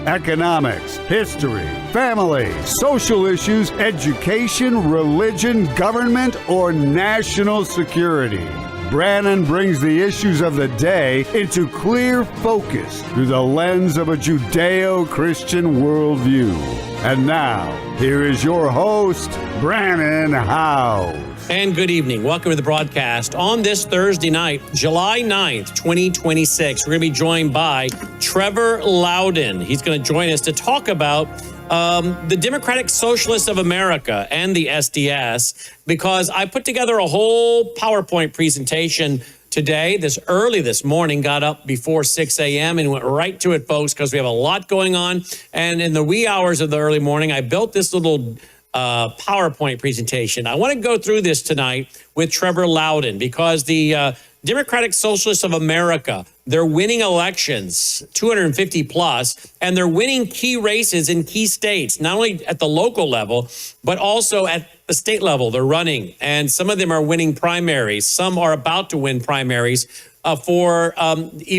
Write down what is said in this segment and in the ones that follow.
economics, history, family, social issues, education, religion, government, or national security. Brannon brings the issues of the day into clear focus through the lens of a Judeo-Christian worldview. And now, here is your host, Brannon Howse. And good evening. Welcome to the broadcast. On this Thursday night, July 9th, 2026, we're going to be joined by Trevor Loudon. He's going to join us to talk about the Democratic Socialists of America and the SDS, because I put together a whole PowerPoint presentation today, early this morning, got up before 6 a.m. and went right to it, folks, because we have a lot going on. And in the wee hours of the early morning, I built this little PowerPoint presentation. I want to go through this tonight with Trevor Loudon because the Democratic Socialists of America, they're winning elections, 250 plus, and they're winning key races in key states, not only at the local level, but also at the state level. They're running, and some of them are winning primaries. Some are about to win primaries for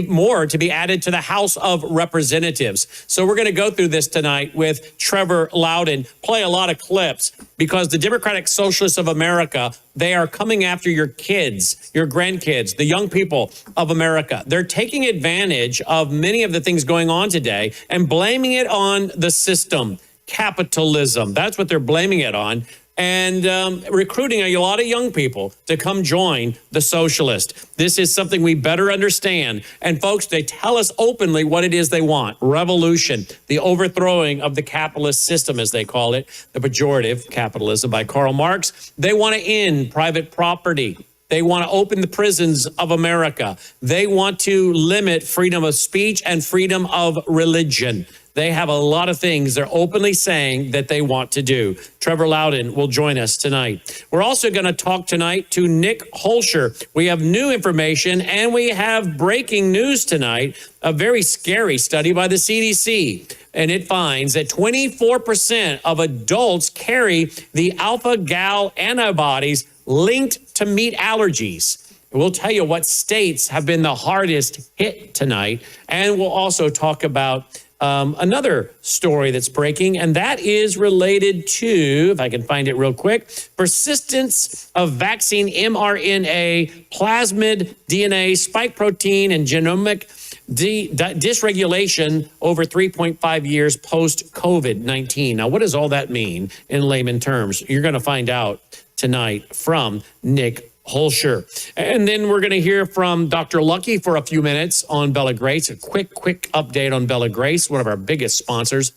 more to be added to the House of Representatives. So we're going to go through this tonight with Trevor Loudon, play a lot of clips, because the Democratic Socialists of America, they are coming after your kids, your grandkids, the young people of America. They're taking advantage of many of the things going on today and blaming it on the system, capitalism. That's what they're blaming it on. And recruiting a lot of young people to come join the socialists. This is something we better understand. And folks, they tell us openly what it is they want. Revolution, the overthrowing of the capitalist system, as they call it, the pejorative capitalism by Karl Marx. They want to end private property. They want to open the prisons of America. They want to limit freedom of speech and freedom of religion. They have a lot of things they're openly saying that they want to do. Trevor Loudon will join us tonight. We're also going to talk tonight to Nic Hulscher. We have new information and we have breaking news tonight, a very scary study by the CDC. And it finds that 24% of adults carry the alpha-gal antibodies linked to meat allergies. We'll tell you what states have been the hardest hit tonight. And we'll also talk about another story that's breaking, and that is related to, if I can find it real quick, persistence of vaccine mRNA, plasmid DNA, spike protein, and genomic dysregulation over 3.5 years post-COVID-19. Now, what does all that mean in layman terms? You're going to find out tonight from Nic Hulscher. And then we're going to hear from Dr. Lucky for a few minutes on Bella Grace. A quick update on Bella Grace, one of our biggest sponsors,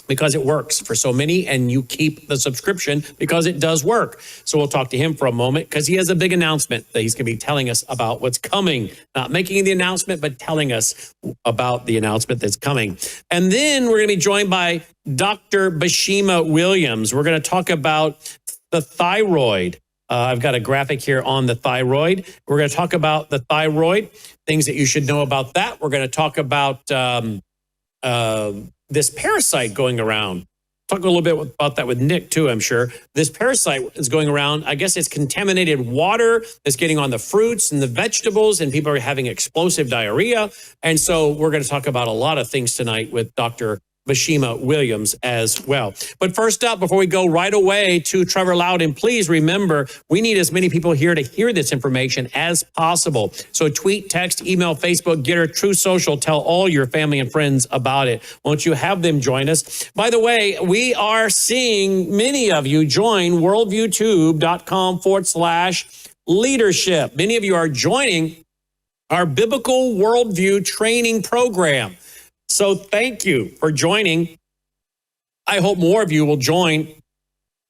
because it works for so many, and you keep the subscription because it does work. So we'll talk to him for a moment because he has a big announcement that he's going to be telling us about what's coming. Not making the announcement, but telling us about the announcement that's coming. And then we're going to be joined by Dr. Bashima Williams. We're going to talk about the thyroid. I've got a graphic here on the thyroid. We're going to talk about the thyroid, things that you should know about that. We're going to talk about this parasite going around. Talk a little bit about that with Nick, too, I'm sure. This parasite is going around. I guess it's contaminated water that's getting on the fruits and the vegetables, and people are having explosive diarrhea. And so we're going to talk about a lot of things tonight with Dr. Bashima Williams as well. But first up, before we go right away to Trevor Loudon, please remember, we need as many people here to hear this information as possible. So tweet, text, email, Facebook, Getter, True Social, tell all your family and friends about it. Won't you have them join us? By the way, we are seeing many of you join worldviewtube.com/leadership. Many of you are joining our Biblical Worldview Training Program. So thank you for joining. I hope more of you will join.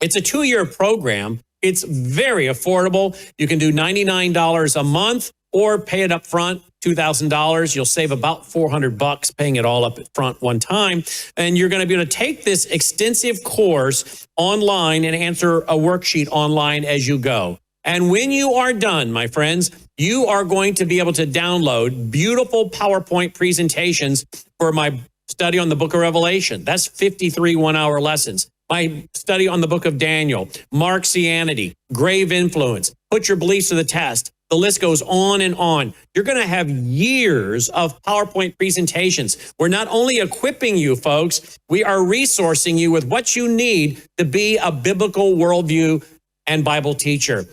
It's a 2-year program. It's very affordable. You can do $99 a month or pay it up front, $2,000. You'll save about $400 paying it all up front one time. And you're going to be able to take this extensive course online and answer a worksheet online as you go. And when you are done, my friends, you are going to be able to download beautiful PowerPoint presentations for my study on the book of Revelation. That's 53 one-hour lessons. My study on the book of Daniel, Marxianity, grave influence, put your beliefs to the test, The list goes on and on. You're going to have years of PowerPoint presentations. We're not only equipping you, folks, we are resourcing you with what you need to be a biblical worldview and Bible teacher.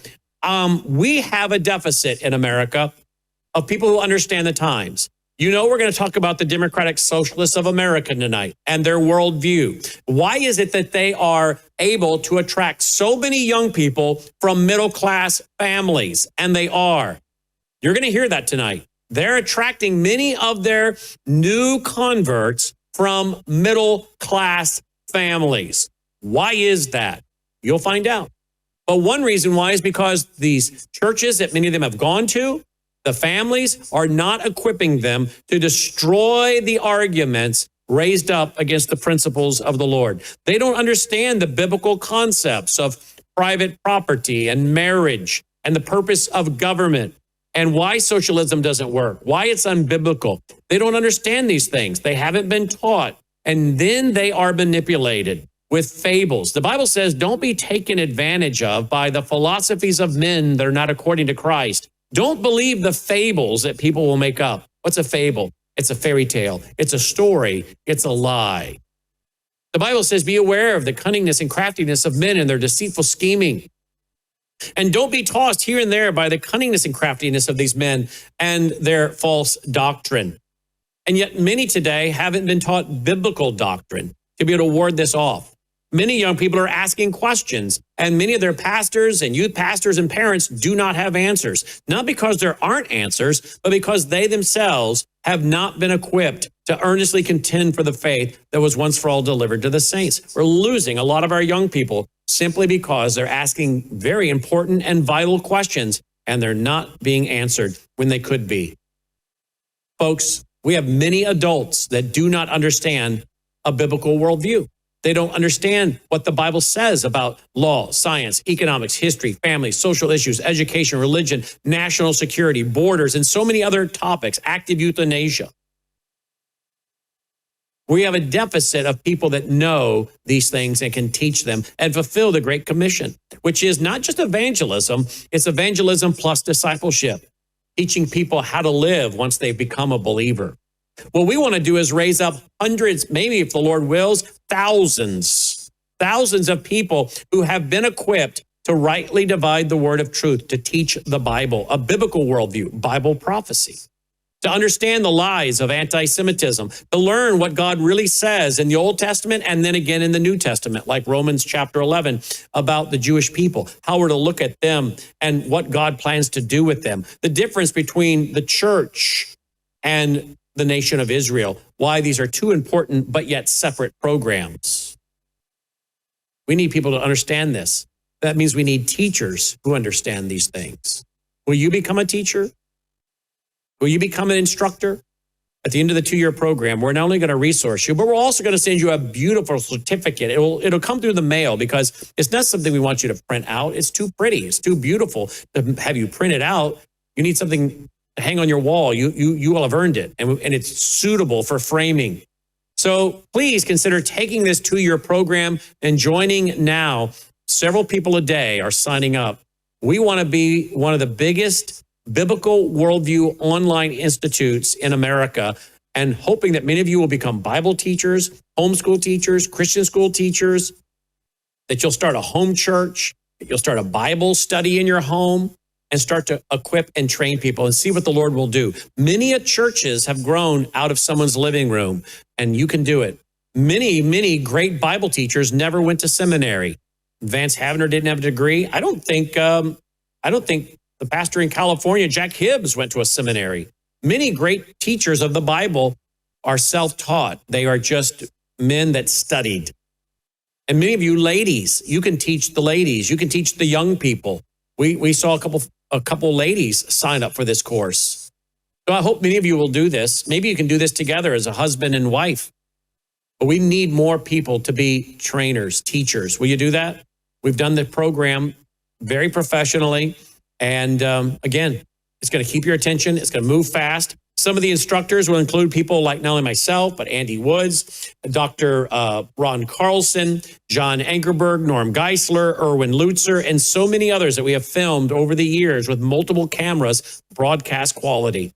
We have a deficit in America of people who understand the times. You know, we're going to talk about the Democratic Socialists of America tonight and their worldview. Why is it that they are able to attract so many young people from middle-class families? And they are. You're going to hear that tonight. They're attracting many of their new converts from middle-class families. Why is that? You'll find out. But one reason why is because these churches that many of them have gone to, the families are not equipping them to destroy the arguments raised up against the principles of the Lord. They don't understand the biblical concepts of private property and marriage and the purpose of government and why socialism doesn't work, why it's unbiblical. They don't understand these things. They haven't been taught. And then they are manipulated with fables. The Bible says, don't be taken advantage of by the philosophies of men that are not according to Christ. Don't believe the fables that people will make up. What's a fable? It's a fairy tale. It's a story. It's a lie. The Bible says, be aware of the cunningness and craftiness of men and their deceitful scheming. And don't be tossed here and there by the cunningness and craftiness of these men and their false doctrine. And yet many today haven't been taught biblical doctrine to be able to ward this off. Many young people are asking questions, and many of their pastors and youth pastors and parents do not have answers. Not because there aren't answers, but because they themselves have not been equipped to earnestly contend for the faith that was once for all delivered to the saints. We're losing a lot of our young people simply because they're asking very important and vital questions, and they're not being answered when they could be. Folks, we have many adults that do not understand a biblical worldview. They don't understand what the Bible says about law, science, economics, history, family, social issues, education, religion, national security, borders, and so many other topics, active euthanasia. We have a deficit of people that know these things and can teach them and fulfill the Great Commission, which is not just evangelism, it's evangelism plus discipleship, teaching people how to live once they've become a believer. What we want to do is raise up hundreds, maybe if the Lord wills, thousands of people who have been equipped to rightly divide the word of truth, to teach the Bible, a biblical worldview, Bible prophecy, to understand the lies of anti-Semitism, to learn what God really says in the Old Testament and then again in the New Testament, like Romans chapter 11 about the Jewish people, how we're to look at them and what God plans to do with them, the difference between the church and the nation of Israel, why these are two important but yet separate programs. We need people to understand this. That means we need teachers who understand these things. Will you become a teacher? Will you become an instructor? At the end of the 2-year program, we're not only going to resource you, but we're also going to send you a beautiful certificate. It'll come through the mail because it's not something we want you to print out. It's too pretty. It's too beautiful to have you print it out. You need something hang on your wall. You will have earned it, and it's suitable for framing. So please consider taking this 2-year program and joining now. Several people a day are signing up. We want to be one of the biggest biblical worldview online institutes in America, and hoping that many of you will become Bible teachers, homeschool teachers, Christian school teachers, that you'll start a home church, that you'll start a Bible study in your home, and start to equip and train people and see what the Lord will do. Many churches have grown out of someone's living room, and you can do it. Many great Bible teachers never went to seminary. Vance Havner didn't have a degree. I don't think the pastor in California, Jack Hibbs, went to a seminary. Many great teachers of the Bible are self-taught. They are just men that studied. And many of you ladies, you can teach the ladies. You can teach the young people. We saw a couple ladies sign up for this course. So I hope many of you will do this. Maybe you can do this together as a husband and wife. But we need more people to be trainers, teachers. Will you do that? We've done the program very professionally. And again, it's going to keep your attention. It's going to move fast. Some of the instructors will include people like not only myself, but Andy Woods, Dr. Ron Carlson, John Ankerberg, Norm Geisler, Erwin Lutzer, and so many others that we have filmed over the years with multiple cameras, broadcast quality.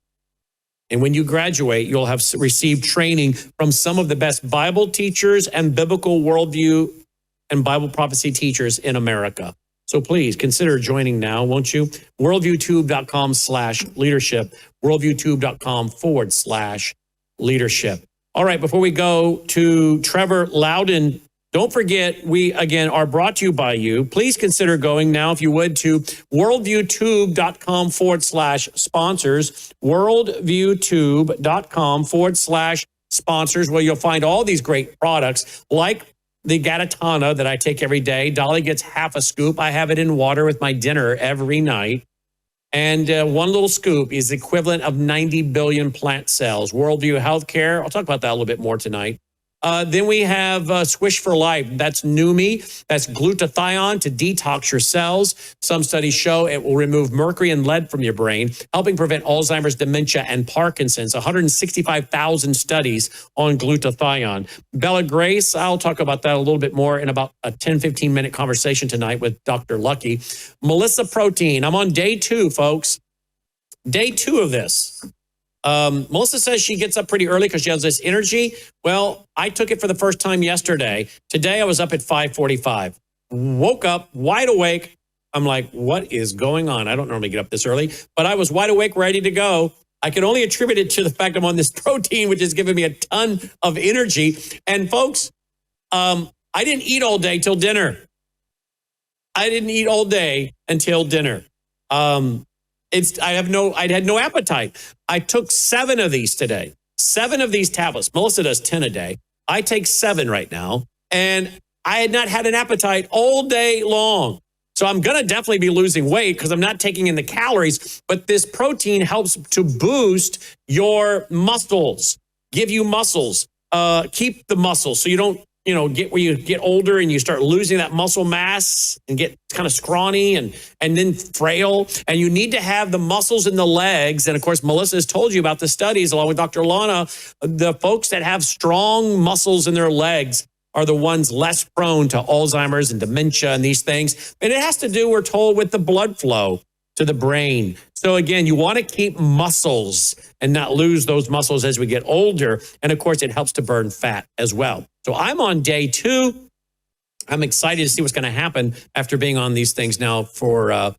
And when you graduate, you'll have received training from some of the best Bible teachers and biblical worldview and Bible prophecy teachers in America. So please consider joining now, won't you? worldviewtube.com/leadership, worldviewtube.com/leadership. All right, before we go to Trevor Loudon, don't forget, we, again, are brought to you by you. Please consider going now, if you would, to worldviewtube.com/sponsors, worldviewtube.com/sponsors, where you'll find all these great products like the Gatatana that I take every day. Dolly gets half a scoop. I have it in water with my dinner every night. And one little scoop is the equivalent of 90 billion plant cells. Worldview Healthcare. I'll talk about that a little bit more tonight. Then we have Swish for Life. That's Numi. That's glutathione to detox your cells. Some studies show it will remove mercury and lead from your brain, helping prevent Alzheimer's, dementia, and Parkinson's. 165,000 studies on glutathione. Bella Grace, I'll talk about that a little bit more in about a 10, 15-minute conversation tonight with Dr. Lucky. Melissa Protein. I'm on day 2, folks. Day 2 of this. Melissa says she gets up pretty early because she has this energy. Well, I took it for the first time yesterday. Today I was up at 5:45. Woke up wide awake. I'm like, what is going on? I don't normally get up this early, but I was wide awake, ready to go. I can only attribute it to the fact I'm on this protein, which has given me a ton of energy. And folks, I didn't eat all day till dinner. I didn't eat all day until dinner. I had no appetite. I took 7 of these today. 7 of these tablets. Melissa does 10 a day. I take 7 right now. And I had not had an appetite all day long. So I'm going to definitely be losing weight because I'm not taking in the calories. But this protein helps to boost your muscles, give you muscles, keep the muscles so you don't, get where you get older and you start losing that muscle mass and get kind of scrawny and then frail. And you need to have the muscles in the legs. And of course, Melissa has told you about the studies along with Dr. Lana. The folks that have strong muscles in their legs are the ones less prone to Alzheimer's and dementia and these things. And it has to do, we're told, with the blood flow to the brain. So again, you want to keep muscles and not lose those muscles as we get older. And of course, it helps to burn fat as well. So I'm on day 2. I'm excited to see what's going to happen after being on these things now for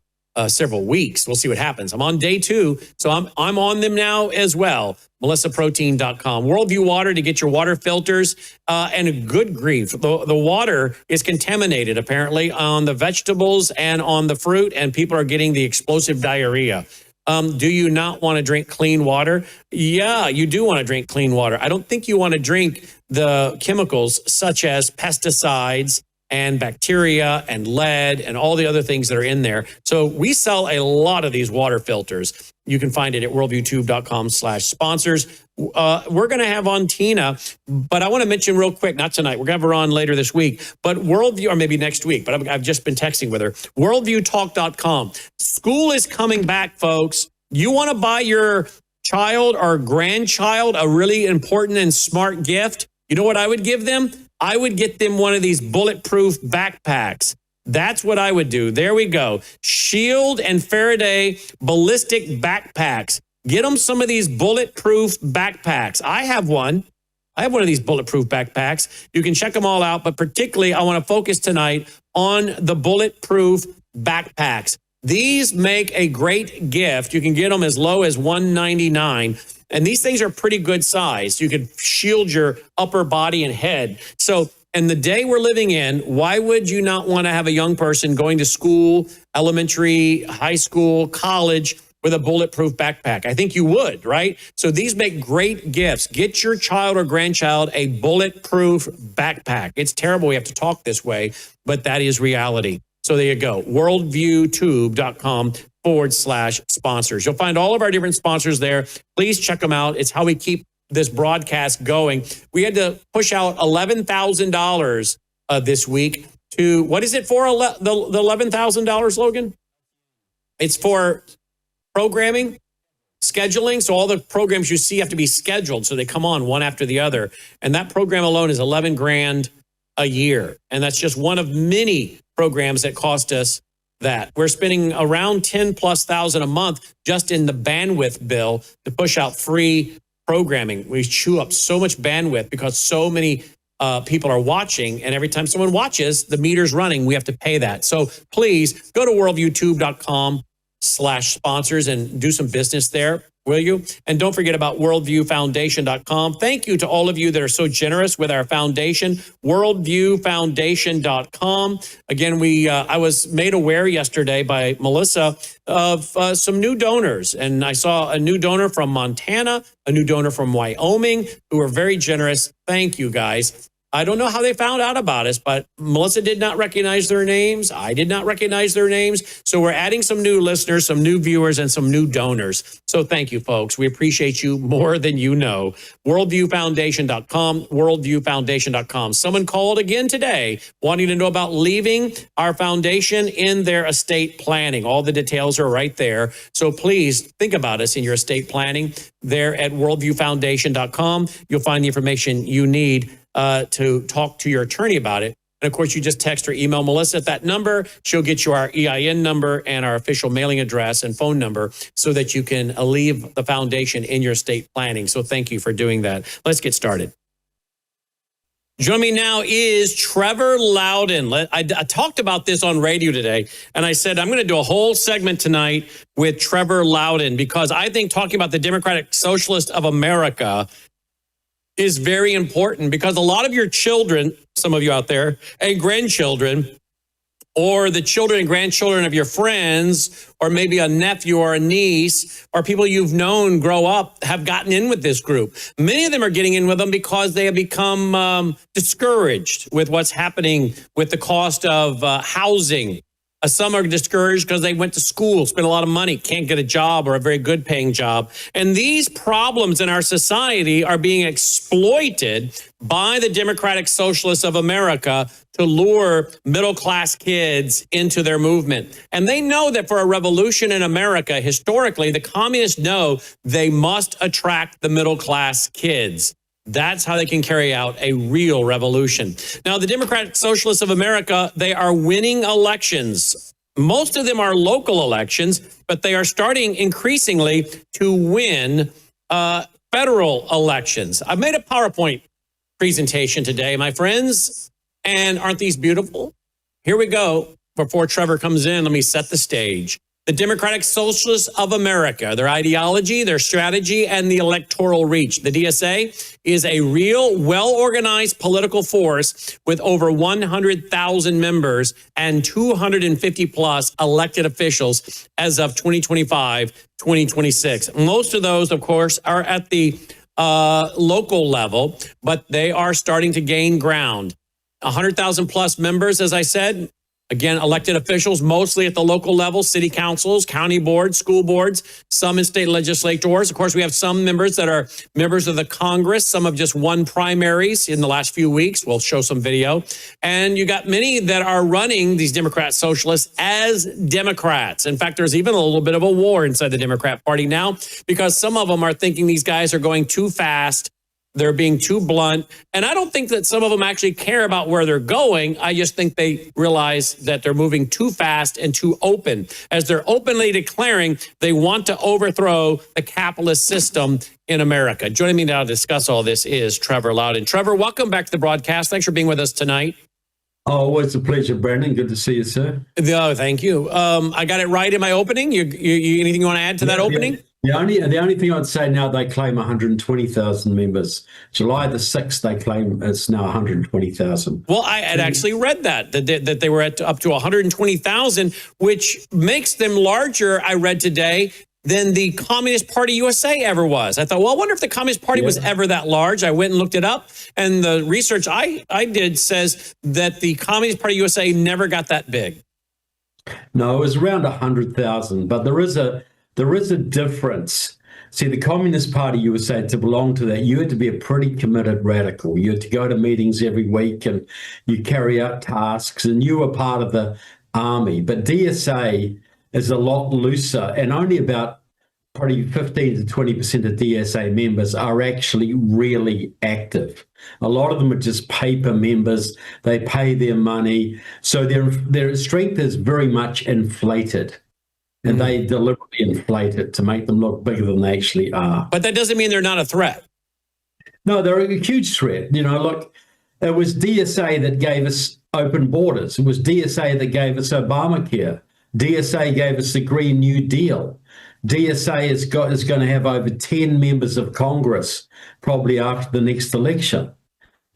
several weeks. We'll see what happens. I'm on day 2, so I'm on them now as well. MelissaProtein.com. Worldview Water to get your water filters. And good grief, the water is contaminated apparently on the vegetables and on the fruit, and people are getting the explosive diarrhea. Do you not want to drink clean water? Yeah, you do want to drink clean water. I don't think you want to drink the chemicals such as pesticides and bacteria and lead and all the other things that are in there. So we sell a lot of these water filters. You can find it at worldviewtube.com/sponsors. We're going to have on Tina, but I want to mention real quick, not tonight, we're going to have her on later this week, but Worldview, or maybe next week, but I've just been texting with her, worldviewtalk.com. School is coming back, folks. You want to buy your child or grandchild a really important and smart gift? You know what I would give them? I would get them one of these bulletproof backpacks. That's what I would do. There we go. Shield and Faraday ballistic backpacks. Get them some of these bulletproof backpacks. I have one. I have one of these bulletproof backpacks. You can check them all out, but particularly I want to focus tonight on the bulletproof backpacks. These make a great gift. You can get them as low as $199. And these things are pretty good size. You could shield your upper body and head. So in the day we're living in, why would you not want to have a young person going to school, elementary, high school, college, with a bulletproof backpack? I think you would, right? So these make great gifts. Get your child or grandchild a bulletproof backpack. It's terrible we have to talk this way, but that is reality. So there you go. worldviewtube.com/sponsors. You'll find all of our different sponsors there. Please check them out. It's how we keep this broadcast going. We had to push out $11,000 this week to, what is it for, the $11,000, Logan? It's for programming. scheduling. So all the programs you see have to be scheduled. So they come on one after the other. And that program alone is 11 grand a year. And that's just one of many programs that cost us that. We're spending around 10,000+ a month just in the bandwidth bill to push out free programming. We chew up so much bandwidth because so many people are watching, and every time someone watches, the meter's running. We have to pay that. So please go to worldviewtube.com/sponsors and do some business there, will you? And don't forget about worldviewfoundation.com. Thank you to all of you that are so generous with our foundation, worldviewfoundation.com. Again, I was made aware yesterday by Melissa of some new donors, and I saw a new donor from Montana, a new donor from Wyoming, who are very generous. Thank you, guys. I don't know how they found out about us, but Melissa did not recognize their names. I did not recognize their names. So we're adding some new listeners, some new viewers, and some new donors. So thank you, folks. We appreciate you more than you know. Worldviewfoundation.com, worldviewfoundation.com. Someone called again today wanting to know about leaving our foundation in their estate planning. All the details are right there. So please think about us in your estate planning there at worldviewfoundation.com. You'll find the information you need to talk to your attorney about it. And of course, you just text or email Melissa at that number. She'll get you our EIN number and our official mailing address and phone number so that you can leave the foundation in your estate planning. So thank you for doing that. Let's get started. Joining me now is Trevor Loudon. I talked about this on radio today, and I said I'm going to do a whole segment tonight with Trevor Loudon because I think talking about the Democratic Socialist of America is very important because a lot of your children, some of you out there, and grandchildren, or the children and grandchildren of your friends, or maybe a nephew or a niece, or people you've known grow up, have gotten in with this group. Many of them are getting in with them because they have become discouraged with what's happening with the cost of housing. Some are discouraged because they went to school, spent a lot of money, can't get a job or a very good paying job. And these problems in our society are being exploited by the Democratic Socialists of America to lure middle-class kids into their movement. And they know that for a revolution in America, historically, the communists know they must attract the middle-class kids. That's how they can carry out a real revolution. Now, the Democratic Socialists of America, they are winning elections. Most of them are local elections, but they are starting increasingly to win federal elections. I made a PowerPoint presentation today, my friends, and aren't these beautiful? Here we go. Before Trevor comes in, let me set the stage. The Democratic Socialists of America, their ideology, their strategy, and the electoral reach. The DSA is a real, well-organized political force with over 100,000 members and 250+ elected officials as of 2025, 2026. Most of those, of course, are at the local level, but they are starting to gain ground. 100,000+ members, as I said. Again, elected officials, mostly at the local level, city councils, county boards, school boards, some in state legislators. Of course, we have some members that are members of the Congress. Some have just won primaries in the last few weeks. We'll show some video. And you got many that are running these Democrat socialists as Democrats. In fact, there's even a little bit of a war inside the Democrat Party now because some of them are thinking these guys are going too fast. They're being too blunt. And I don't think that some of them actually care about where they're going. I just think they realize that they're moving too fast and too open, as they're openly declaring they want to overthrow the capitalist system in America. Joining me now to discuss all this is Trevor Loudon. Trevor, welcome back to the broadcast. Thanks for being with us tonight. Oh, well, it's a pleasure, Brandon. Good to see you, sir. Oh, thank you. I got it right in my opening. You anything you want to add to that opening? Yeah. The only thing I'd say now, they claim 120,000 members. July the 6th, they claim it's now 120,000. Well, I had actually read that they were up to 120,000, which makes them larger, I read today, than the Communist Party USA ever was. I thought, well, I wonder if the Communist Party was ever that large. I went and looked it up, and the research I did says that the Communist Party USA never got that big. No, it was around 100,000, but there is a difference. See, the Communist Party USA, to belong to that, you had to be a pretty committed radical. You had to go to meetings every week and you carry out tasks, and you were part of the army. But DSA is a lot looser, and only about probably 15 to 20% of DSA members are actually really active. A lot of them are just paper members. They pay their money. So their strength is very much inflated. And they deliberately inflate it to make them look bigger than they actually are. But that doesn't mean they're not a threat. No, they're a huge threat. Look, it was DSA that gave us open borders. It was DSA that gave us Obamacare. DSA gave us the Green New Deal. DSA is going to have over 10 members of Congress probably after the next election.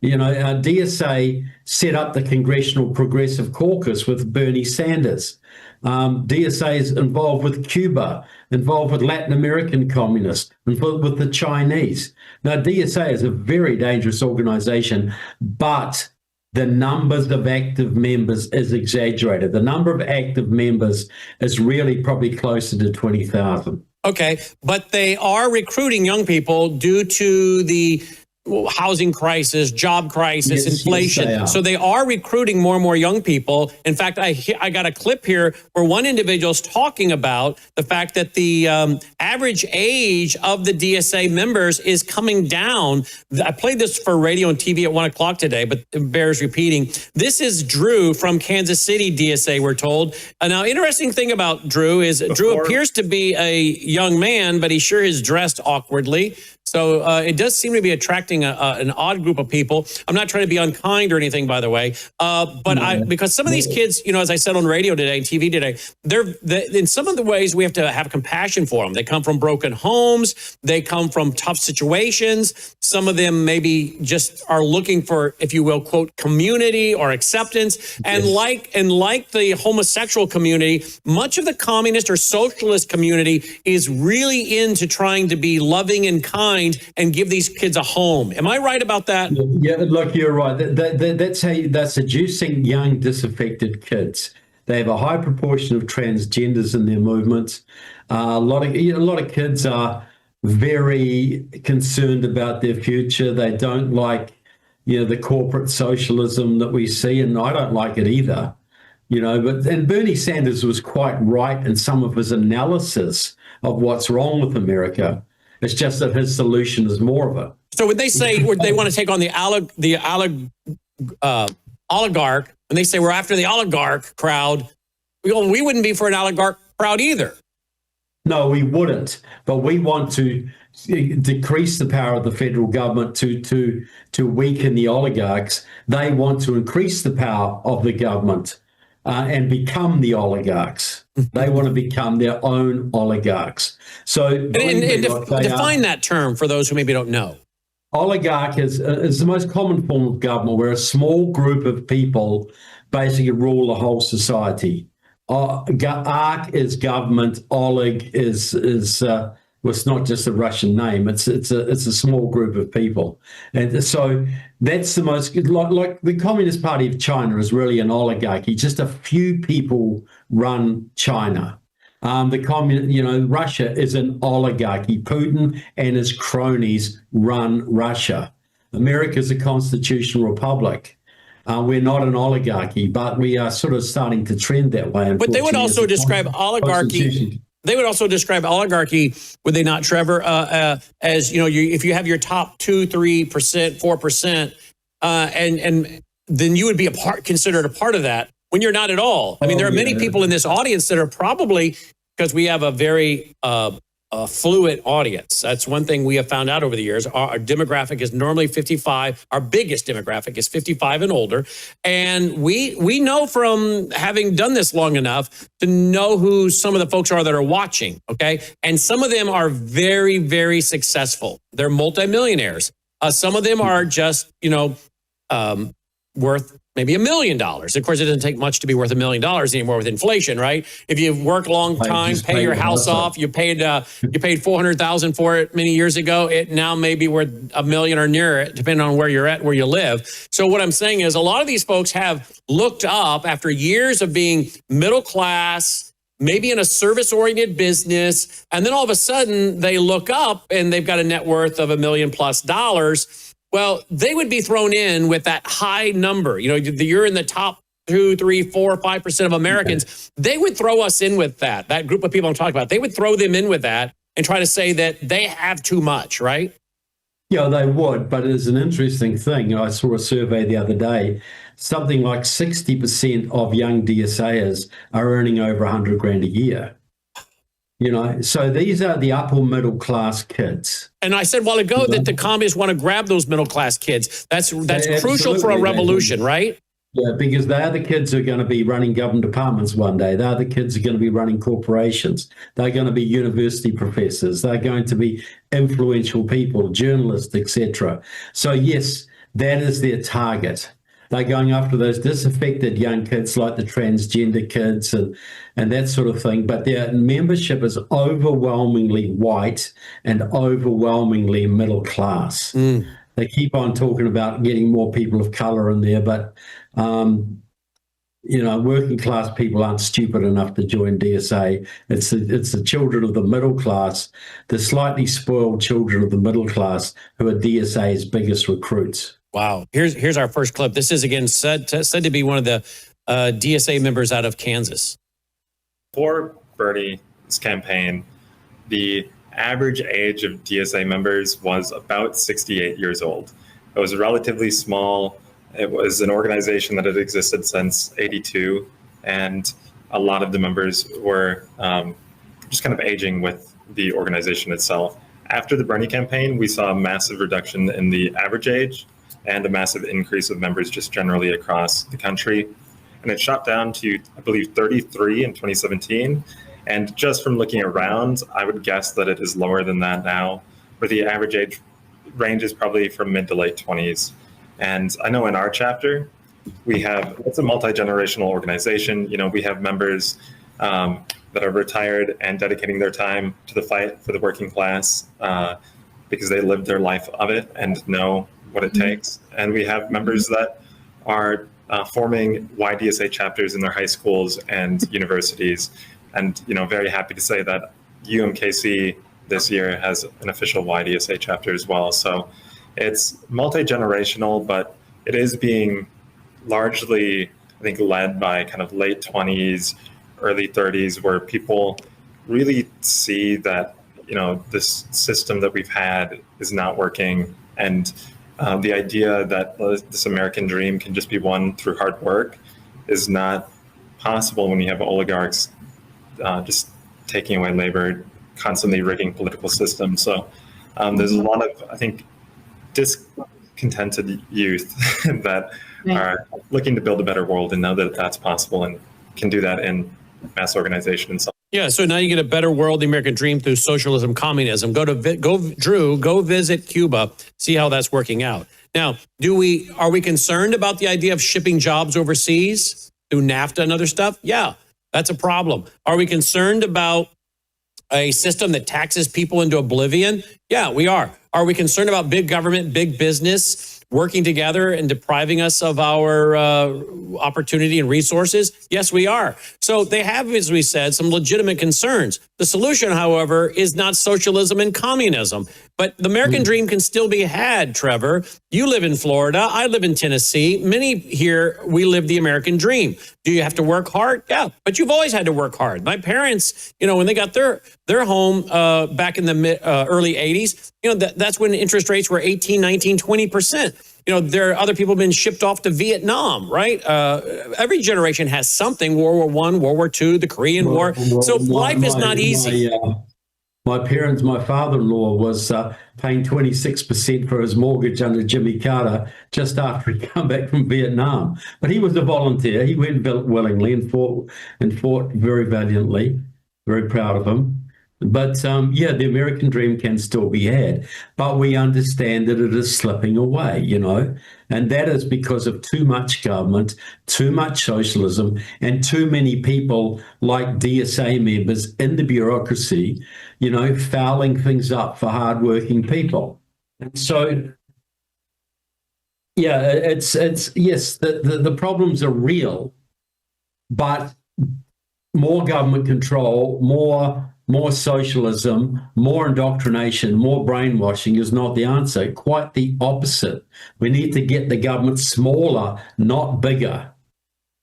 DSA set up the Congressional Progressive Caucus with Bernie Sanders. DSA is involved with Cuba, involved with Latin American communists, involved with the Chinese. Now, DSA is a very dangerous organization, but the numbers of active members is exaggerated. The number of active members is really probably closer to 20,000. Okay, but they are recruiting young people due to the housing crisis, job crisis, inflation. Yes, so they are recruiting more and more young people. In fact, I got a clip here where one individual is talking about the fact that the average age of the DSA members is coming down. I played this for radio and TV at 1 o'clock today, but it bears repeating. This is Drew from Kansas City DSA, we're told. Now, interesting thing about Drew is Drew appears to be a young man, but he sure is dressed awkwardly. So it does seem to be attracting an odd group of people. I'm not trying to be unkind or anything, by the way, because some of these kids, as I said on radio today and TV today, in some of the ways we have to have compassion for them. They come from broken homes. They come from tough situations. Some of them maybe just are looking for, if you will, quote, community or acceptance. And like the homosexual community, much of the communist or socialist community is really into trying to be loving and kind and give these kids a home. Am I right about that? Yeah, look, you're right. They're seducing young, disaffected kids. They have a high proportion of transgenders in their movements. A lot of kids are very concerned about their future. They don't like, the corporate socialism that we see, and I don't like it either. And Bernie Sanders was quite right in some of his analysis of what's wrong with America. It's just that his solution is more of it. So when they say they want to take on the oligarch, when they say we're after the oligarch crowd, we wouldn't be for an oligarch crowd either. No, we wouldn't. But we want to decrease the power of the federal government to weaken the oligarchs. They want to increase the power of the government and become the oligarchs. They want to become their own oligarchs. So define that term for those who maybe don't know. Oligarch is the most common form of government where a small group of people basically rule the whole society. Arch is government. Olig is it's not just a Russian name. It's a small group of people, and so that's the most like the Communist Party of China is really an oligarchy. Just a few people run China. Russia is an oligarchy. Putin and his cronies run Russia. America is a constitutional republic. We're not an oligarchy, but we are sort of starting to trend that way. But they would also describe oligarchy. They would also describe oligarchy, would they not, Trevor, as, if you have your top 2%, 3%, 4%, and then you would be considered a part of that when you're not at all. I mean, there are many people in this audience that are probably, because we have a very fluid audience. That's one thing we have found out over the years. Our demographic is normally 55. Our biggest demographic is 55 and older. And we know from having done this long enough to know who some of the folks are that are watching, okay? And some of them are very, very successful. They're multimillionaires. Some of them are just, worth maybe $1 million. Of course, it doesn't take much to be worth $1 million anymore with inflation, right? If you work a long time, pay your house off, you paid $400,000 for it many years ago. It now may be worth $1 million or near it, depending on where you're at, where you live. So what I'm saying is, a lot of these folks have looked up after years of being middle class, maybe in a service-oriented business, and then all of a sudden they look up and they've got a net worth of $1 million+ dollars. Well, they would be thrown in with that high number. You're in the top 2, 3, 4, 5% of Americans. They would throw us in with that group of people I'm talking about. They would throw them in with that and try to say that they have too much, right? Yeah, they would, but it's an interesting thing. I saw a survey the other day. Something like 60% of young DSAers are earning over 100 grand a year. So these are the upper middle class kids. And I said a while ago that the communists want to grab those middle class kids. That's crucial for a revolution, right? Yeah, because they're the kids who are going to be running government departments one day. They're the kids who are going to be running corporations. They're going to be university professors. They're going to be influential people, journalists, etc. So yes, that is their target. They're going after those disaffected young kids like the transgender kids and that sort of thing. But their membership is overwhelmingly white and overwhelmingly middle class. They keep on talking about getting more people of color in there, but working class people aren't stupid enough to join DSA. It's the children of the middle class, the slightly spoiled children of the middle class, who are DSA's biggest recruits. Wow. Here's our first clip. This is, again, said to be one of the DSA members out of Kansas. For Bernie's campaign, the average age of DSA members was about 68 years old. It was relatively small. It was an organization that had existed since '82, and a lot of the members were just kind of aging with the organization itself. After the Bernie campaign, we saw a massive reduction in the average age and a massive increase of members just generally across the country. And it shot down to, I believe, 33 in 2017. And just from looking around, I would guess that it is lower than that now, where the average age range is probably from mid to late 20s. And I know in our chapter, it's a multi-generational organization. We have members that are retired and dedicating their time to the fight for the working class because they lived their life of it and know what it takes. And we have members that are forming YDSA chapters in their high schools and universities. And, very happy to say that UMKC this year has an official YDSA chapter as well. So it's multi-generational, but it is being largely, I think, led by kind of late 20s, early 30s, where people really see that, this system that we've had is not working. And the idea that this American dream can just be won through hard work is not possible when you have oligarchs just taking away labor, constantly rigging political systems. So there's a lot of, I think, discontented youth that are looking to build a better world and know that that's possible and can do that in mass organization and so on. Yeah, so now you get a better world, the American dream, through socialism, communism. Go visit Cuba, see how that's working out. Now, are we concerned about the idea of shipping jobs overseas through NAFTA and other stuff? Yeah, that's a problem. Are we concerned about a system that taxes people into oblivion? Yeah, we are. Are we concerned about big government, big business working together and depriving us of our opportunity and resources? Yes, we are. So they have, as we said, some legitimate concerns. The solution, however, is not socialism and communism. But the American dream can still be had, Trevor. You live in Florida. I live in Tennessee. Many here, we live the American dream. Do you have to work hard? Yeah, but you've always had to work hard. My parents, when they got their home back in the early 80s, that's when interest rates were 18, 19, 20%. There are other people have been shipped off to Vietnam, right? Every generation has something, World War I, World War II, the Korean War. So life is not easy. My father-in-law was paying 26% for his mortgage under Jimmy Carter just after he come back from Vietnam. But he was a volunteer. He went willingly and fought very valiantly. Very proud of him. But the American dream can still be had, but we understand that it is slipping away, and that is because of too much government, too much socialism, and too many people like DSA members in the bureaucracy, fouling things up for hardworking people. And so, it's yes, the problems are real, but more government control, more socialism, more indoctrination, more brainwashing is not the answer. Quite the opposite. We need to get the government smaller, not bigger.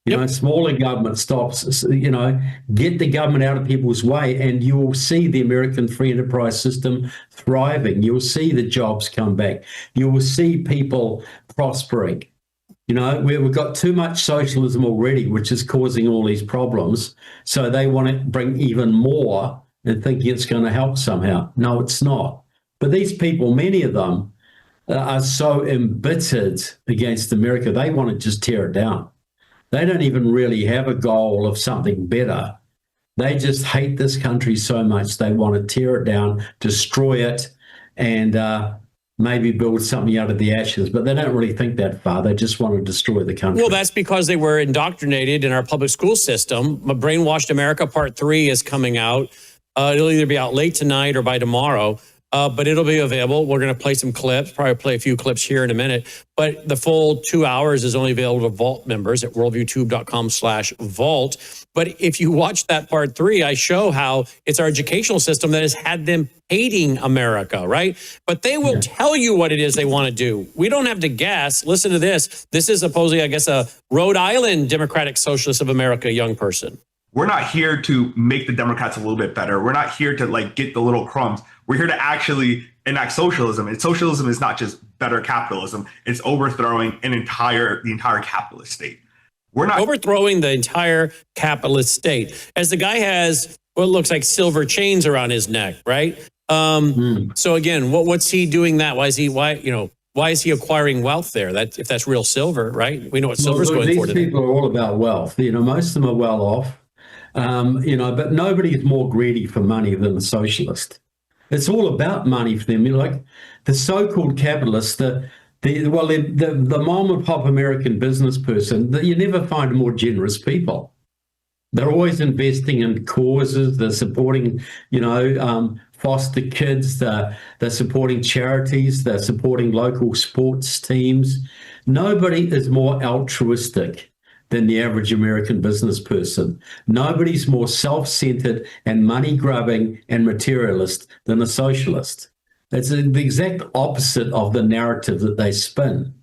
You know, smaller government stops, you know, get the government out of people's way, and you will see the American free enterprise system thriving. You'll see the jobs come back. You will see people prospering. You know, we've got too much socialism already, which is causing all these problems. So they want to bring even more and thinking it's going to help somehow. No, it's not. But these people, many of them, are so embittered against America, they want to just tear it down. They don't even really have a goal of something better. They just hate this country so much they want to tear it down, destroy it, and maybe build something out of the ashes. But they don't really think that far. They just want to destroy the country. Well, that's because they were indoctrinated in our public school system. Brainwashed America Part 3 is coming out. It'll either be out late tonight or by tomorrow. But it'll be available. We're going to play some clips, probably play a few clips here in a minute. But the full 2 hours is only available to Vault members at worldviewtube.com/vault. But if you watch that part 3, I show how it's our educational system that has had them hating America, right? But they will tell you what it is they want to do. We don't have to guess. Listen to this. This is supposedly, I guess, a Rhode Island Democratic Socialist of America young person. We're not here to make the Democrats a little bit better. We're not here to like get the little crumbs. We're here to actually enact socialism. And socialism is not just better capitalism. It's overthrowing the entire capitalist state. We're not overthrowing the entire capitalist state. As the guy has what looks like silver chains around his neck, right? So again, what's he doing that? Why is he acquiring wealth there? That if that's real silver, right? We know what silver's going for today. These people are all about wealth. You know, most of them are well off. You know, but nobody is more greedy for money than the socialist. It's all about money for them. You know, like the so-called capitalists, the mom and pop American business person, you never find more generous people. They're always investing in causes. They're supporting, you know, foster kids. They're supporting charities. They're supporting local sports teams. Nobody is more altruistic than the average American business person. Nobody's more self-centered and money-grubbing and materialist than a socialist. It's the exact opposite of the narrative that they spin.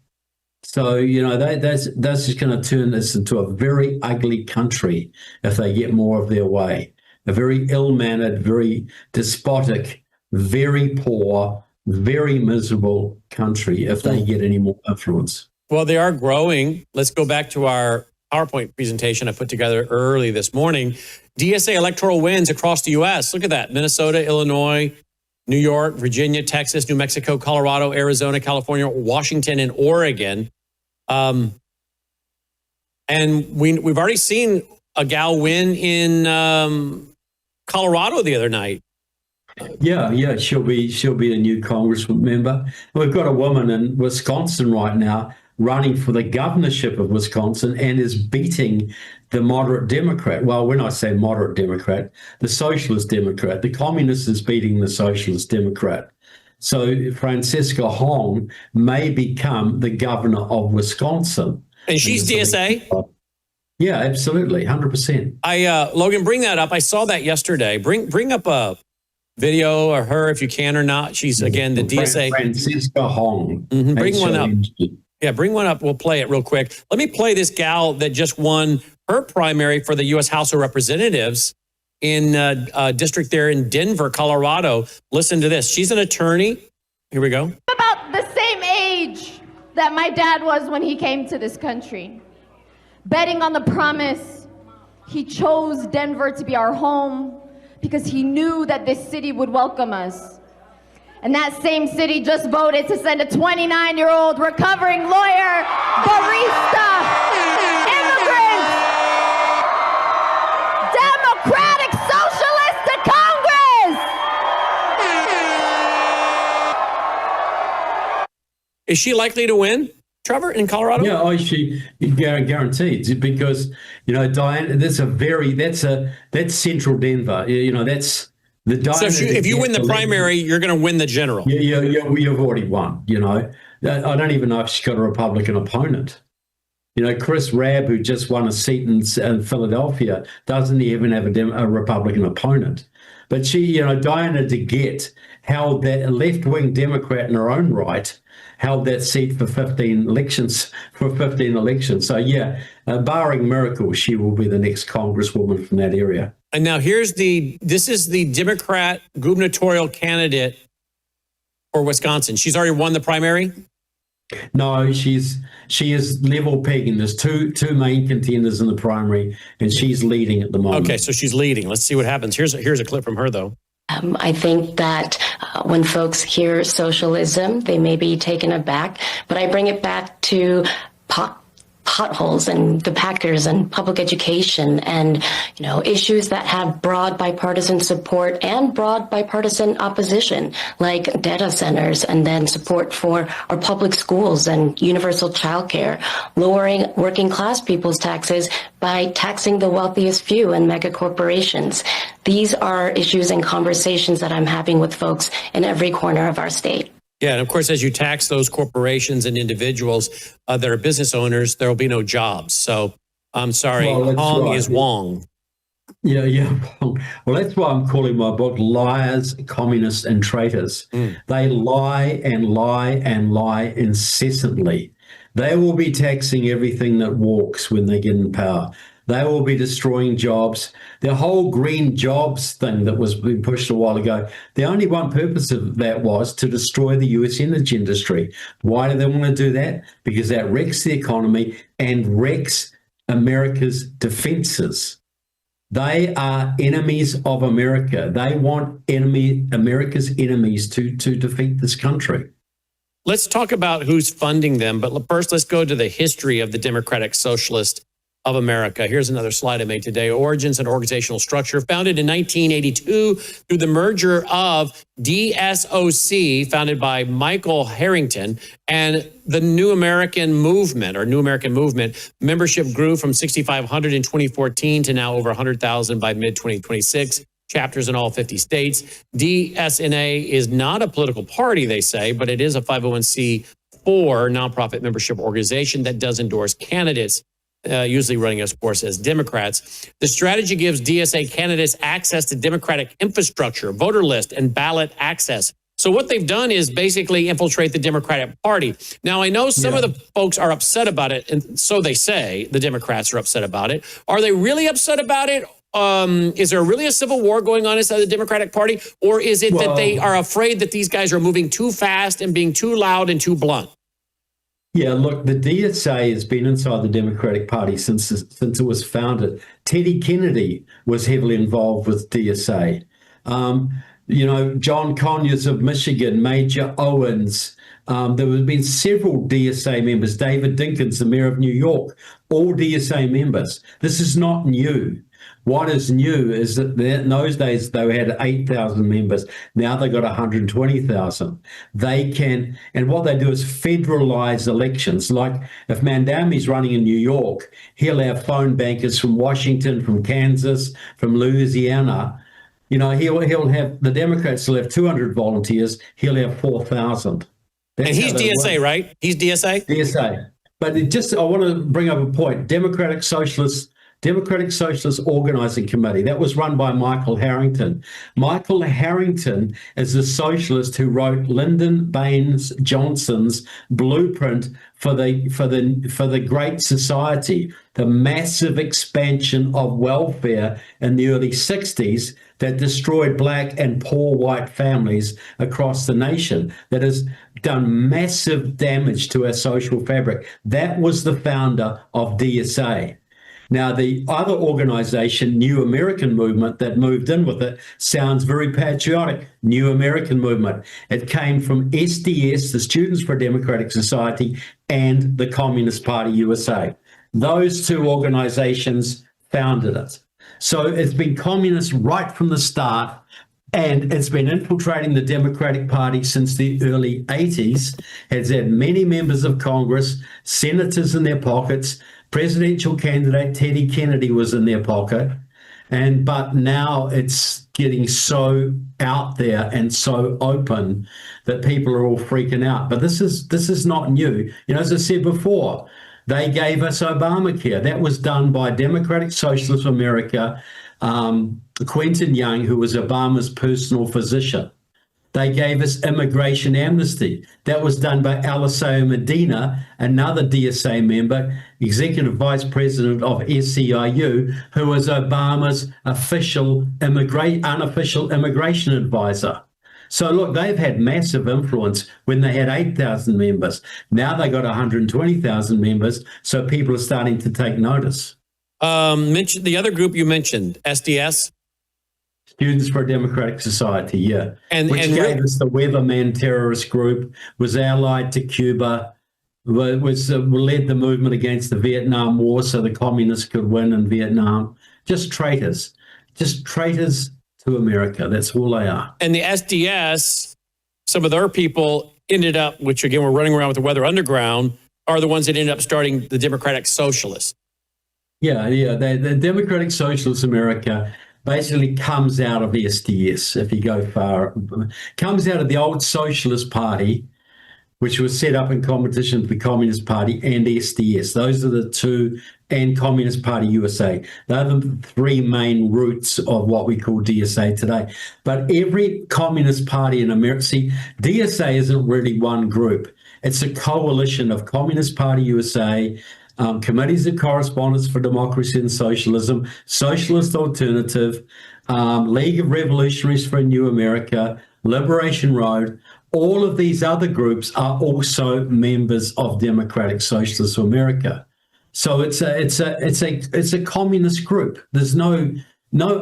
So, you know, that's just going to turn this into a very ugly country if they get more of their way. A very ill-mannered, very despotic, very poor, very miserable country if they get any more influence. Well, they are growing. Let's go back to our PowerPoint presentation I put together early this morning. DSA electoral wins across the U.S. Look at that. Minnesota, Illinois, New York, Virginia, Texas, New Mexico, Colorado, Arizona, California, Washington, and Oregon. And we've already seen a gal win in Colorado the other night. Yeah, she'll be a new Congressman member. We've got a woman in Wisconsin right now running for the governorship of Wisconsin and is beating the moderate Democrat. Well, when I say moderate Democrat, the socialist Democrat, the communist is beating the socialist Democrat. So Francisca Hong may become the governor of Wisconsin. And she's DSA? Yeah, absolutely, 100%. Logan, bring that up. I saw that yesterday. Bring up a video of her if you can or not. She's, again, the DSA. Francisca Hong. Bring one up. Yeah, bring one up. We'll play it real quick. Let me play this gal that just won her primary for the U.S. House of Representatives in a district there in Denver, Colorado. Listen to this. She's an attorney. Here we go. About the same age that my dad was when he came to this country. Betting on the promise, he chose Denver to be our home because he knew that this city would welcome us. And that same city just voted to send a 29-year-old recovering lawyer, barista, immigrant, Democratic Socialist to Congress. Is she likely to win, Trevor, in Colorado? Yeah, she guaranteed, because, you know, Diana, that's central Denver. You know, that's the Diana. So if you win the primary, you're going to win the general. Yeah, you've already won. You know, I don't even know if she's got a Republican opponent. You know, Chris Rabb, who just won a seat in Philadelphia, doesn't even have a Republican opponent. But she, you know, Diana DeGette held that left-wing Democrat in her own right, held that seat for 15 elections. So yeah, barring miracles, she will be the next congresswoman from that area. And now this is the Democrat gubernatorial candidate for Wisconsin. She's already won the primary? No, she is level pegging. There's two main contenders in the primary, and she's leading at the moment. Okay, so she's leading. Let's see what happens. Here's a clip from her, though. I think that when folks hear socialism, they may be taken aback, but I bring it back to potholes and the Packers and public education and, issues that have broad bipartisan support and broad bipartisan opposition, like data centers, and then support for our public schools and universal childcare, lowering working class people's taxes by taxing the wealthiest few and mega corporations. These are issues and conversations that I'm having with folks in every corner of our state. Yeah, and of course, as you tax those corporations and individuals that are business owners, there will be no jobs. So I'm sorry, Hong is Wong. Yeah. Well, that's why I'm calling my book Liars, Communists, and Traitors. They lie and lie and lie incessantly. They will be taxing everything that walks when they get in power. They will be destroying jobs. The whole green jobs thing that was being pushed a while ago, the only one purpose of that was to destroy the US energy industry. Why do they want to do that? Because that wrecks the economy and wrecks America's defenses. They are enemies of America. They want America's enemies to defeat this country. Let's talk about who's funding them. But first, let's go to the history of the Democratic Socialist of America. Here's another slide I made today. Origins and organizational structure. Founded in 1982 through the merger of DSOC, founded by Michael Harrington, and the New American Movement, membership grew from 6,500 in 2014 to now over 100,000 by mid-2026. Chapters in all 50 states. DSNA is not a political party, they say, but it is a 501c4 nonprofit membership organization that does endorse candidates, usually running, of course, as Democrats. The strategy gives DSA candidates access to Democratic infrastructure, voter list, and ballot access. So what they've done is basically infiltrate the Democratic Party. Now, I know some of the folks are upset about it, and so they say the Democrats are upset about it. Are they really upset about it? Is there really a civil war going on inside the Democratic Party? Or is it that they are afraid that these guys are moving too fast and being too loud and too blunt? Yeah, look, the DSA has been inside the Democratic Party since it was founded. Teddy Kennedy was heavily involved with DSA. John Conyers of Michigan, Major Owens. There have been several DSA members. David Dinkins, the mayor of New York, all DSA members. This is not new. What is new is that in those days they had 8,000 members. Now they've got 120,000. They can, and what they do is federalize elections. Like if Mandami's running in New York, he'll have phone bankers from Washington, from Kansas, from Louisiana. He'll have, the Democrats will have 200 volunteers. He'll have 4,000. And he's DSA, right? He's DSA? DSA. But I want to bring up a point. Democratic Socialist Organizing Committee. That was run by Michael Harrington. Michael Harrington is the socialist who wrote Lyndon Baines Johnson's blueprint for the Great Society, the massive expansion of welfare in the early 60s that destroyed black and poor white families across the nation, that has done massive damage to our social fabric. That was the founder of DSA. Now, the other organization, New American Movement, that moved in with it, sounds very patriotic. New American Movement. It came from SDS, the Students for a Democratic Society, and the Communist Party USA. Those two organizations founded it. So it's been communist right from the start, and it's been infiltrating the Democratic Party since the early 80s, has had many members of Congress, senators in their pockets. Presidential candidate Teddy Kennedy was in their pocket, but now it's getting so out there and so open that people are all freaking out. But this is not new. As I said before, they gave us Obamacare. That was done by Democratic Socialist of America, Quentin Young, who was Obama's personal physician. They gave us immigration amnesty. That was done by Eliseo Medina, another DSA member, executive vice president of SEIU, who was Obama's unofficial immigration advisor. So look, they've had massive influence when they had 8,000 members. Now they got 120,000 members, so people are starting to take notice. Mention the other group you mentioned, SDS? Students for a Democratic Society, yeah. Which gave us the Weatherman terrorist group, was allied to Cuba, led the movement against the Vietnam War so the communists could win in Vietnam. Just traitors to America. That's all they are. And the SDS, some of their people ended up, which again, we're running around with the Weather Underground, are the ones that ended up starting the Democratic Socialists. Yeah. The Democratic Socialist America basically comes out of SDS, if you go far. Comes out of the old Socialist Party, which was set up in competition with the Communist Party and SDS. Those are the two, and Communist Party USA. They're the three main roots of what we call DSA today. But every Communist Party in America, see, DSA isn't really one group. It's a coalition of Communist Party USA, Committees of Correspondence for Democracy and Socialism, Socialist Alternative, League of Revolutionaries for a New America, Liberation Road. All of these other groups are also members of Democratic Socialists of America. So it's a communist group. There's no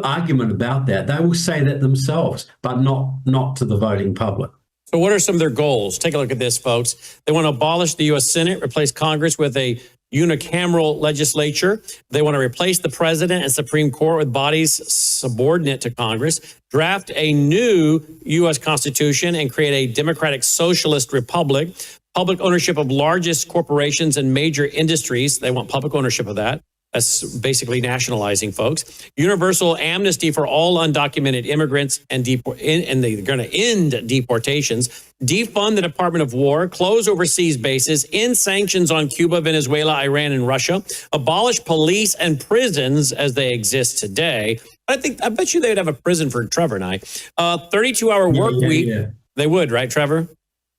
argument about that. They will say that themselves, but not to the voting public. So what are some of their goals? Take a look at this, folks. They want to abolish the U.S. Senate, replace Congress with a unicameral legislature. They want to replace the president and Supreme Court with bodies subordinate to Congress, draft a new U.S. Constitution and create a democratic socialist republic, public ownership of largest corporations and major industries. They want public ownership of that. That's basically nationalizing, folks. Universal amnesty for all undocumented immigrants and they're going to end deportations. Defund the Department of War, close overseas bases, end sanctions on Cuba, Venezuela, Iran, and Russia, abolish police and prisons as they exist today. I bet you they'd have a prison for Trevor and I. 32-hour work week. Yeah. They would, right, Trevor?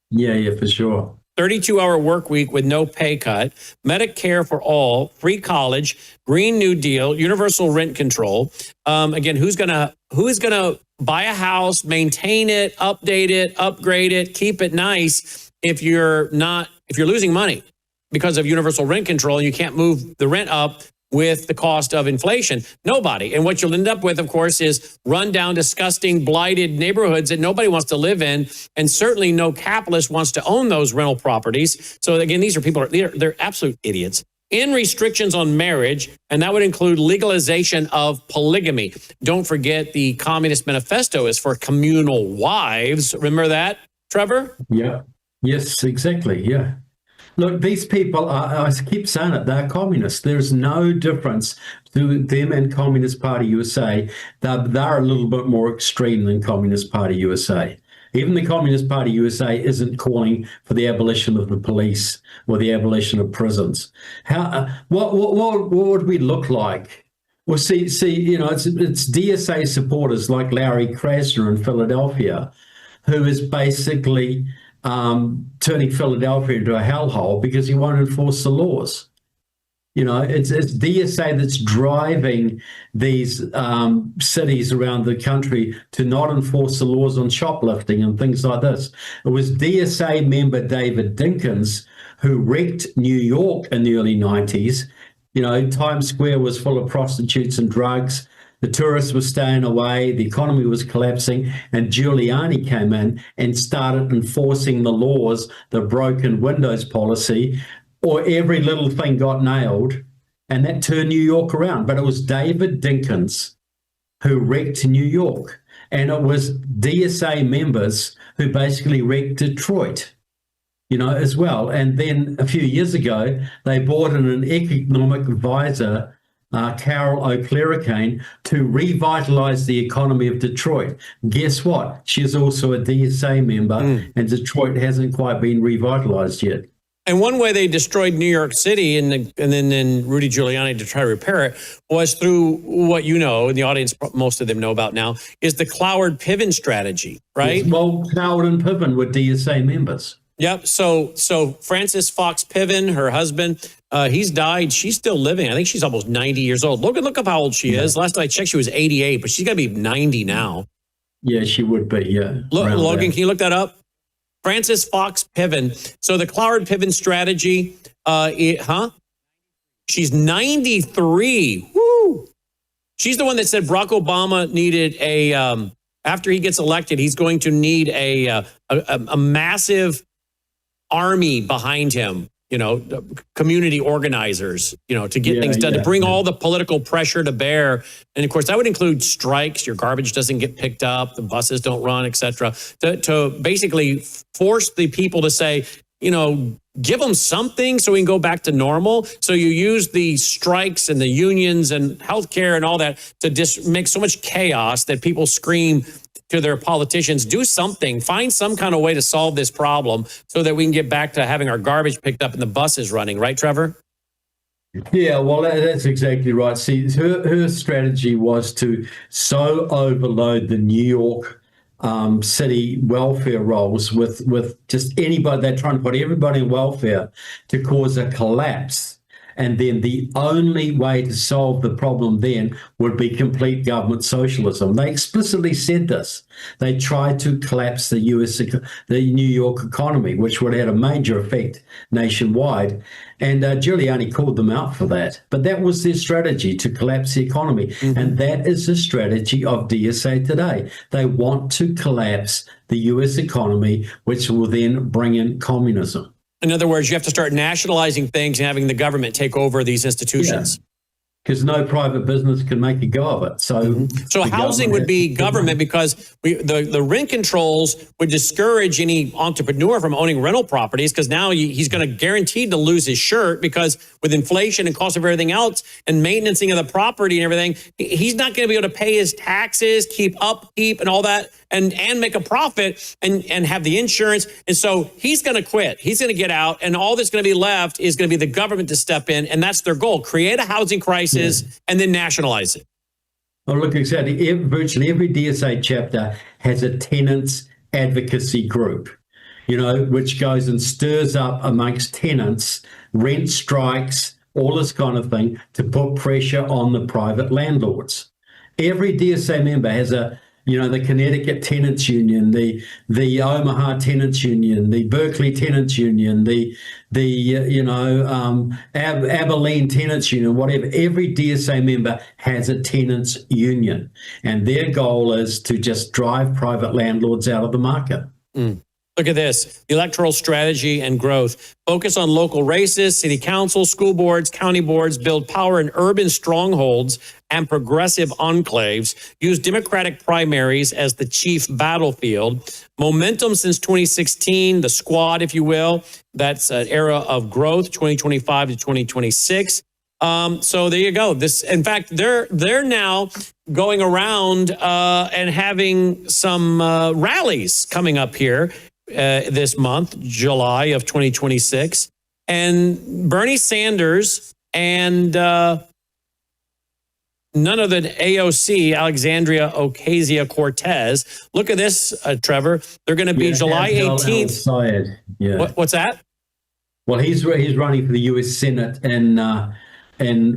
Yeah, for sure. 32-hour work week with no pay cut, Medicare for all, free college, Green New Deal, universal rent control. Again, who's gonna buy a house, maintain it, update it, upgrade it, keep it nice if you're losing money because of universal rent control and you can't move the rent up with the cost of inflation? Nobody. And what you'll end up with, of course, is run-down, disgusting, blighted neighborhoods that nobody wants to live in, and certainly no capitalist wants to own those rental properties. So again, these are people, they're absolute idiots. In restrictions on marriage, and that would include legalization of polygamy. Don't forget the Communist Manifesto is for communal wives. Remember that, Trevor? Yeah. Yes, exactly. Yeah. Look, these people I keep saying it, they're communists. There's no difference to them and Communist Party USA. They're a little bit more extreme than Communist Party USA. Even the Communist Party USA isn't calling for the abolition of the police or the abolition of prisons. What would we look like? Well, see, it's DSA supporters like Larry Krasner in Philadelphia, who is basically turning Philadelphia into a hellhole because he won't enforce the laws. It's DSA that's driving these cities around the country to not enforce the laws on shoplifting and things like this. It was DSA member David Dinkins who wrecked New York in the early 90s. Times Square was full of prostitutes and drugs. The tourists were staying away, the economy was collapsing, and Giuliani came in and started enforcing the laws, the broken windows policy, or every little thing got nailed, and that turned New York around. But it was David Dinkins who wrecked New York, and it was DSA members who basically wrecked Detroit, as well. And then a few years ago, they brought in an economic advisor, Carol O'Clericane, to revitalize the economy of Detroit. Guess what? She's also a DSA member, and Detroit hasn't quite been revitalized yet. And one way they destroyed New York City and then Rudy Giuliani to try to repair it was through what you know, and the audience, most of them know about now, is the Cloward Piven strategy, right? Yes, well, Cloward and Piven were DSA members. Yep. So Frances Fox Piven, her husband, he's died. She's still living. I think she's almost 90 years old. Look up how old she is. Last I checked, she was 88, but she's got to be 90 now. Yeah, she would be, yeah. Logan, can you look that up? Frances Fox Piven. So the Cloward Piven strategy, She's 93. Woo! She's the one that said Barack Obama needed after he gets elected, he's going to need a massive army behind him, community organizers, to get things done, to bring all the political pressure to bear. And of course, that would include strikes. Your garbage doesn't get picked up, the buses don't run, et cetera, to basically force the people to say, give them something so we can go back to normal. So you use the strikes and the unions and healthcare and all that to just make so much chaos that people scream to their politicians, do something, find some kind of way to solve this problem so that we can get back to having our garbage picked up and the buses running. Right, Trevor? Yeah, well, that's exactly right. See, her strategy was to so overload the New York city welfare rolls with just anybody. They're trying to put everybody in welfare to cause a collapse. And then the only way to solve the problem then would be complete government socialism. They explicitly said this. They tried to collapse the New York economy, which would have had a major effect nationwide. And Giuliani called them out for that. But that was their strategy, to collapse the economy. Mm-hmm. And that is the strategy of DSA today. They want to collapse the U.S. economy, which will then bring in communism. In other words, you have to start nationalizing things and having the government take over these institutions. Because no private business can make a go of it. So, so housing would be government, because the rent controls would discourage any entrepreneur from owning rental properties, because now he's going to guaranteed to lose his shirt, because with inflation and cost of everything else and maintenancing of the property and everything, he's not going to be able to pay his taxes, keep upkeep and all that, and make a profit and have the insurance. And so he's going to quit. He's going to get out, and all that's going to be left is going to be the government to step in. And that's their goal: create a housing crisis and then nationalize it. Oh, look, exactly. Virtually every DSA chapter has a tenants advocacy group, which goes and stirs up amongst tenants, rent strikes, all this kind of thing, to put pressure on the private landlords. Every DSA member has the Connecticut Tenants Union, the Omaha Tenants Union, the Berkeley Tenants Union, the Abilene Tenants Union, whatever. Every DSA member has a tenants union, and their goal is to just drive private landlords out of the market. Look at this: electoral strategy and growth. Focus on local races, city council, school boards, county boards, build power in urban strongholds and progressive enclaves. Use Democratic primaries as the chief battlefield. Momentum since 2016, the squad, if you will. That's an era of growth, 2025 to 2026. So there you go. In fact, they're now going around and having some rallies coming up here this month, July of 2026. And Bernie Sanders and none other than AOC, Alexandria Ocasio-Cortez. Look at this, Trevor. They're going to be July 18th. What's that? Well, he's running for the U.S. Senate in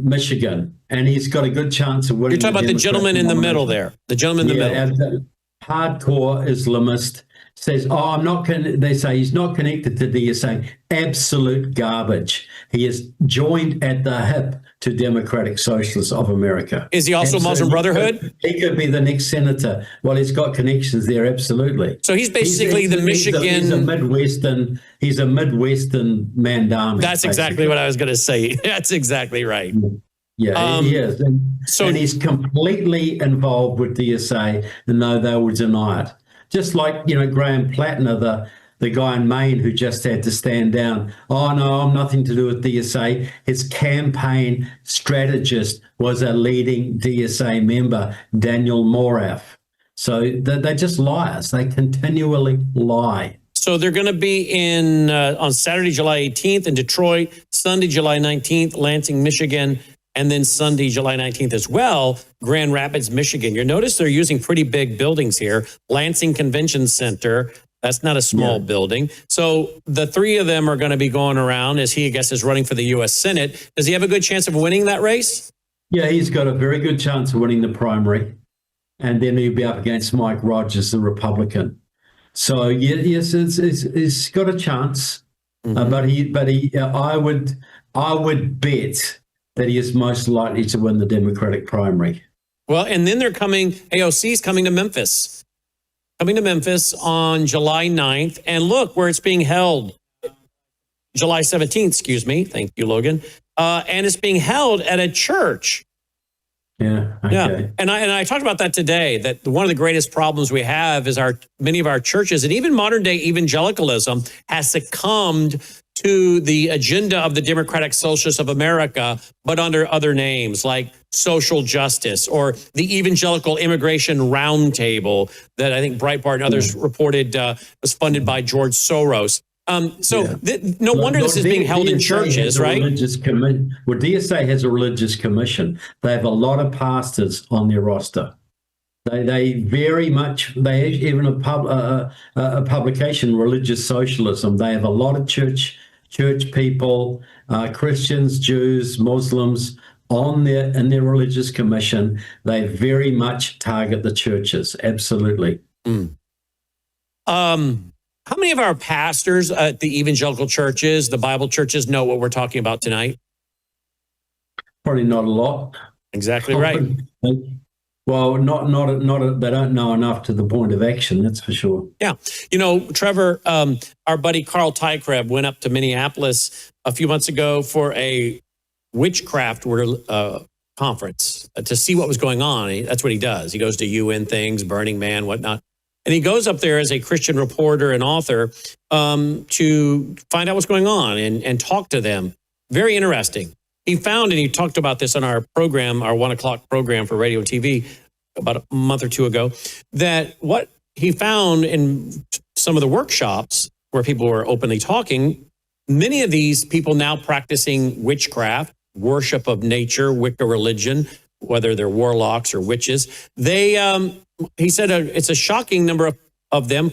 Michigan, and he's got a good chance of winning. You're talking about the gentleman in the middle there. The gentleman in the middle. Hardcore Islamist says, they say he's not connected to DSA. Absolute garbage. He is joined at the hip to Democratic Socialists of America. Is he also Muslim Brotherhood? He could be the next senator. Well, he's got connections there, absolutely. So he's basically the Michigan... He's a Midwestern Mandami. That's exactly what I was going to say. That's exactly right. Yeah, he is. And he's completely involved with DSA, and no, they will deny it. Just like, Graham Plattner, the guy in Maine who just had to stand down. Oh, no, I'm nothing to do with DSA. His campaign strategist was a leading DSA member, Daniel Morath. So they're just liars. They continually lie. So they're going to be in on Saturday, July 18th in Detroit, Sunday, July 19th, Lansing, Michigan, and then Sunday, July 19th as well, Grand Rapids, Michigan. You'll notice they're using pretty big buildings here. Lansing Convention Center. That's not a small building. So the three of them are going to be going around as he, I guess, is running for the U.S. Senate. Does he have a good chance of winning that race? Yeah, he's got a very good chance of winning the primary. And then he'll be up against Mike Rogers, the Republican. So yes, he's got a chance. But I would bet that he is most likely to win the Democratic primary. Well, and then they're coming, AOC is coming to Memphis. Coming to Memphis on July 9th. And look where it's being held. July 17th, excuse me. Thank you, Logan. And it's being held at a church. Yeah. Okay. Yeah. And I talked about that today, that one of the greatest problems we have is many of our churches and even modern day evangelicalism has succumbed to the agenda of the Democratic Socialists of America, but under other names like social justice or the Evangelical Immigration Roundtable that I think Breitbart and others reported was funded by George Soros. No wonder this is being held in churches, right? Well, DSA has a religious commission. They have a lot of pastors on their roster. They very much, they even a publication, Religious Socialism. They have a lot of church people, Christians, Jews, Muslims in their religious commission. They very much target the churches. Absolutely. How many of our pastors at the evangelical churches, the Bible churches, know what we're talking about tonight? Probably not a lot. Exactly right. Well, not they don't know enough to the point of action, that's for sure. Yeah. You know, Trevor, our buddy Carl Tykrev went up to Minneapolis a few months ago for a witchcraft conference to see what was going on. That's what he does. He goes to UN things, Burning Man, whatnot. And he goes up there as a Christian reporter and author to find out what's going on and talk to them. Very interesting. He found, and he talked about this on our program, our 1 o'clock program for radio and TV about a month or two ago, that what he found in some of the workshops where people were openly talking, many of these people now practicing witchcraft, worship of nature, Wicca religion, whether they're warlocks or witches, he said it's a shocking number of them,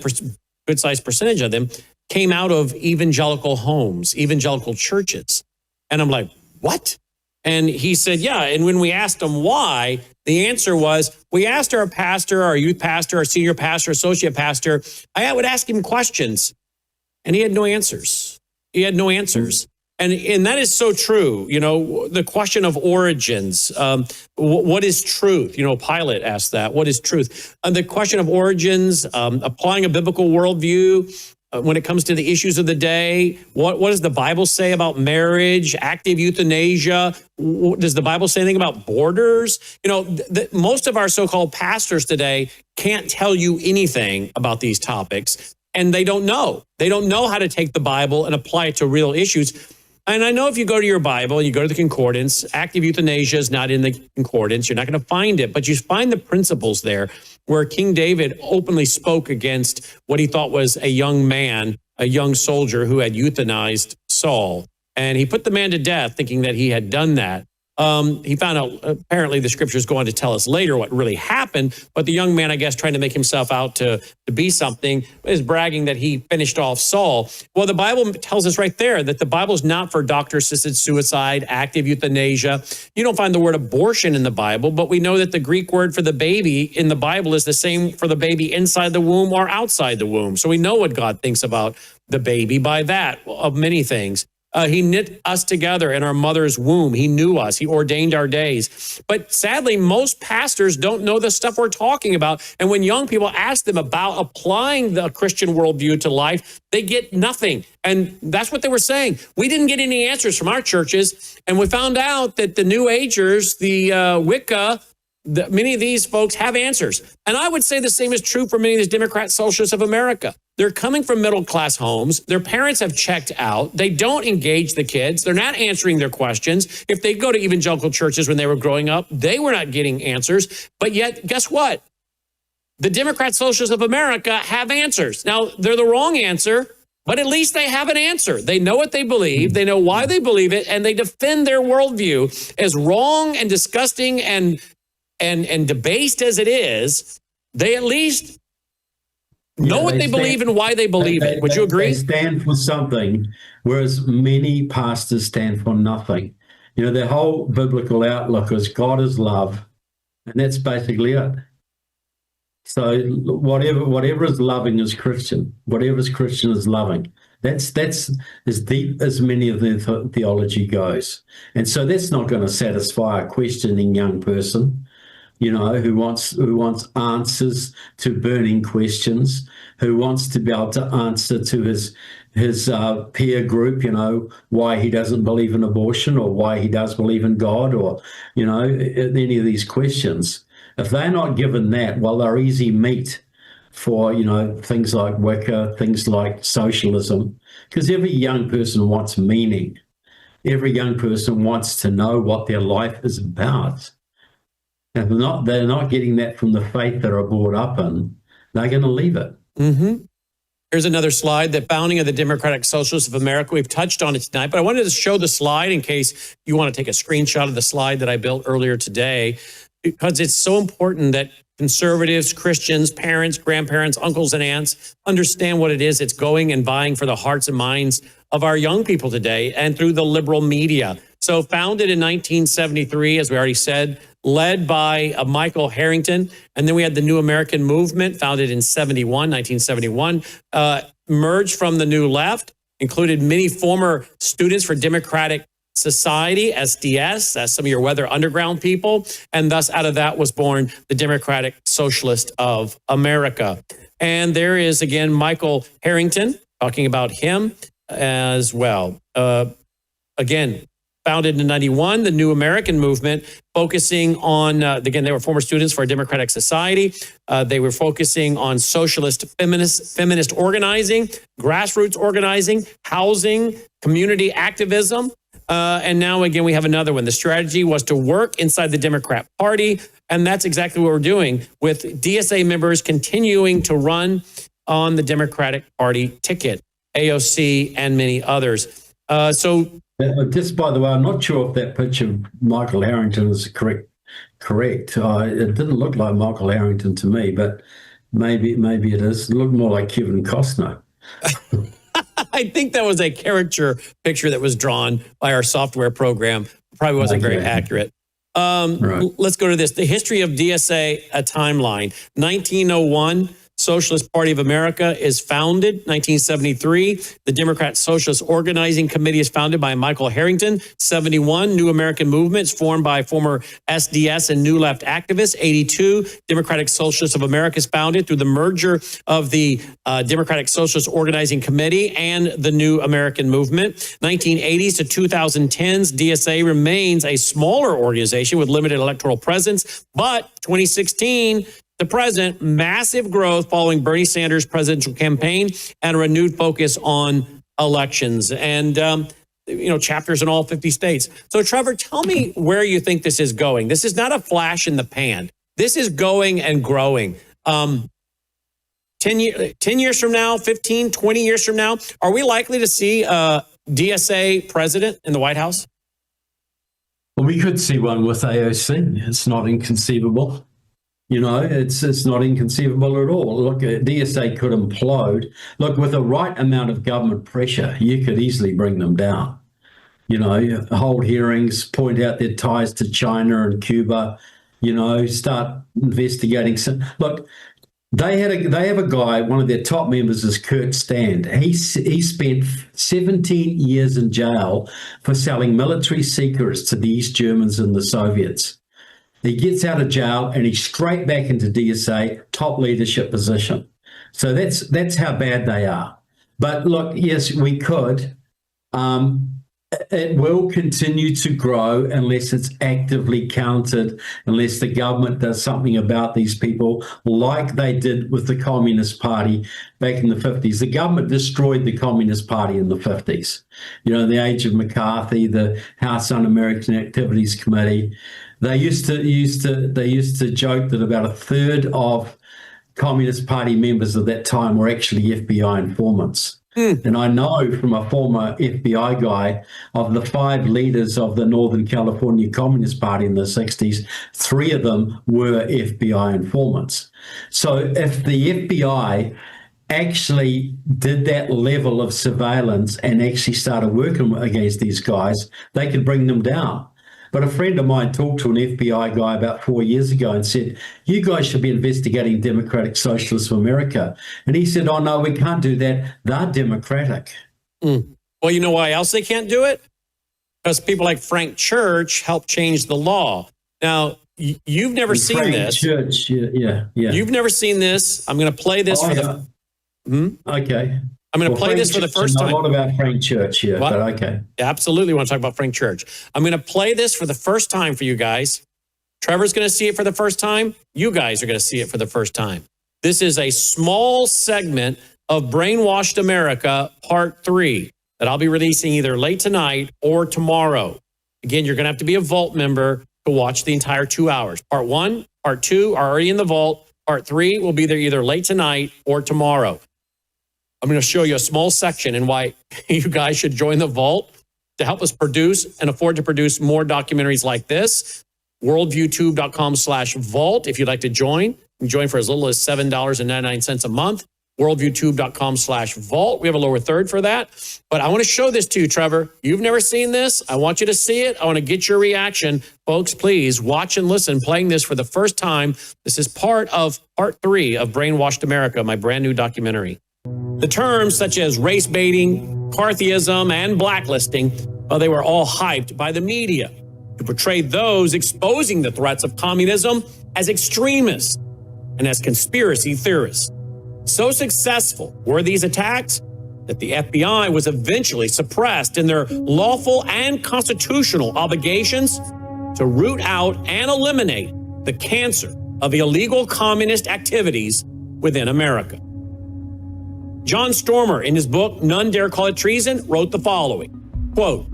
good-sized percentage of them, came out of evangelical homes, evangelical churches. And I'm like, what? And he said, yeah. And when we asked him why, the answer was, we asked our pastor, our youth pastor, our senior pastor, associate pastor, I would ask him questions, and he had no answers. He had no answers. And that is so true. You know, the question of origins, what is truth? You know, Pilate asked that. What is truth? The question of origins, applying a biblical worldview when it comes to the issues of the day. What does the Bible say about marriage, active euthanasia? Does the Bible say anything about borders? You know, most of our so-called pastors today can't tell you anything about these topics, and they don't know. They don't know how to take the Bible and apply it to real issues. And I know if you go to your Bible and you go to the concordance, active euthanasia is not in the concordance. You're not going to find it, but you find the principles there where King David openly spoke against what he thought was a young man, a young soldier who had euthanized Saul. And he put the man to death thinking that he had done that. He found out, apparently the scriptures go on to tell us later what really happened, but the young man, I guess, trying to make himself out to be something, is bragging that he finished off Saul. Well, the Bible tells us right there that the Bible is not for doctor-assisted suicide, active euthanasia. You don't find the word abortion in the Bible, but we know that the Greek word for the baby in the Bible is the same for the baby inside the womb or outside the womb. So we know what God thinks about the baby by that, of many things. He knit us together in our mother's womb. He knew us. He ordained our days. But sadly, most pastors don't know the stuff we're talking about. And when young people ask them about applying the Christian worldview to life, they get nothing. And that's what they were saying. We didn't get any answers from our churches. And we found out that the New Agers, the Wicca, many of these folks have answers. And I would say the same is true for many of these Democrat socialists of America. They're coming from middle-class homes. Their parents have checked out. They don't engage the kids. They're not answering their questions. If they go to evangelical churches when they were growing up, they were not getting answers. But yet, guess what? the Democrat Socialists of America have answers. Now, they're the wrong answer, but at least they have an answer. They know what they believe, they know why they believe it, and they defend their worldview. As wrong and disgusting and debased as it is, they at least know what they believe and why they believe it. Would you agree? They stand for something, whereas many pastors stand for nothing. You know, their whole biblical outlook is God is love, and that's basically it. So whatever is loving is Christian. Whatever is Christian is loving. That's as deep as many of their theology goes. And so that's not going to satisfy a questioning young person, you know, who wants answers to burning questions, who wants to be able to answer to his peer group, you know, why he doesn't believe in abortion or why he does believe in God, or, you know, any of these questions. If they're not given that, well, they're easy meat for, you know, things like Wicca, things like socialism, because every young person wants meaning. Every young person wants to know what their life is about. If they're not getting that from the faith that are brought up in, they're going to leave it. Mm-hmm. Here's another slide, the founding of the Democratic Socialists of America. We've touched on it tonight, but I wanted to show the slide in case you want to take a screenshot of the slide that I built earlier today, because it's so important that conservatives, Christians, parents, grandparents, uncles, and aunts understand what it is it's going and buying for the hearts and minds of our young people today and through the liberal media. So founded in 1973, as we already said, led by Michael Harrington. And then we had the New American Movement, founded in 1971, merged from the New Left, included many former students for Democratic Society, SDS, as some of your Weather Underground people. And thus out of that was born the Democratic Socialist of America. And there is, again, Michael Harrington, talking about him as well. Again, founded in 91, the New American Movement, focusing on, again, they were former students for a Democratic Society. They were focusing on socialist feminist organizing, grassroots organizing, housing, community activism. And now, again, we have another one. The strategy was to work inside the Democrat Party. And that's exactly what we're doing, with DSA members continuing to run on the Democratic Party ticket, AOC and many others. Just by the way, I'm not sure if that picture of Michael Harrington is correct. It didn't look like Michael Harrington to me, but maybe it is. It looked more like Kevin Costner. I think that was a caricature picture that was drawn by our software program. Probably wasn't very accurate. Right. Let's go to this. The history of DSA, a timeline. 1901, Socialist Party of America is founded. 1973, the Democrat Socialist Organizing Committee is founded by Michael Harrington. 71, New American Movement is formed by former SDS and New Left activists. 82, Democratic Socialists of America is founded through the merger of the Democratic Socialist Organizing Committee and the New American Movement. 1980s to 2010s, DSA remains a smaller organization with limited electoral presence, but 2016, the present, massive growth following Bernie Sanders' presidential campaign and a renewed focus on elections and, chapters in all 50 states. So, Trevor, tell me where you think this is going. This is not a flash in the pan. This is going and growing. 10 years from now, 15, 20 years from now, are we likely to see a DSA president in the White House? Well, we could see one with AOC. It's not inconceivable. It's not inconceivable at all. Look, DSA could implode. Look, with the right amount of government pressure, you could easily bring them down. Hold hearings, point out their ties to China and Cuba, start investigating. Look, they have a guy, one of their top members is Kurt Stand. He spent 17 years in jail for selling military secrets to the East Germans and the Soviets. He gets out of jail and he's straight back into DSA, top leadership position. So that's how bad they are. But look, yes, we could. It will continue to grow unless it's actively countered, unless the government does something about these people, like they did with the Communist Party back in the 50s. The government destroyed the Communist Party in the 50s. The age of McCarthy, the House Un-American Activities Committee. They used to joke that about a third of Communist Party members of that time were actually FBI informants. And I know from a former FBI guy, of the 5 leaders of the Northern California Communist Party in the 60s, 3 of them were FBI informants. So if the FBI actually did that level of surveillance and actually started working against these guys, they could bring them down. But a friend of mine talked to an FBI guy about 4 years ago and said, you guys should be investigating Democratic Socialists of America. And he said, oh, no, we can't do that. They're democratic. Well, you know why else they can't do it? Because people like Frank Church helped change the law. Now, you've never seen Frank this. Church, yeah. You've never seen this. I'm going to play this for the... Okay. I'm going to play this for the first time. A lot about Frank Church here, What? but okay. Absolutely want to talk about Frank Church. I'm going to play this for the first time for you guys. Trevor's going to see it for the first time. You guys are going to see it for the first time. This is a small segment of Brainwashed America Part 3 that I'll be releasing either late tonight or tomorrow. Again, you're going to have to be a Vault member to watch the entire 2 hours. Part 1, Part 2 are already in the Vault. Part 3 will be there either late tonight or tomorrow. I'm going to show you a small section and why you guys should join the Vault to help us produce and afford to produce more documentaries like this. Worldviewtube.com/vault. If you'd like to join, you can join for as little as $7.99 a month. Worldviewtube.com/vault. We have a lower third for that. But I want to show this to you, Trevor. You've never seen this. I want you to see it. I want to get your reaction. Folks, please watch and listen. Playing this for the first time. This is part of Part 3 of Brainwashed America, my brand new documentary. The terms such as race baiting, McCarthyism, and blacklisting, well, they were all hyped by the media to portray those exposing the threats of communism as extremists and as conspiracy theorists. So successful were these attacks that the FBI was eventually suppressed in their lawful and constitutional obligations to root out and eliminate the cancer of illegal communist activities within America. John Stormer, in his book, None Dare Call It Treason, wrote the following, quote,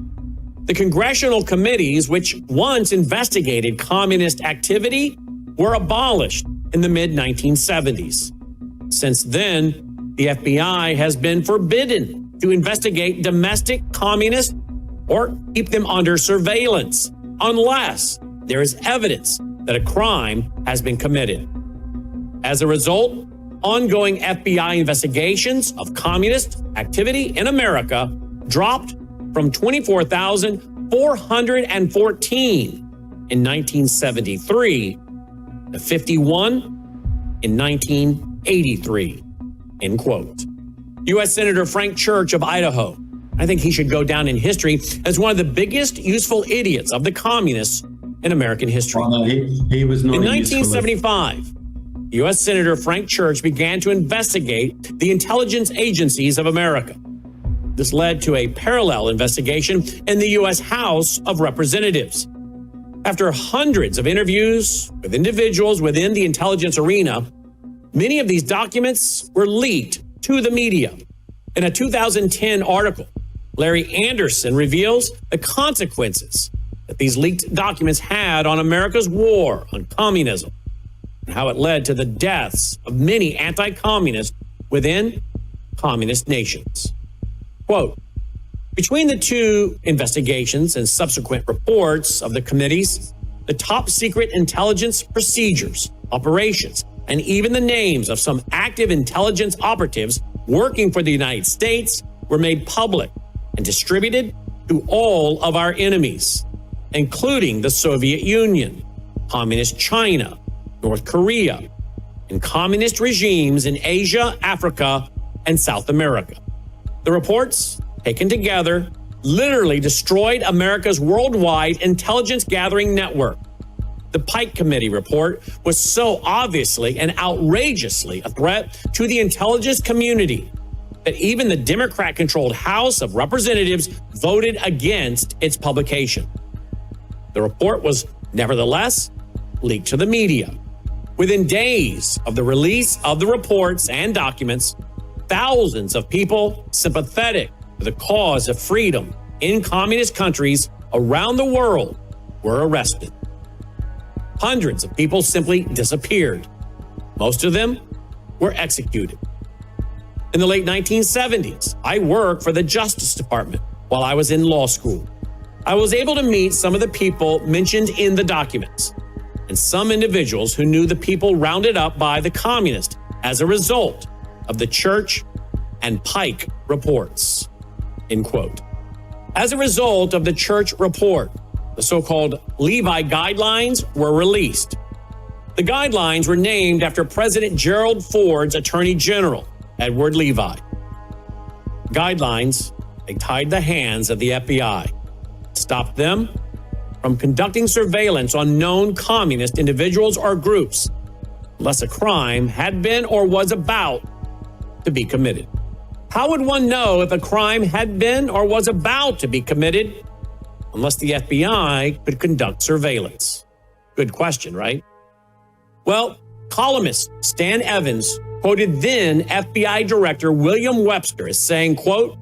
the congressional committees which once investigated communist activity were abolished in the mid-1970s. Since then, the FBI has been forbidden to investigate domestic communists or keep them under surveillance unless there is evidence that a crime has been committed. As a result, ongoing FBI investigations of communist activity in America dropped from 24,414 in 1973 to 51 in 1983, end quote. U.S. Senator Frank Church of Idaho. I think he should go down in history as one of the biggest useful idiots of the communists in American history. Oh, no, he was not in 1975, U.S. Senator Frank Church began to investigate the intelligence agencies of America. This led to a parallel investigation in the U.S. House of Representatives. After hundreds of interviews with individuals within the intelligence arena, many of these documents were leaked to the media. In a 2010 article, Larry Anderson reveals the consequences that these leaked documents had on America's war on communism and how it led to the deaths of many anti-communists within communist nations. Quote, between the two investigations and subsequent reports of the committees, the top secret intelligence procedures, operations, and even the names of some active intelligence operatives working for the United States were made public and distributed to all of our enemies, including the Soviet Union, Communist China, North Korea, and communist regimes in Asia, Africa, and South America. The reports, taken together, literally destroyed America's worldwide intelligence gathering network. The Pike Committee report was so obviously and outrageously a threat to the intelligence community that even the Democrat-controlled House of Representatives voted against its publication. The report was nevertheless leaked to the media. Within days of the release of the reports and documents, thousands of people sympathetic to the cause of freedom in communist countries around the world were arrested. Hundreds of people simply disappeared, most of them were executed. In the late 1970s, I worked for the Justice Department while I was in law school. I was able to meet some of the people mentioned in the documents and some individuals who knew the people rounded up by the communists as a result of the Church and Pike reports, end quote. As a result of the Church report, the so-called Levi Guidelines were released. The guidelines were named after President Gerald Ford's Attorney General, Edward Levi. Guidelines, they tied the hands of the FBI, stopped them from conducting surveillance on known communist individuals or groups, unless a crime had been or was about to be committed. How would one know if a crime had been or was about to be committed unless the FBI could conduct surveillance? Good question, right? Well, columnist Stan Evans quoted then FBI Director William Webster as saying, quote,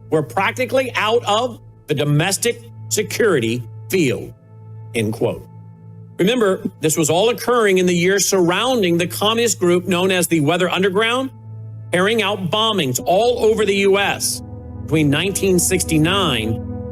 "We're practically out of the domestic security field," end quote. Remember, this was all occurring in the years surrounding the communist group known as the Weather Underground, carrying out bombings all over the U.S. between 1969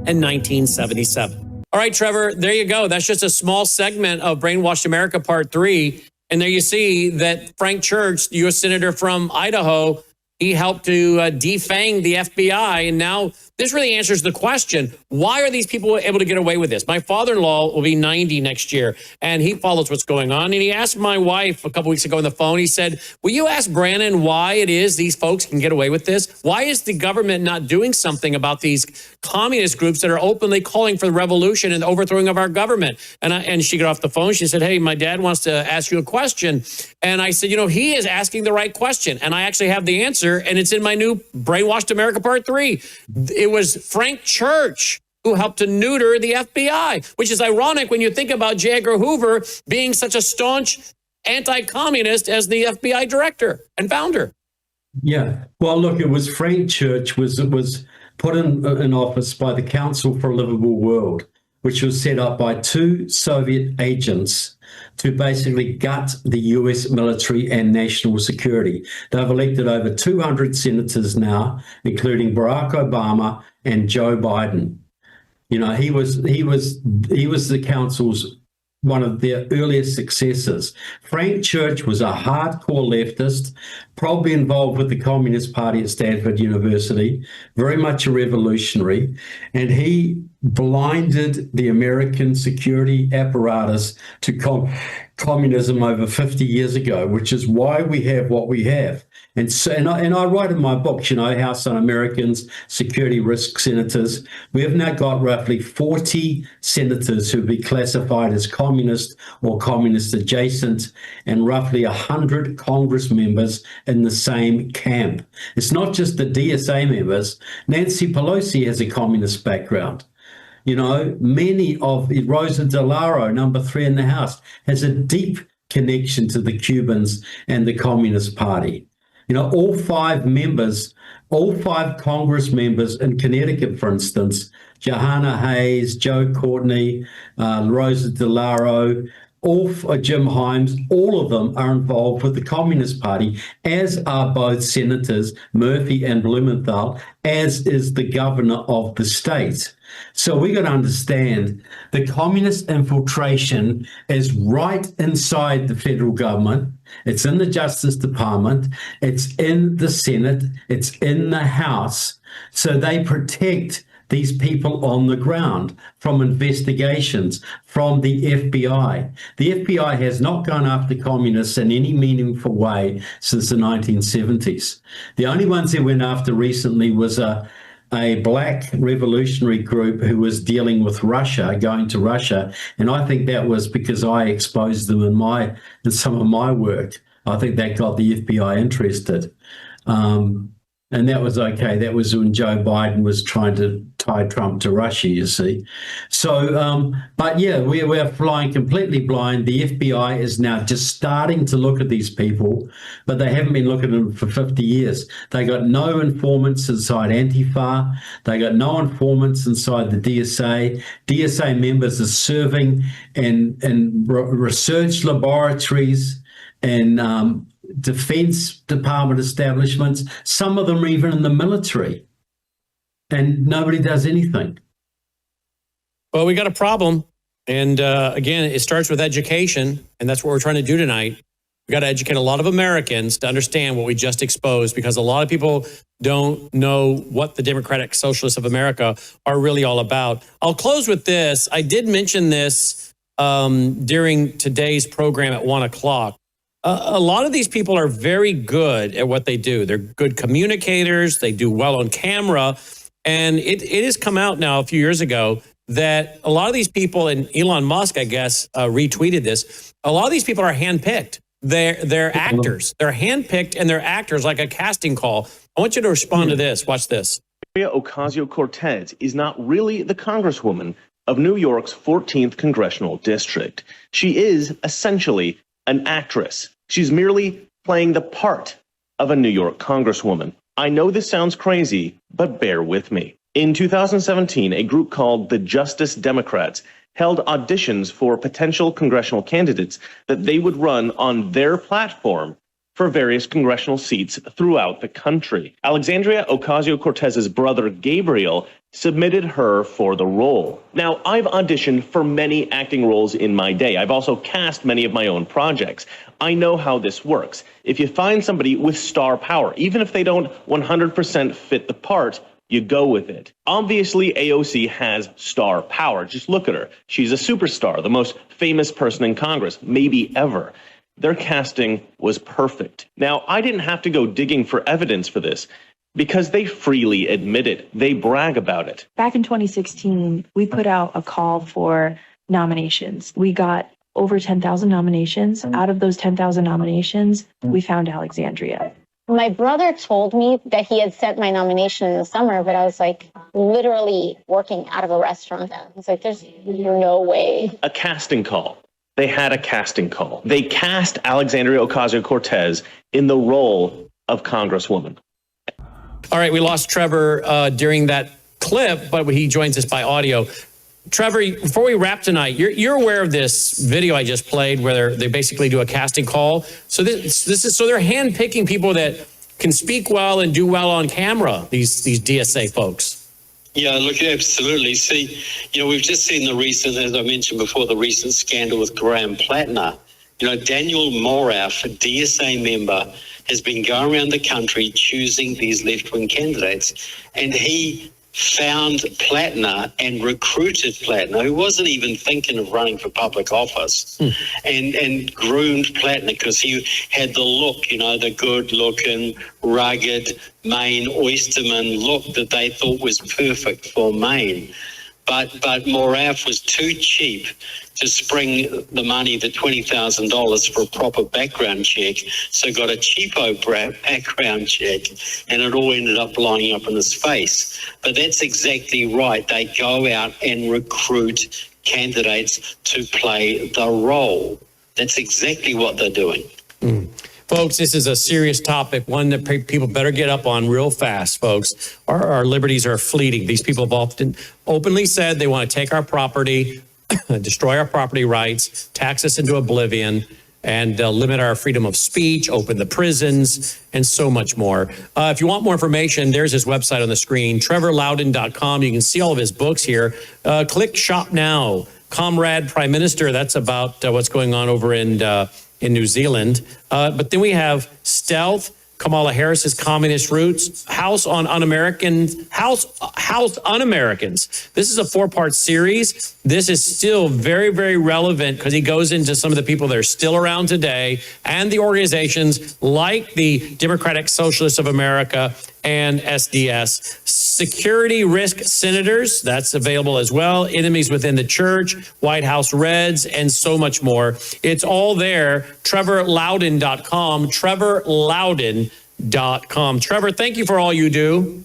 and 1977. All right, Trevor, there you go. That's just a small segment of Brainwashed America Part 3. And there you see that Frank Church, the U.S. Senator from Idaho, he helped to defang the FBI. And now this really answers the question, why are these people able to get away with this? My father-in-law will be 90 next year, and he follows what's going on. And he asked my wife a couple weeks ago on the phone, he said, will you ask Brannon why it is these folks can get away with this? Why is the government not doing something about these communist groups that are openly calling for the revolution and the overthrowing of our government? And she got off the phone. She said, hey, my dad wants to ask you a question. And I said, he is asking the right question. And I actually have the answer. And it's in my new Brainwashed America Part 3. It was Frank Church who helped to neuter the FBI, which is ironic when you think about J. Edgar Hoover being such a staunch anti-communist as the FBI director and founder. Yeah. Well, look, it was Frank Church was put in office by the Council for a Livable World, which was set up by two Soviet agents to basically gut the U.S. military and national security. They've elected over 200 senators now, including Barack Obama and Joe Biden. He was the council's one of their earliest successors. Frank Church was a hardcore leftist, probably involved with the Communist Party at Stanford University, very much a revolutionary, and he blinded the American security apparatus to communism over 50 years ago, which is why we have what we have. And so, and I write in my book, House on Americans, Security Risk Senators. We have now got roughly 40 senators who be classified as communist or communist adjacent, and roughly 100 Congress members in the same camp. It's not just the DSA members. Nancy Pelosi has a communist background. Many of Rosa DeLauro, number 3 in the House, has a deep connection to the Cubans and the Communist Party. All five Congress members in Connecticut, for instance, Johanna Hayes, Joe Courtney, Rosa DeLauro, Jim Himes, all of them are involved with the Communist Party, as are both Senators Murphy and Blumenthal, as is the governor of the state. So we got to understand the communist infiltration is right inside the federal government. It's in the Justice Department. It's in the Senate. It's in the House. So they protect these people on the ground from investigations from the FBI. The FBI has not gone after communists in any meaningful way since the 1970s. The only ones they went after recently was a black revolutionary group who was dealing with Russia, going to Russia. And I think that was because I exposed them in some of my work. I think that got the FBI interested. And that was okay. That was when Joe Biden was trying to tie Trump to Russia, you see. So, but yeah, we're flying completely blind. The FBI is now just starting to look at these people, but they haven't been looking at them for 50 years. They got no informants inside Antifa. They got no informants inside the DSA. DSA members are serving in research laboratories and Defense Department establishments, some of them are even in the military, and nobody does anything. Well, we got a problem. And again, it starts with education, and that's what we're trying to do tonight. We got to educate a lot of Americans to understand what we just exposed, because a lot of people don't know what the Democratic Socialists of America are really all about. I'll close with this. I did mention this during today's program at 1 o'clock. A lot of these people are very good at what they do. They're good communicators. They do well on camera. And it has come out now a few years ago that a lot of these people, and Elon Musk, I guess, retweeted this, a lot of these people are handpicked. They're actors. They're handpicked, and they're actors, like a casting call. I want you to respond to this. Watch this. Ocasio-Cortez is not really the Congresswoman of New York's 14th Congressional District. She is essentially an actress. She's merely playing the part of a New York Congresswoman. I know this sounds crazy, but bear with me. In 2017, a group called the Justice Democrats held auditions for potential congressional candidates that they would run on their platform for various congressional seats throughout the country. Alexandria Ocasio-Cortez's brother, Gabriel, submitted her for the role. Now, I've auditioned for many acting roles in my day. I've also cast many of my own projects. I know how this works. If you find somebody with star power, even if they don't 100% fit the part, you go with it. Obviously, AOC has star power. Just look at her. She's a superstar, the most famous person in Congress, maybe ever. Their casting was perfect. Now, I didn't have to go digging for evidence for this because they freely admit it. They brag about it. Back in 2016, we put out a call for nominations. We got over 10,000 nominations. Out of those 10,000 nominations, we found Alexandria. My brother told me that he had sent my nomination in the summer, but I was like literally working out of a restaurant then. I was like, there's no way. A casting call. They had a casting call. They cast Alexandria Ocasio-Cortez in the role of Congresswoman. All right, we lost Trevor during that clip, but he joins us by audio. Trevor, before we wrap tonight, you're aware of this video I just played where they basically do a casting call. So this is so they're handpicking people that can speak well and do well on camera. These DSA folks. Yeah, look, absolutely. See, we've just seen the recent, as I mentioned before, the recent scandal with Graham Plattner. Daniel Moraf, a DSA member, has been going around the country choosing these left-wing candidates, and he found Plattner and recruited Plattner, who wasn't even thinking of running for public office, and groomed Plattner because he had the look, the good-looking, rugged Maine oysterman look that they thought was perfect for Maine. But Moraf was too cheap to spring the money, the $20,000 for a proper background check, so got a cheapo background check, and it all ended up lining up in his face. But that's exactly right. They go out and recruit candidates to play the role. That's exactly what they're doing. Folks, this is a serious topic, one that people better get up on real fast, folks. Our liberties are fleeting. These people have often openly said they want to take our property, destroy our property rights, tax us into oblivion, and limit our freedom of speech, open the prisons, and so much more. If you want more information, there's his website on the screen, trevorloudon.com. You can see all of his books here. Click Shop Now. Comrade Prime Minister, that's about what's going on over in New Zealand. But then we have Stealth, Kamala Harris's communist roots, House Un-Americans. This is a 4-part series. This is still very, very relevant because he goes into some of the people that are still around today and the organizations like the Democratic Socialists of America and SDS. Security risk senators, that's available as well. Enemies within the church, White House Reds, and so much more. It's all there. TrevorLoudon.com. TrevorLoudon.com. Trevor, thank you for all you do.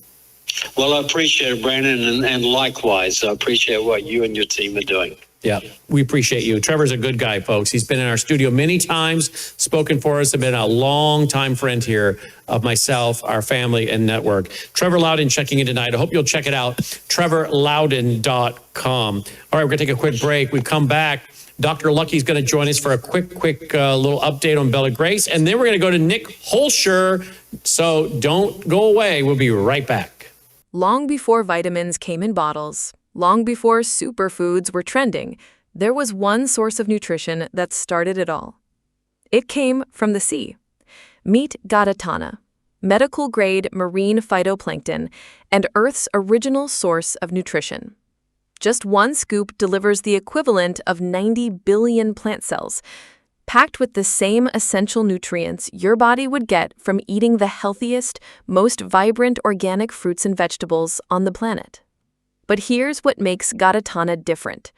Well, I appreciate it, Brandon, and likewise, I appreciate what you and your team are doing. Yeah, we appreciate you. Trevor's a good guy, folks. He's been in our studio many times, spoken for us, and been a long-time friend here of myself, our family, and network. Trevor Loudon checking in tonight. I hope you'll check it out, trevorloudon.com. All right, we're going to take a quick break. We come back. Dr. Lucky's going to join us for a quick little update on Bella Grace. And then we're going to go to Nic Hulscher. So don't go away. We'll be right back. Long before vitamins came in bottles, long before superfoods were trending, there was one source of nutrition that started it all. It came from the sea. Meet Gadatana, medical-grade marine phytoplankton and Earth's original source of nutrition. Just one scoop delivers the equivalent of 90 billion plant cells, packed with the same essential nutrients your body would get from eating the healthiest, most vibrant organic fruits and vegetables on the planet. But here's what makes Gadatana different.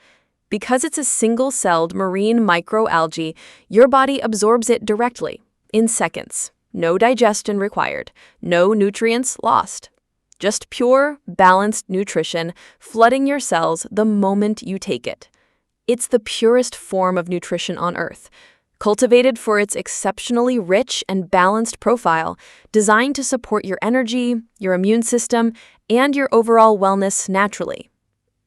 Because it's a single-celled marine microalgae, your body absorbs it directly, in seconds. No digestion required, no nutrients lost. Just pure, balanced nutrition flooding your cells the moment you take it. It's the purest form of nutrition on Earth, cultivated for its exceptionally rich and balanced profile, designed to support your energy, your immune system, and your overall wellness naturally.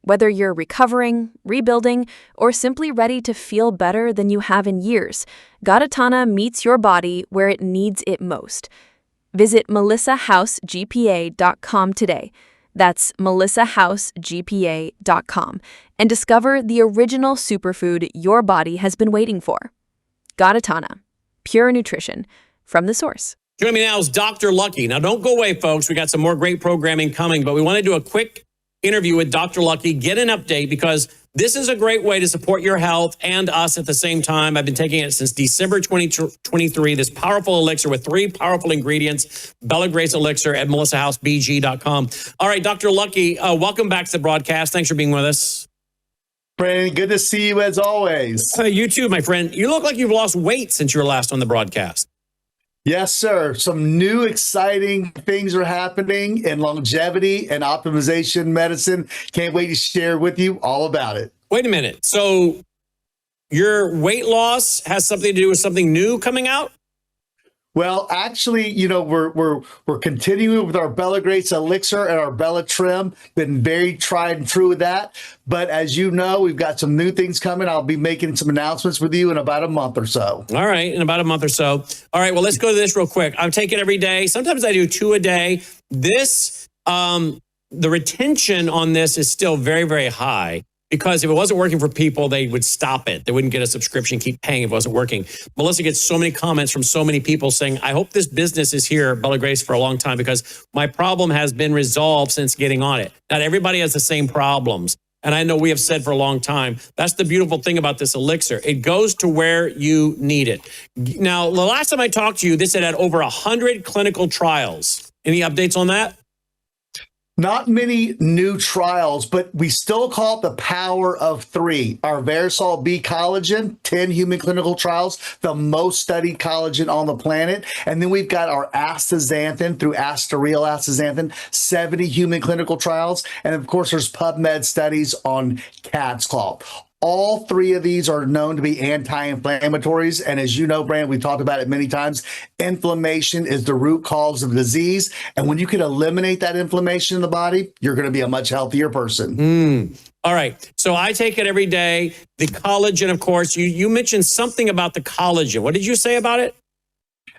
Whether you're recovering, rebuilding, or simply ready to feel better than you have in years, Gadatana meets your body where it needs it most. Visit melissahousegpa.com today. That's melissahousegpa.com and discover the original superfood your body has been waiting for. Gadatana, pure nutrition from the source. Joining me now is Dr. Lucky. Now, don't go away, folks. We got some more great programming coming, but we want to do a quick interview with Dr. Lucky, get an update, because this is a great way to support your health and us at the same time. I've been taking it since December 2023, this powerful elixir with 3 powerful ingredients, Bella Grace Elixir at melissahousebg.com. All right, Dr. Lucky, welcome back to the broadcast. Thanks for being with us. Brandon, good to see you as always. You too, my friend. You look like you've lost weight since you were last on the broadcast. Yes, sir. Some new exciting things are happening in longevity and optimization medicine. Can't wait to share with you all about it. Wait a minute. So your weight loss has something to do with something new coming out? Well, actually, we're continuing with our Bella Grace Elixir and our Bella Trim. Been very tried and true with that. But as you know, we've got some new things coming. I'll be making some announcements with you in about a month or so. All right, in about a month or so. All right, well, let's go to this real quick. I'm taking it every day. Sometimes I do 2 a day. This, the retention on this is still very, very high. Because if it wasn't working for people, they would stop it. They wouldn't get a subscription, keep paying if it wasn't working. Melissa gets so many comments from so many people saying, I hope this business is here, Bella Grace, for a long time, because my problem has been resolved since getting on it. Not everybody has the same problems. And I know we have said for a long time, that's the beautiful thing about this elixir. It goes to where you need it. Now, the last time I talked to you, this had over 100 clinical trials. Any updates on that? Not many new trials, but we still call it the power of 3. Our Verisol B collagen, 10 human clinical trials, the most studied collagen on the planet. And then we've got our astaxanthin through Astareal astaxanthin, 70 human clinical trials. And of course, there's PubMed studies on cat's claw. All 3 of these are known to be anti-inflammatories. And as you know, Brandon, we've talked about it many times. Inflammation is the root cause of disease. And when you can eliminate that inflammation in the body, you're going to be a much healthier person. All right. So I take it every day. The collagen, of course, you mentioned something about the collagen. What did you say about it?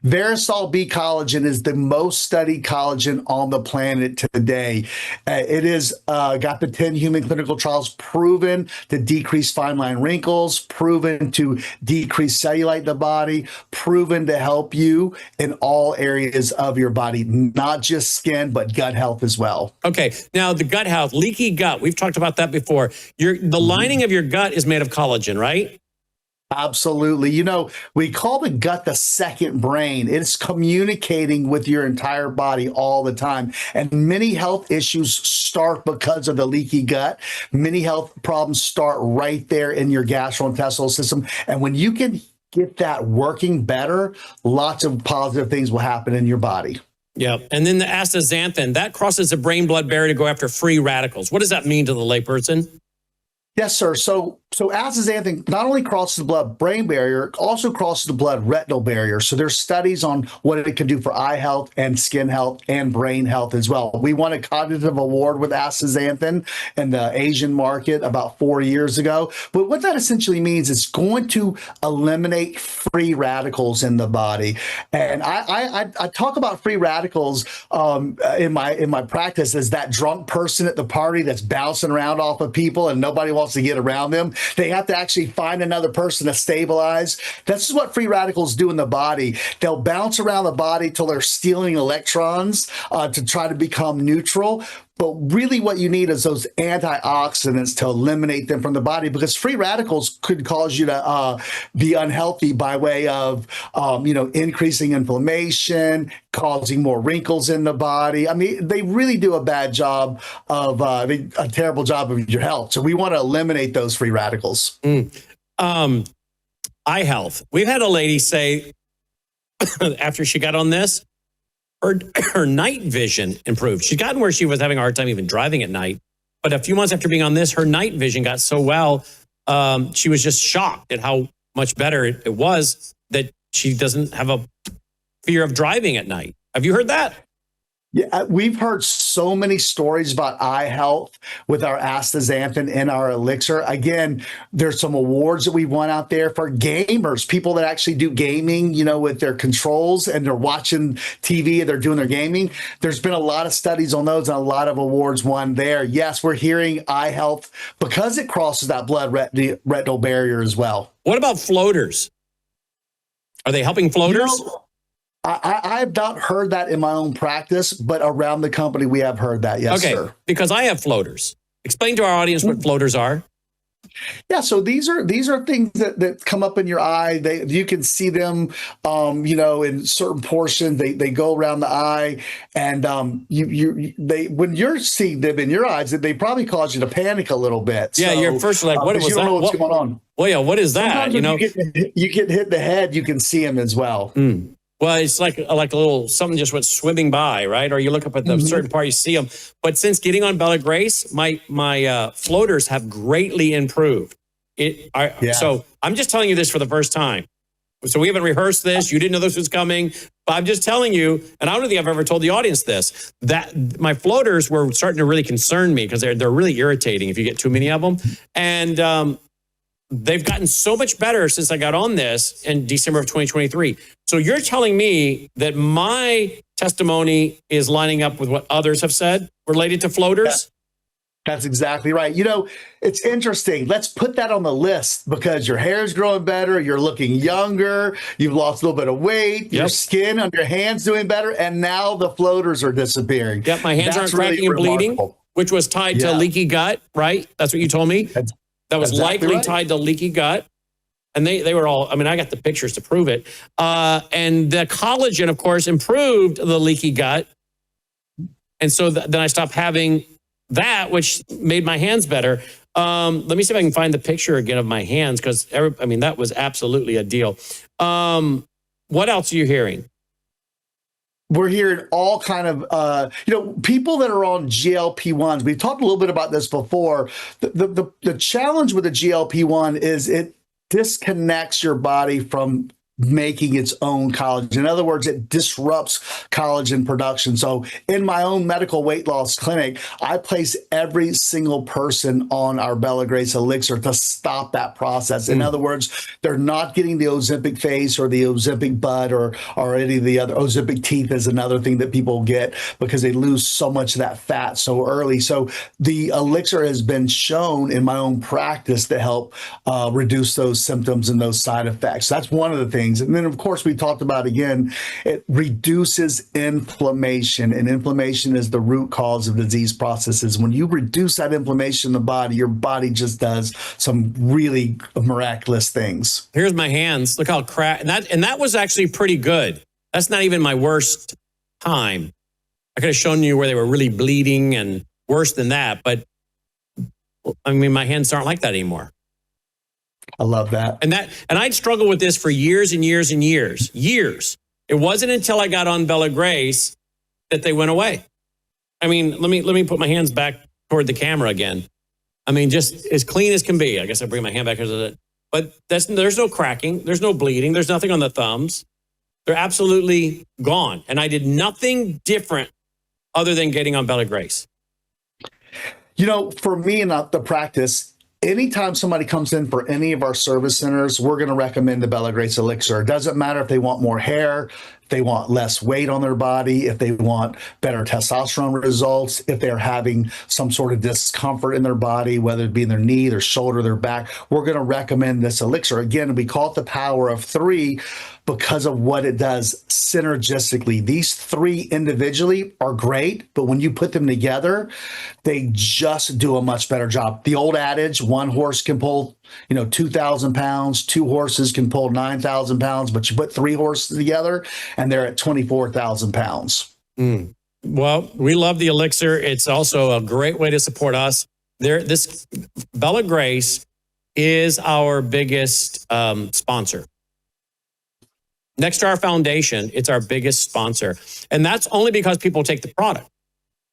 Verisol B collagen is the most studied collagen on the planet today. It is got the 10 human clinical trials proven to decrease fine line wrinkles, proven to decrease cellulite in the body, proven to help you in all areas of your body, not just skin, but gut health as well. Okay. Now, the gut health, leaky gut, we've talked about that before. The lining of your gut is made of collagen, right? Absolutely. We call the gut the second brain. It's communicating with your entire body all the time. And many health issues start because of the leaky gut. Many health problems start right there in your gastrointestinal system. And when you can get that working better, lots of positive things will happen in your body. Yeah. And then the astaxanthin, that crosses the brain-blood barrier to go after free radicals. What does that mean to the layperson? Yes, sir. So So astaxanthin not only crosses the blood-brain barrier, it also crosses the blood-retinal barrier. So there's studies on what it can do for eye health and skin health and brain health as well. We won a cognitive award with astaxanthin in the Asian market about 4 years ago. But what that essentially means is going to eliminate free radicals in the body. And I talk about free radicals in my practice as that drunk person at the party that's bouncing around off of people and nobody wants to get around them. They have to actually find another person to stabilize. This is what free radicals do in the body. They'll bounce around the body till they're stealing electrons to try to become neutral. But really what you need is those antioxidants to eliminate them from the body, because free radicals could cause you to be unhealthy by way of, increasing inflammation, causing more wrinkles in the body. I mean, they really do a bad job of, a terrible job of your health. So we want to eliminate those free radicals. Eye health. We've had a lady say after she got on this, her night vision improved. She'd gotten where she was having a hard time even driving at night. But a few months after being on this, her night vision got so well, she was just shocked at how much better it was, that she doesn't have a fear of driving at night. Have you heard that? Yeah, we've heard so many stories about eye health with our astaxanthin in our elixir. Again, there's some awards that we won out there for gamers, people that actually do gaming, with their controls and they're watching TV and they're doing their gaming. There's been a lot of studies on those and a lot of awards won there. Yes, we're hearing eye health because it crosses that blood-retinal barrier as well. What about floaters? Are they helping floaters? I have not heard that in my own practice, but around the company, we have heard that. Yes, okay, sir. Because I have floaters. Explain to our audience what floaters are. Yeah, so these are things that come up in your eye. You can see them, in certain portions. They go around the eye, and when you're seeing them in your eyes, they probably cause you to panic a little bit. Yeah, so, you're first like, what was that? You don't know what's going on. Well, yeah, what is that? Sometimes you get hit in the head, you can see them as well. Mm. Well, it's like a little something just went swimming by, right? Or you look up at the certain part, you see them. But since getting on Bella Grace, my floaters have greatly improved. So I'm just telling you this for the first time. So we haven't rehearsed this. You didn't know this was coming. But I'm just telling you, and I don't think I've ever told the audience this, that my floaters were starting to really concern me because they're really irritating if you get too many of them. And they've gotten so much better since I got on this in December of 2023. So you're telling me that my testimony is lining up with what others have said related to floaters? That's exactly right. It's interesting. Let's put that on the list because your hair's growing better. You're looking younger. You've lost a little bit of weight. Your skin on your hands doing better. And now the floaters are disappearing. Yep, my hands aren't cracking and bleeding, which was tied to leaky gut, right? That's what you told me. That was likely tied to leaky gut. And they were all, I got the pictures to prove it. And the collagen, of course, improved the leaky gut. And so then I stopped having that, which made my hands better. Let me see if I can find the picture again of my hands, because, that was absolutely a deal. What else are you hearing? We're hearing all kind of, people that are on GLP-1s. We've talked a little bit about this before. The challenge with the GLP-1 is it disconnects your body from making its own collagen. In other words, it disrupts collagen production. So in my own medical weight loss clinic, I place every single person on our Bella Grace elixir to stop that process. In other words, they're not getting the Ozempic face or the Ozempic butt or any of the other. Ozempic teeth is another thing that people get because they lose so much of that fat so early. So the elixir has been shown in my own practice to help reduce those symptoms and those side effects. That's one of the things. And then, of course, we talked about, again, it reduces inflammation, and inflammation is the root cause of disease processes. When you reduce that inflammation in the body, your body just does some really miraculous things. Here's my hands. Look how cracked. And that was actually pretty good. That's not even my worst time. I could have shown you where they were really bleeding and worse than that. But, my hands aren't like that anymore. I love that. And I'd struggled with this for years and years and years. It wasn't until I got on Bella Grace that they went away. Let me put my hands back toward the camera again. I mean, just as clean as can be. I guess I bring my hand back. But there's no cracking. There's no bleeding. There's nothing on the thumbs. They're absolutely gone. And I did nothing different other than getting on Bella Grace. You know, for me and the practice, anytime somebody comes in for any of our service centers, we're going to recommend the Bella Grace Elixir. It doesn't matter if they want more hair, if they want less weight on their body, if they want better testosterone results, if they're having some sort of discomfort in their body, whether it be in their knee, their shoulder, their back, we're going to recommend this elixir. Again, we call it the power of 3 because of what it does synergistically. These 3 individually are great, but when you put them together, they just do a much better job. The old adage, 1 horse can pull, 2,000 pounds, 2 horses can pull 9,000 pounds, but you put 3 horses together and they're at 24,000 pounds. Well, we love the elixir. It's also a great way to support us. This Bella Grace is our biggest sponsor. Next to our foundation, it's our biggest sponsor. And that's only because people take the product.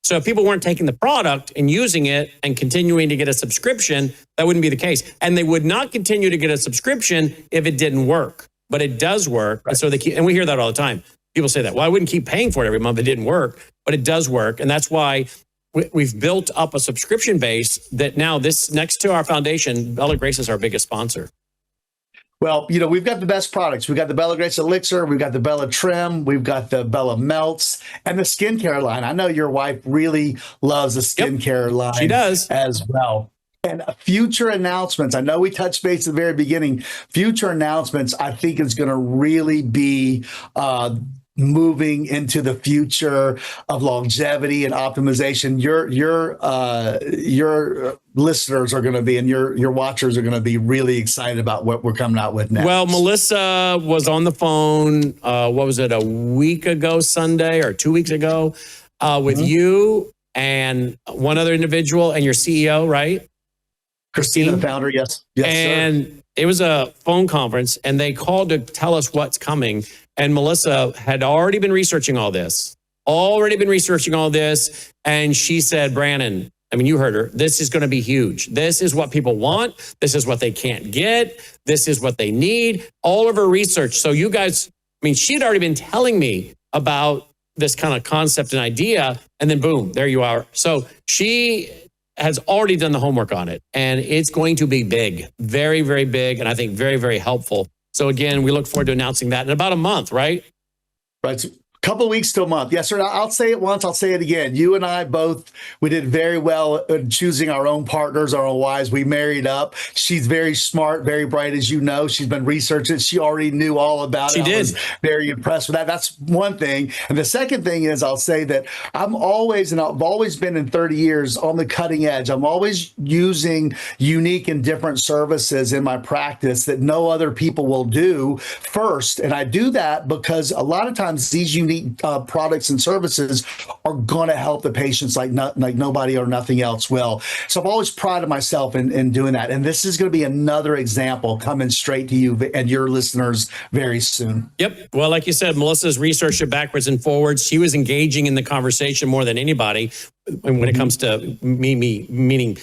So if people weren't taking the product and using it and continuing to get a subscription, that wouldn't be the case. And they would not continue to get a subscription if it didn't work. But it does work. Right. So and we hear that all the time. People say that, well, I wouldn't keep paying for it every month. It didn't work, but it does work. And that's why we've built up a subscription base that now this next to our foundation, Bella Grace is our biggest sponsor. Well, we've got the best products. We've got the Bella Grace Elixir, we've got the Bella Trim, we've got the Bella Melts, and the skincare line. I know your wife really loves the skincare line. She does. As well. And future announcements, I know we touched base at the very beginning. Future announcements, I think, is going to really be moving into the future of longevity and optimization. Your listeners are going to be, and your watchers are going to be really excited about what we're coming out with next. Well, Melissa was on the phone, what was it, a week ago Sunday or 2 weeks ago with you and one other individual and your CEO, right? Christina, the founder, yes. Yes, and sir. It was a phone conference, and they called to tell us what's coming. And Melissa had already been researching all this, and she said, Brandon, I mean, you heard her, this is going to be huge. This is what people want. This is what they can't get. This is what they need. All of her research. So you guys, I mean, she'd already been telling me about this kind of concept and idea, and then boom, there you are. So she has already done the homework on it, and it's going to be big, very, very big, and I think very, very helpful. So again, we look forward to announcing that in about a month, right? Right. Couple of weeks to a month. Yes, sir. I'll say it once. I'll say it again. You and I both, we did very well in choosing our own partners, our own wives. We married up. She's very smart, very bright, as you know. She's been researching. She already knew all about it. I was very impressed with that. That's one thing. And the second thing is, I'll say that I've always been in 30 years on the cutting edge. I'm always using unique and different services in my practice that no other people will do first. And I do that because a lot of times these unique products and services are going to help the patients like nobody or nothing else will. So I've always prided myself in doing that. And this is going to be another example coming straight to you and your listeners very soon. Yep. Well, like you said, Melissa's researched it backwards and forwards. She was engaging in the conversation more than anybody. And when it comes to me, meaning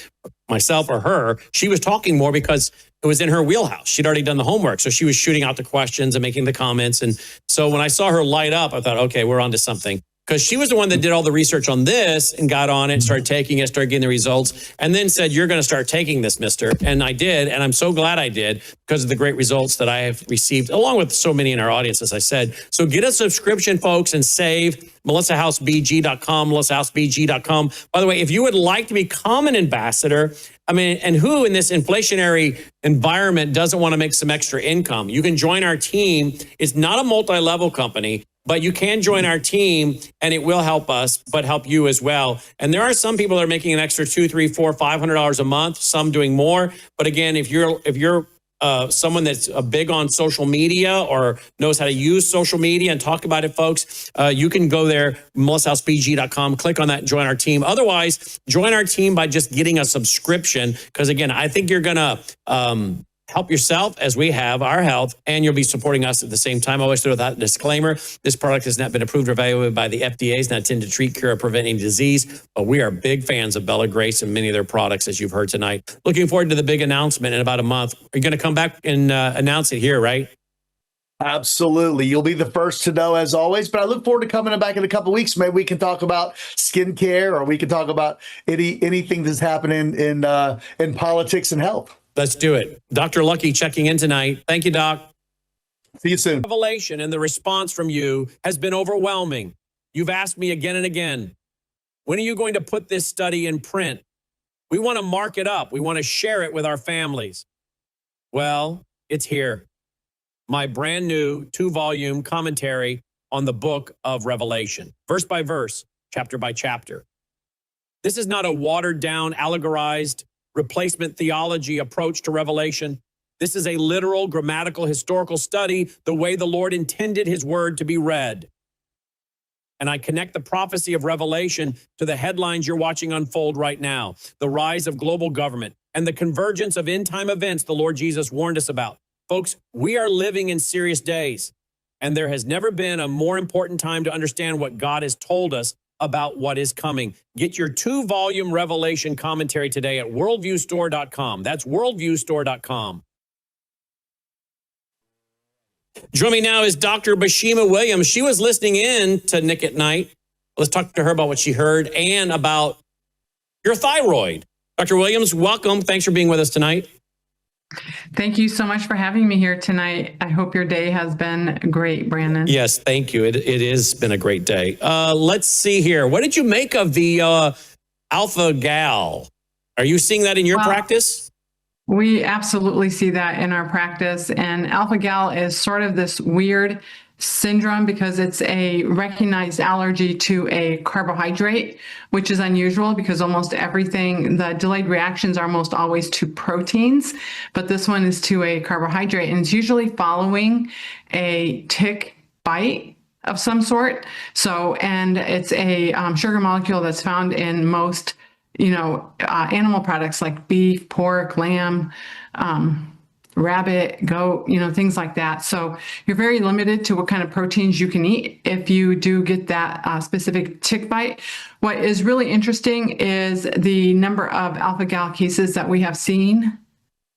myself or her, she was talking more because it was in her wheelhouse. She'd already done the homework. So she was shooting out the questions and making the comments. And so when I saw her light up, I thought, okay, we're onto something. Because she was the one that did all the research on this and got on it, started taking it, started getting the results, and then said, you're going to start taking this, mister. And I did. And I'm so glad I did because of the great results that I have received, along with so many in our audience, as I said. So get a subscription, folks, and save. MelissaHouseBG.com, MelissaHouseBG.com. By the way, if you would like to become an ambassador, I mean, and who in this inflationary environment doesn't want to make some extra income? You can join our team. It's not a multi-level company, but you can join our team and it will help us, but help you as well. And there are some people that are making an extra $200, $300, $400, $500 a month, some doing more. But again, if you're someone that's big on social media or knows how to use social media and talk about it, folks, you can go there, MelissaHouseBG.com, click on that and join our team. Otherwise, join our team by just getting a subscription. Because again, I think you're going to help yourself as we have our health, and you'll be supporting us at the same time. I always throw that disclaimer. This product has not been approved or evaluated by the FDA. It's not intended to treat, cure, or prevent any disease, but we are big fans of Bella Grace and many of their products, as you've heard tonight. Looking forward to the big announcement in about a month. You're going to come back and announce it here, right? Absolutely. You'll be the first to know, as always, but I look forward to coming back in a couple of weeks. Maybe we can talk about skincare, or we can talk about anything that's happening in politics and health. Let's do it. Dr. Lucky checking in tonight. Thank you, Doc. See you soon. Revelation and the response from you has been overwhelming. You've asked me again and again, when are you going to put this study in print? We want to mark it up. We want to share it with our families. Well, it's here. My brand new 2-volume commentary on the book of Revelation, verse by verse, chapter by chapter. This is not a watered down, allegorized replacement theology approach to Revelation. This is a literal, grammatical, historical study, the way the Lord intended his word to be read. And I connect the prophecy of Revelation to the headlines you're watching unfold right now, the rise of global government and the convergence of end-time events the Lord Jesus warned us about. Folks, we are living in serious days, and there has never been a more important time to understand what God has told us about what is coming. Get your 2-volume Revelation commentary today at worldviewstore.com. That's worldviewstore.com. Join me now is Dr. Bashima Williams. She was listening in to Nick at Night. Let's talk to her about what she heard and about your thyroid. Dr. Williams, welcome. Thanks for being with us tonight. Thank you so much for having me here tonight. I hope your day has been great, Brandon. Yes, thank you. It has been a great day. Let's see here. What did you make of the alpha gal? Are you seeing that in your practice? We absolutely see that in our practice. And alpha gal is sort of this weird syndrome because it's a recognized allergy to a carbohydrate, which is unusual because almost everything, the delayed reactions are almost always to proteins, but this one is to a carbohydrate, and it's usually following a tick bite of some sort. So, and it's a sugar molecule that's found in most, animal products like beef, pork, lamb, rabbit, goat, things like that. So you're very limited to what kind of proteins you can eat if you do get that specific tick bite. What is really interesting is the number of alpha gal cases that we have seen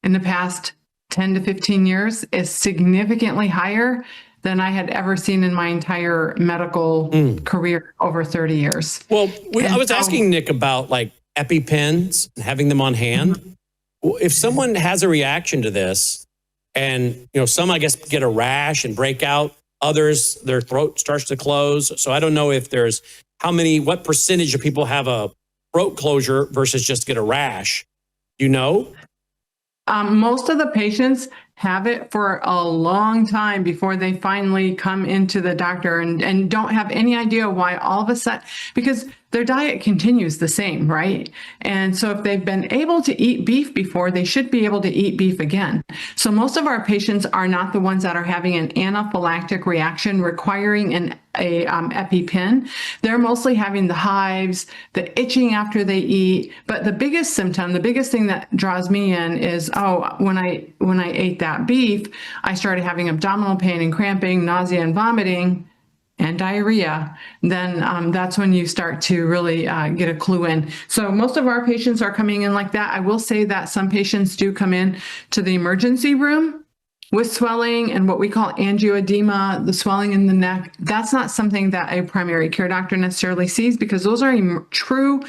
in the past 10 to 15 years is significantly higher than I had ever seen in my entire medical career over 30 years. Well, I was asking Nick about like EpiPens and having them on hand. If someone has a reaction to this and, some, I guess, get a rash and break out, others, their throat starts to close. So I don't know if there's what percentage of people have a throat closure versus just get a rash. Do you know? Most of the patients have it for a long time before they finally come into the doctor and don't have any idea why all of a sudden, because their diet continues the same, right? And so if they've been able to eat beef before, they should be able to eat beef again. So most of our patients are not the ones that are having an anaphylactic reaction requiring an EpiPen. They're mostly having the hives, the itching after they eat. But the biggest symptom, the biggest thing that draws me in is, when I ate that beef, I started having abdominal pain and cramping, nausea and vomiting, and diarrhea. Then that's when you start to really get a clue in. So most of our patients are coming in like that. I will say that some patients do come in to the emergency room with swelling and what we call angioedema, the swelling in the neck. That's not something that a primary care doctor necessarily sees because those are true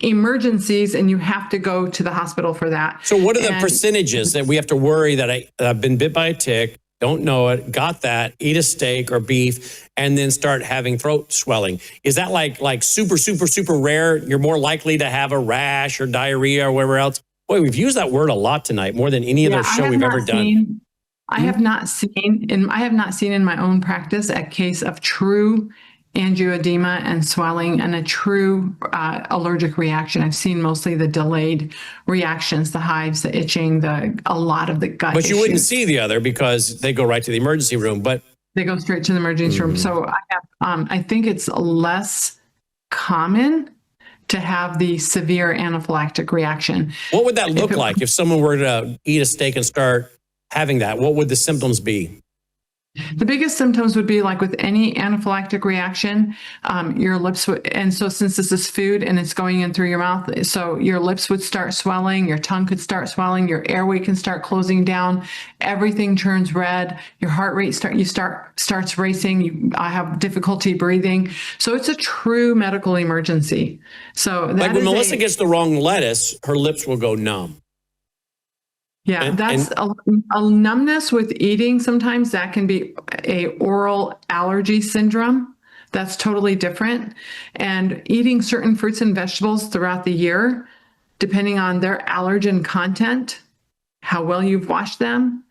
emergencies and you have to go to the hospital for that. So what are the percentages that we have to worry that I've been bit by a tick, don't know it, got that, eat a steak or beef, and then start having throat swelling? Is that like super, super, super rare? You're more likely to have a rash or diarrhea or whatever else? Boy, we've used that word a lot tonight, more than any other show we've ever done. I have not seen in my own practice a case of true angioedema and swelling and a true allergic reaction. I've seen mostly the delayed reactions, the hives, the itching, a lot of the gut But you issues. wouldn't see the other because they go right to the emergency room. But they go straight to the emergency room. So I think it's less common to have the severe anaphylactic reaction. What would that look like if someone were to eat a steak and start having that? What would the symptoms be? The biggest symptoms would be like with any anaphylactic reaction, your lips would, and so since this is food and it's going in through your mouth, so your lips would start swelling, your tongue could start swelling, your airway can start closing down, everything turns red, your heart rate starts racing, I have difficulty breathing. So it's a true medical emergency. So that like when Melissa gets the wrong lettuce, her lips will go numb. Yeah, that's a numbness with eating. Sometimes that can be a oral allergy syndrome. That's totally different. And eating certain fruits and vegetables throughout the year, depending on their allergen content, how well you've washed them,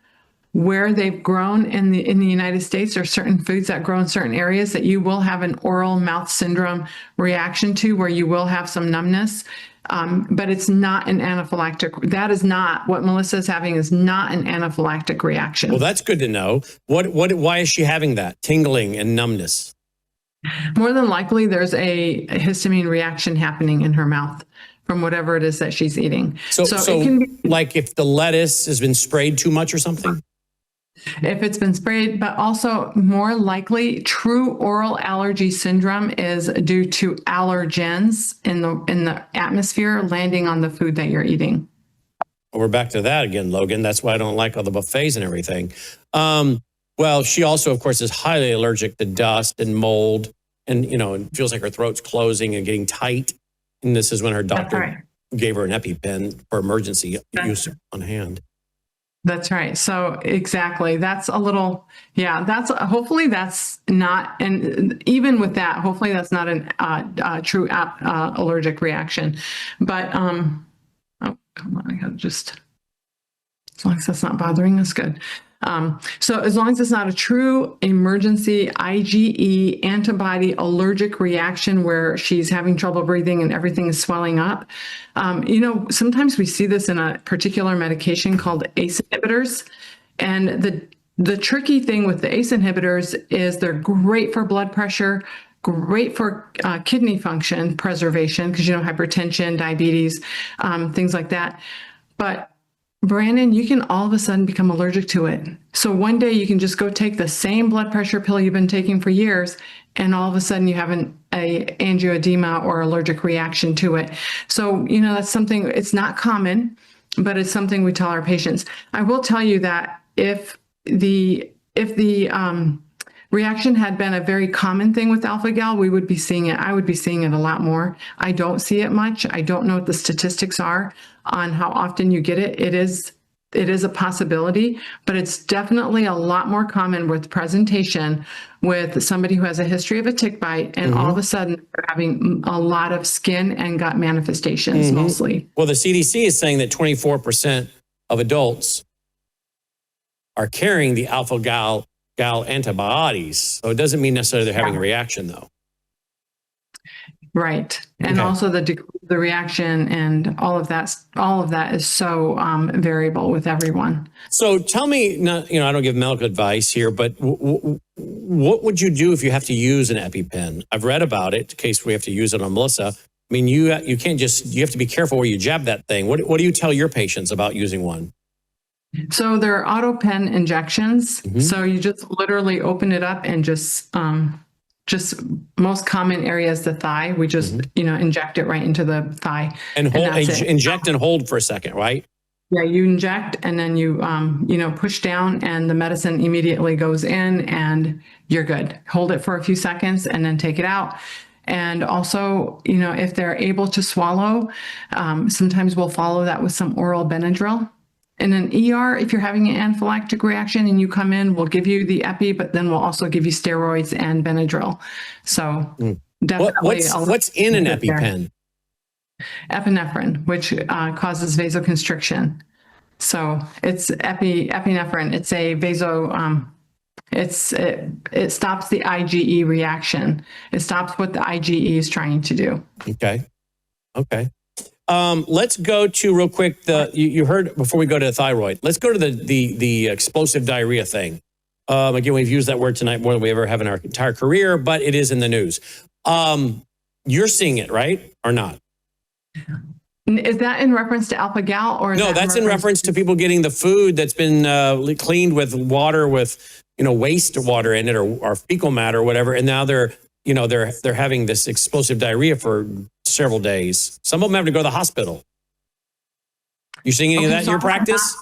where they've grown in the United States, or certain foods that grow in certain areas that you will have an oral mouth syndrome reaction to, where you will have some numbness. But it's not an anaphylactic. That is not what Melissa is having, is not an anaphylactic reaction. Well, that's good to know. Why is she having that tingling and numbness? More than likely, there's a histamine reaction happening in her mouth from whatever it is that she's eating. So it can be, like if the lettuce has been sprayed too much or something? If it's been sprayed, but also more likely true oral allergy syndrome is due to allergens in the atmosphere landing on the food that you're eating. Well, we're back to that again, Logan. That's why I don't like all the buffets and everything. Well, she also, of course, is highly allergic to dust and mold, and it feels like her throat's closing and getting tight. And this is when her doctor gave her an EpiPen for emergency use on hand. That's right. So exactly. That's a little, hopefully that's not, and even with that, hopefully that's not a true allergic reaction. But, oh, come on, I gotta just, as long as that's not bothering us, good. So as long as it's not a true emergency IgE antibody allergic reaction where she's having trouble breathing and everything is swelling up, sometimes we see this in a particular medication called ACE inhibitors. And the tricky thing with the ACE inhibitors is they're great for blood pressure, great for kidney function preservation, because hypertension, diabetes, things like that. But Brandon, you can all of a sudden become allergic to it. So one day you can just go take the same blood pressure pill you've been taking for years, and all of a sudden you have a angioedema or allergic reaction to it. So, that's something, it's not common, but it's something we tell our patients. I will tell you that if the reaction had been a very common thing with alpha-gal, we would be seeing it. I would be seeing it a lot more. I don't see it much. I don't know what the statistics are on how often you get it. It is a possibility, but it's definitely a lot more common with presentation with somebody who has a history of a tick bite, and all of a sudden they're having a lot of skin and gut manifestations mostly. Well, the CDC is saying that 24% of adults are carrying the alpha-gal antibodies. So it doesn't mean necessarily they're having a reaction, though. Right. And also the reaction and all of that is so variable with everyone. So tell me, I don't give medical advice here, but what would you do if you have to use an EpiPen? I've read about it in case we have to use it on Melissa. I mean, you can't you have to be careful where you jab that thing. What do you tell your patients about using one? So there are auto pen injections. So you just literally open it up and just most common area is the thigh. We just, inject it right into the thigh. And inject and hold for a second, right? Yeah, you inject and then you, push down and the medicine immediately goes in and you're good. Hold it for a few seconds and then take it out. And also, if they're able to swallow, sometimes we'll follow that with some oral Benadryl. In an ER, if you're having an anaphylactic reaction and you come in, we'll give you the epi, but then we'll also give you steroids and Benadryl. So definitely. What's in an EpiPen? Epinephrine, which causes vasoconstriction. So it's epinephrine. It's a it stops the IgE reaction. It stops what the IgE is trying to do. Okay. Let's go to real quick. You heard before we go to the thyroid. Let's go to the explosive diarrhea thing. Again, we've used that word tonight more than we ever have in our entire career, but it is in the news. You're seeing it, right, or not? Is that in reference to alpha-gal or? No, that's in reference to people getting the food that's been cleaned with water with, wastewater in it or fecal matter or whatever. And now they're having this explosive diarrhea for several days. Some of them have to go to the hospital. You seeing any of that in your practice?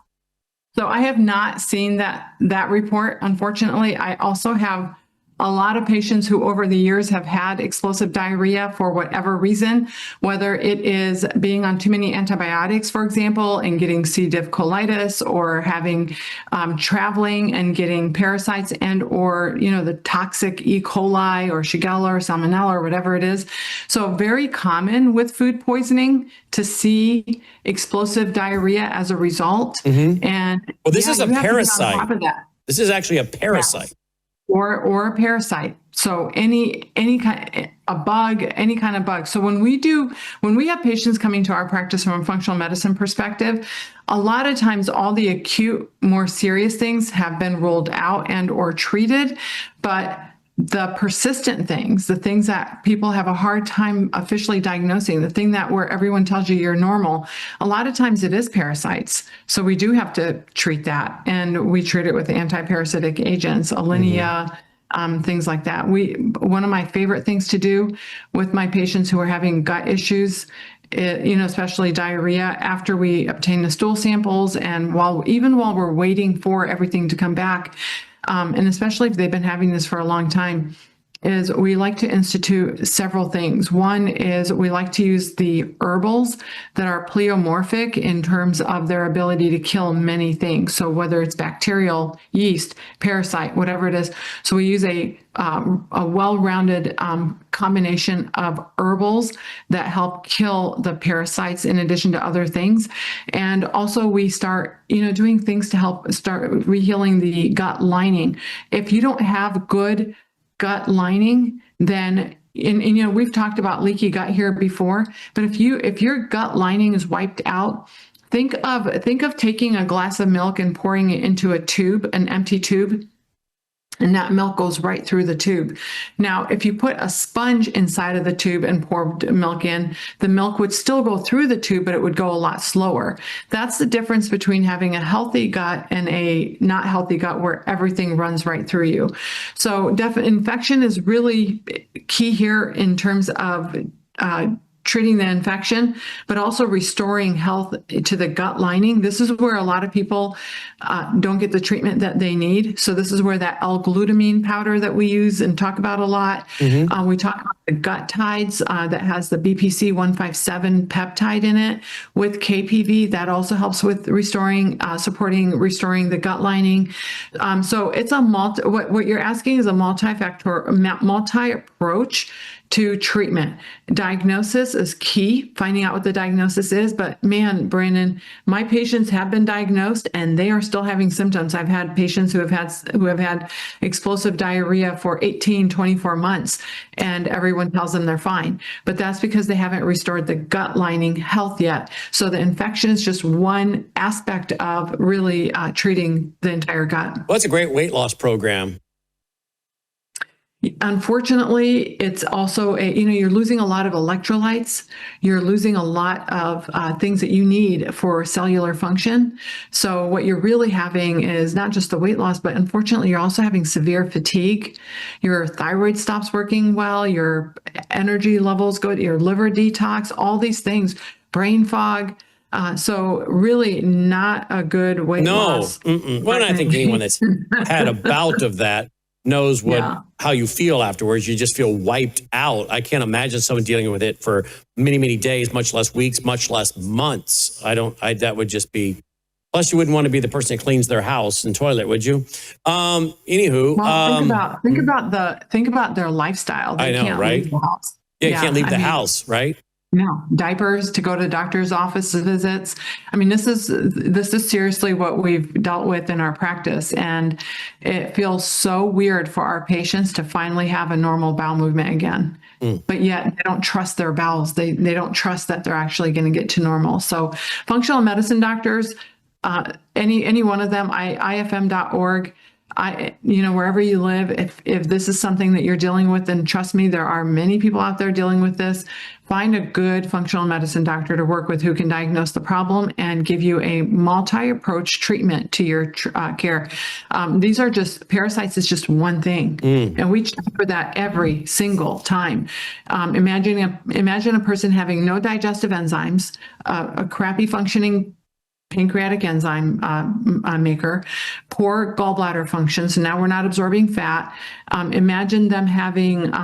So I have not seen that report, unfortunately. I also have a lot of patients who over the years have had explosive diarrhea for whatever reason, whether it is being on too many antibiotics, for example, and getting C. diff colitis, or having traveling and getting parasites and or, the toxic E. coli or Shigella or Salmonella or whatever it is. So very common with food poisoning to see explosive diarrhea as a result. Mm-hmm. And well, this is a parasite. On top of that. This is actually a parasite. Yes. Or a parasite. So any kind, a bug, any kind of bug. So when we have patients coming to our practice from a functional medicine perspective, a lot of times all the acute, more serious things have been ruled out and or treated, but the persistent things, the things that people have a hard time officially diagnosing, the thing that where everyone tells you you're normal, a lot of times it is parasites. So we do have to treat that, and we treat it with anti-parasitic agents, Alinea, things like that. One of my favorite things to do with my patients who are having gut issues, especially diarrhea, after we obtain the stool samples and while we're waiting for everything to come back, and especially if they've been having this for a long time, is we like to institute several things. One is we like to use the herbals that are pleomorphic in terms of their ability to kill many things. So whether it's bacterial, yeast, parasite, whatever it is. So we use a well-rounded combination of herbals that help kill the parasites in addition to other things. And also we start, doing things to help start rehealing the gut lining. If you don't have good gut lining, then we've talked about leaky gut here before, but if your gut lining is wiped out, think of taking a glass of milk and pouring it into a tube, an empty tube, and that milk goes right through the tube. Now, if you put a sponge inside of the tube and pour milk in, the milk would still go through the tube, but it would go a lot slower. That's the difference between having a healthy gut and a not healthy gut where everything runs right through you. So infection is really key here in terms of treating the infection, but also restoring health to the gut lining. This is where a lot of people don't get the treatment that they need. So this is where that L-glutamine powder that we use and talk about a lot. Mm-hmm. We talk about the gut tides that has the BPC 157 peptide in it with KPV. That also helps with restoring the gut lining. So it's what you're asking is a multi-approach to treatment. Diagnosis is key, finding out what the diagnosis is. But man, Brandon, my patients have been diagnosed and they are still having symptoms. I've had patients who have had explosive diarrhea for 18, 24 months, and everyone tells them they're fine. But that's because they haven't restored the gut lining health yet. So the infection is just one aspect of really treating the entire gut. Well, that's a great weight loss program. Unfortunately, it's also you're losing a lot of electrolytes. You're losing a lot of things that you need for cellular function. So what you're really having is not just the weight loss, but unfortunately, you're also having severe fatigue. Your thyroid stops working well. Your energy levels go to your liver detox, all these things, brain fog. So really not a good weight loss. Well, I think anyone that's had a bout of that knows how you feel afterwards. You just feel wiped out. I can't imagine someone dealing with it for many, many days, much less weeks, much less months. That would just be, plus you wouldn't want to be the person that cleans their house and toilet, would you? Anywho. Well, think about their lifestyle. They can't leave the house. You can't leave the house, right? No, diapers, to go to doctor's office visits. I mean, this is seriously what we've dealt with in our practice. And it feels so weird for our patients to finally have a normal bowel movement again. But yet they don't trust their bowels. They don't trust that they're actually going to get to normal. So functional medicine doctors, any one of them, ifm.org, Wherever you live, if this is something that you're dealing with, then trust me, there are many people out there dealing with this. Find a good functional medicine doctor to work with who can diagnose the problem and give you a multi-approach treatment to your care. These are just, parasites is just one thing. And we check for that every single time. Imagine a person having no digestive enzymes, a crappy functioning pancreatic enzyme maker, poor gallbladder function. So now we're not absorbing fat. Imagine them having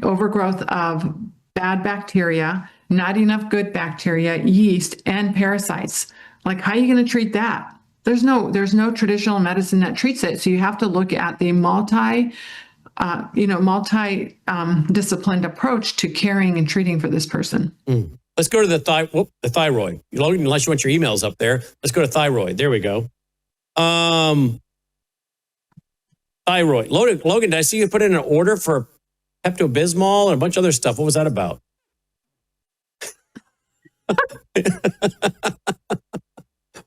overgrowth of bad bacteria, not enough good bacteria, yeast, and parasites. Like, how are you going to treat that? There's no traditional medicine that treats it. So you have to look at the multi-disciplined approach to caring and treating for this person. Let's go to the thyroid. Logan, unless you want your emails up there, let's go to thyroid. There we go. Thyroid. Logan, did I see you put in an order for Pepto-Bismol and a bunch of other stuff? What was that about?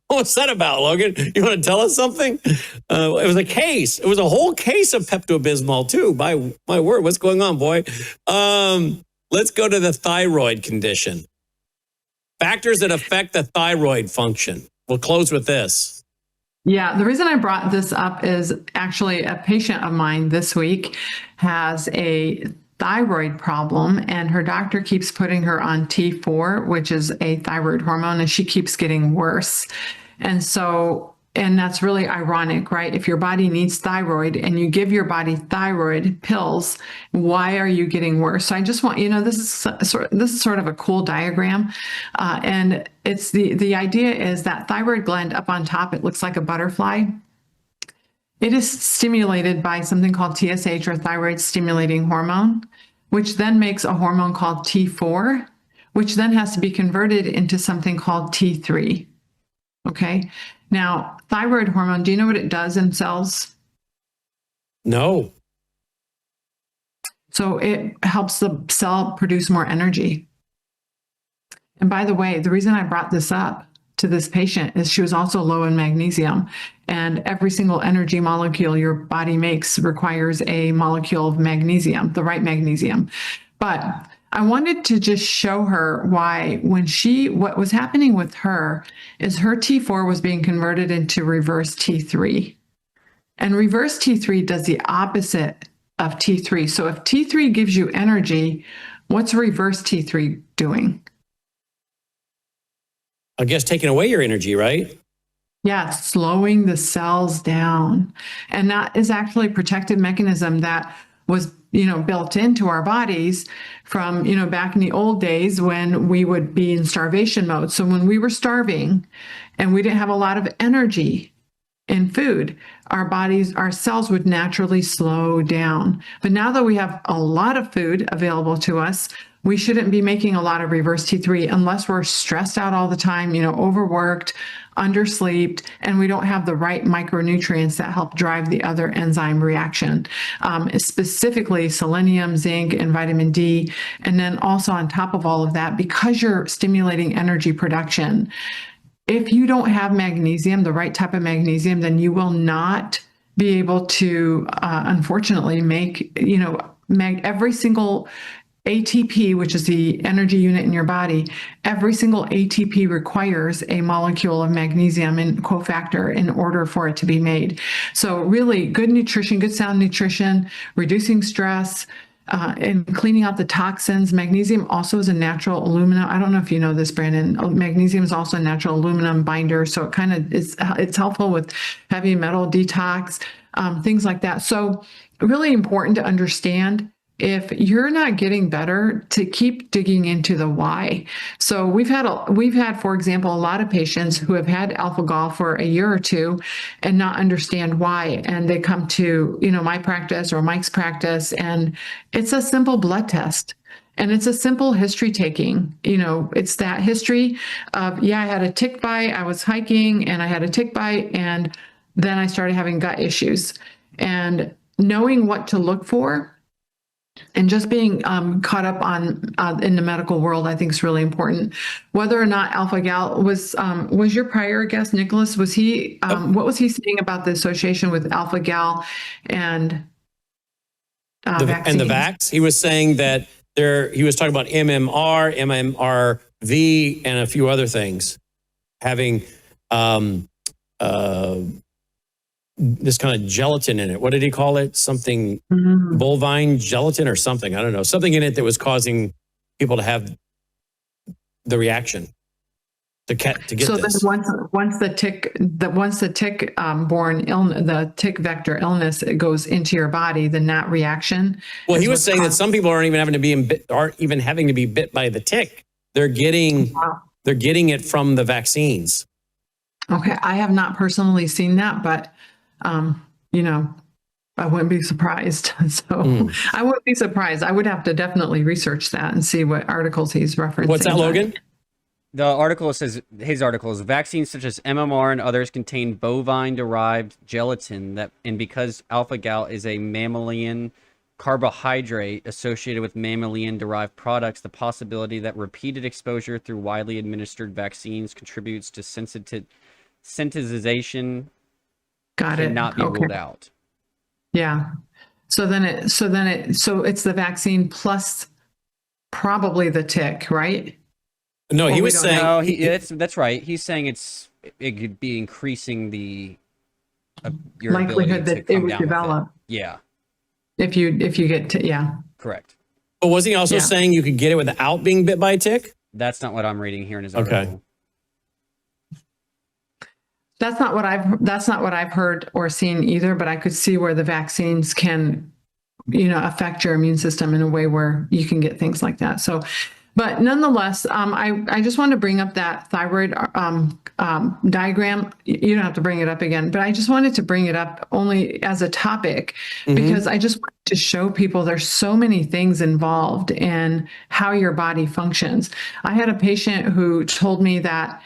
What was that about, Logan? You want to tell us something? It was a case. It was a whole case of Pepto-Bismol too. My word, what's going on, boy? Let's go to the thyroid condition. Factors that affect the thyroid function. We'll close with this. Yeah, the reason I brought this up is actually a patient of mine this week has a thyroid problem, and her doctor keeps putting her on T4, which is a thyroid hormone, and she keeps getting worse. And that's really ironic, right? If your body needs thyroid and you give your body thyroid pills, why are you getting worse? So I just want, this is sort of a cool diagram. And it's the idea is that thyroid gland up on top, it looks like a butterfly. It is stimulated by something called TSH, or thyroid stimulating hormone, which then makes a hormone called T4, which then has to be converted into something called T3. Okay. Now, thyroid hormone, do you know what it does in cells? No. So it helps the cell produce more energy. And by the way, the reason I brought this up to this patient is she was also low in magnesium. And every single energy molecule your body makes requires a molecule of magnesium, the right magnesium. But I wanted to just show her why what was happening with her is her T4 was being converted into reverse T3. And reverse T3 does the opposite of T3. So if T3 gives you energy, what's reverse T3 doing? I guess taking away your energy, right? Yeah, slowing the cells down. And that is actually a protective mechanism that was built into our bodies from, back in the old days when we would be in starvation mode. So when we were starving and we didn't have a lot of energy in food, our cells would naturally slow down. But now that we have a lot of food available to us, we shouldn't be making a lot of reverse T3 unless we're stressed out all the time, overworked, underslept, and we don't have the right micronutrients that help drive the other enzyme reaction, specifically selenium, zinc, and vitamin D. And then also on top of all of that, because you're stimulating energy production, if you don't have magnesium, the right type of magnesium, then you will not be able to, unfortunately, make, every single ATP, which is the energy unit in your body, every single ATP requires a molecule of magnesium and cofactor in order for it to be made. So really good nutrition, good sound nutrition, reducing stress, and cleaning out the toxins. Magnesium also is a natural aluminum. I don't know if you know this, Brandon. Magnesium is also a natural aluminum binder. So it kind of it's helpful with heavy metal detox, things like that. So really important to understand, if you're not getting better, to keep digging into the why. So we've had, for example, a lot of patients who have had alpha-gal for a year or two and not understand why. And they come to, my practice or Mike's practice, and it's a simple blood test. And it's a simple history taking. It's that history of, I had a tick bite, I was hiking and I had a tick bite, and then I started having gut issues. And knowing what to look for And just being caught up on in the medical world, I think is really important. Whether or not alpha gal was your prior guest, Nicholas, was he what was he saying about the association with alpha gal and vaccines? And the vax? He was saying that he was talking about MMR, MMRV, and a few other things having this kind of gelatin in it. What did he call it? Something bovine gelatin or something. I don't know. Something in it that was causing people to have the reaction to get so this. Then once the tick borne illness, the tick vector illness, it goes into your body, then that reaction. Well, he was saying that some people aren't even having to be bit by the tick. They're getting it from the vaccines. Okay, I have not personally seen that, but I wouldn't be surprised. So I wouldn't be surprised. I would have to definitely research that and see what articles he's referencing. What's that, Logan? The article says, his article is, vaccines such as MMR and others contain bovine-derived gelatin and because alpha-gal is a mammalian carbohydrate associated with mammalian-derived products, the possibility that repeated exposure through widely administered vaccines contributes to sensitization cannot be ruled out. Yeah. So it's the vaccine plus probably the tick, right? No, he was saying. No, that's right. He's saying it could be increasing the your likelihood that it would develop. Yeah. If you get correct. But was he also saying you could get it without being bit by a tick? That's not what I'm reading here in his article. Okay. That's not what I've heard or seen either, but I could see where the vaccines can, affect your immune system in a way where you can get things like that. So, but nonetheless, I just want to bring up that thyroid diagram. You don't have to bring it up again, but I just wanted to bring it up only as a topic because I just wanted to show people there's so many things involved in how your body functions. I had a patient who told me that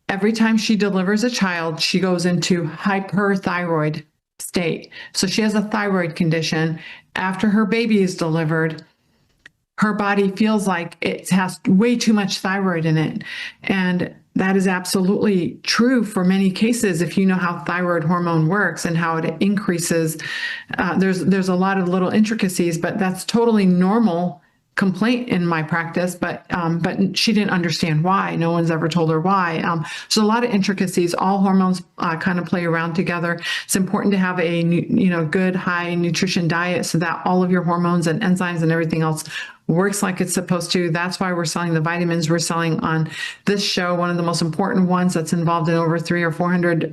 every time she delivers a child, she goes into hyperthyroid state. So she has a thyroid condition. After her baby is delivered, her body feels like it has way too much thyroid in it. And that is absolutely true for many cases if you know how thyroid hormone works and how it increases. There's a lot of little intricacies, but that's totally normal complaint in my practice, but she didn't understand why. No one's ever told her why. So a lot of intricacies. All hormones kind of play around together. It's important to have a good high nutrition diet so that all of your hormones and enzymes and everything else works like it's supposed to. That's why we're selling the vitamins we're selling on this show. One of the most important ones that's involved in over 300 or 400,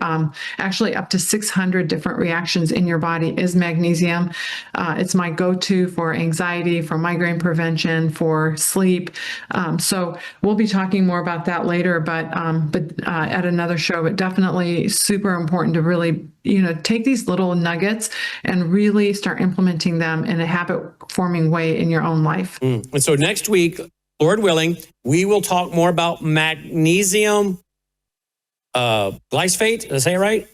actually up to 600 different reactions in your body is magnesium. It's my go-to for anxiety, for migraine prevention, for sleep. So we'll be talking more about that later, but at another show. But definitely super important to really take these little nuggets and really start implementing them in a habit-forming way in your own life. And so next week, Lord willing, we will talk more about magnesium glyphosate. Did I say it right?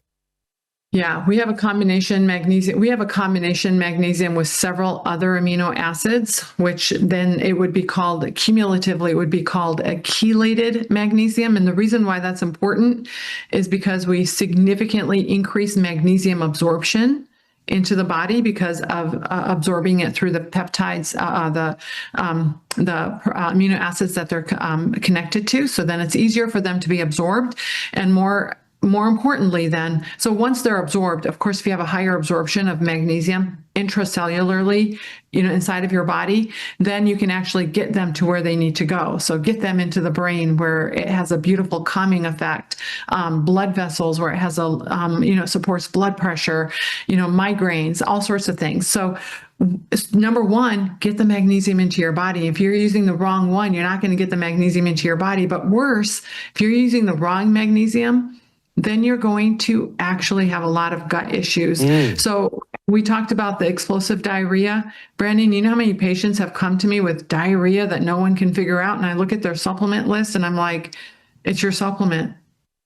Yeah, we have a combination magnesium. We have a combination magnesium with several other amino acids, which then it would be called cumulatively, it would be called a chelated magnesium. And the reason why that's important is because we significantly increase magnesium absorption into the body because of absorbing it through the peptides, the amino acids that they're connected to. So then it's easier for them to be absorbed, and more importantly then, so once they're absorbed, of course, if you have a higher absorption of magnesium intracellularly, inside of your body, then you can actually get them to where they need to go. So get them into the brain where it has a beautiful calming effect, blood vessels where it has supports blood pressure, migraines, all sorts of things. So number one, get the magnesium into your body. If you're using the wrong one, you're not going to get the magnesium into your body. But worse, if you're using the wrong magnesium, then you're going to actually have a lot of gut issues. So we talked about the explosive diarrhea. Brandon, you know how many patients have come to me with diarrhea that no one can figure out? And I look at their supplement list and I'm like, it's your supplement.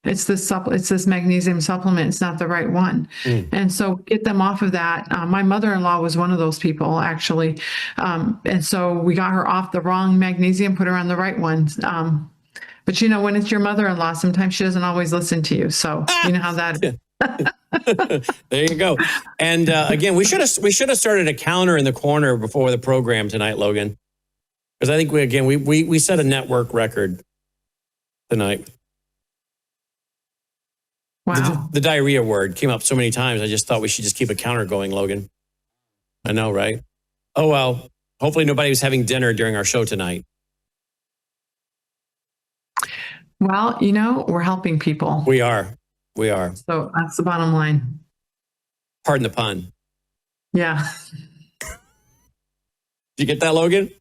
It's this magnesium supplement. It's not the right one. And so get them off of that. My mother-in-law was one of those people, actually. And so we got her off the wrong magnesium, put her on the right ones. But when it's your mother-in-law, sometimes she doesn't always listen to you. So you know how that is. There you go. And again, we should have started a counter in the corner before the program tonight, Logan, because I think we set a network record tonight. Wow. The diarrhea word came up so many times. I just thought we should just keep a counter going, Logan. I know, right? Oh, well, hopefully nobody was having dinner during our show tonight. Well, we're helping people. We are. So that's the bottom line. Pardon the pun. Yeah. Did you get that, Logan?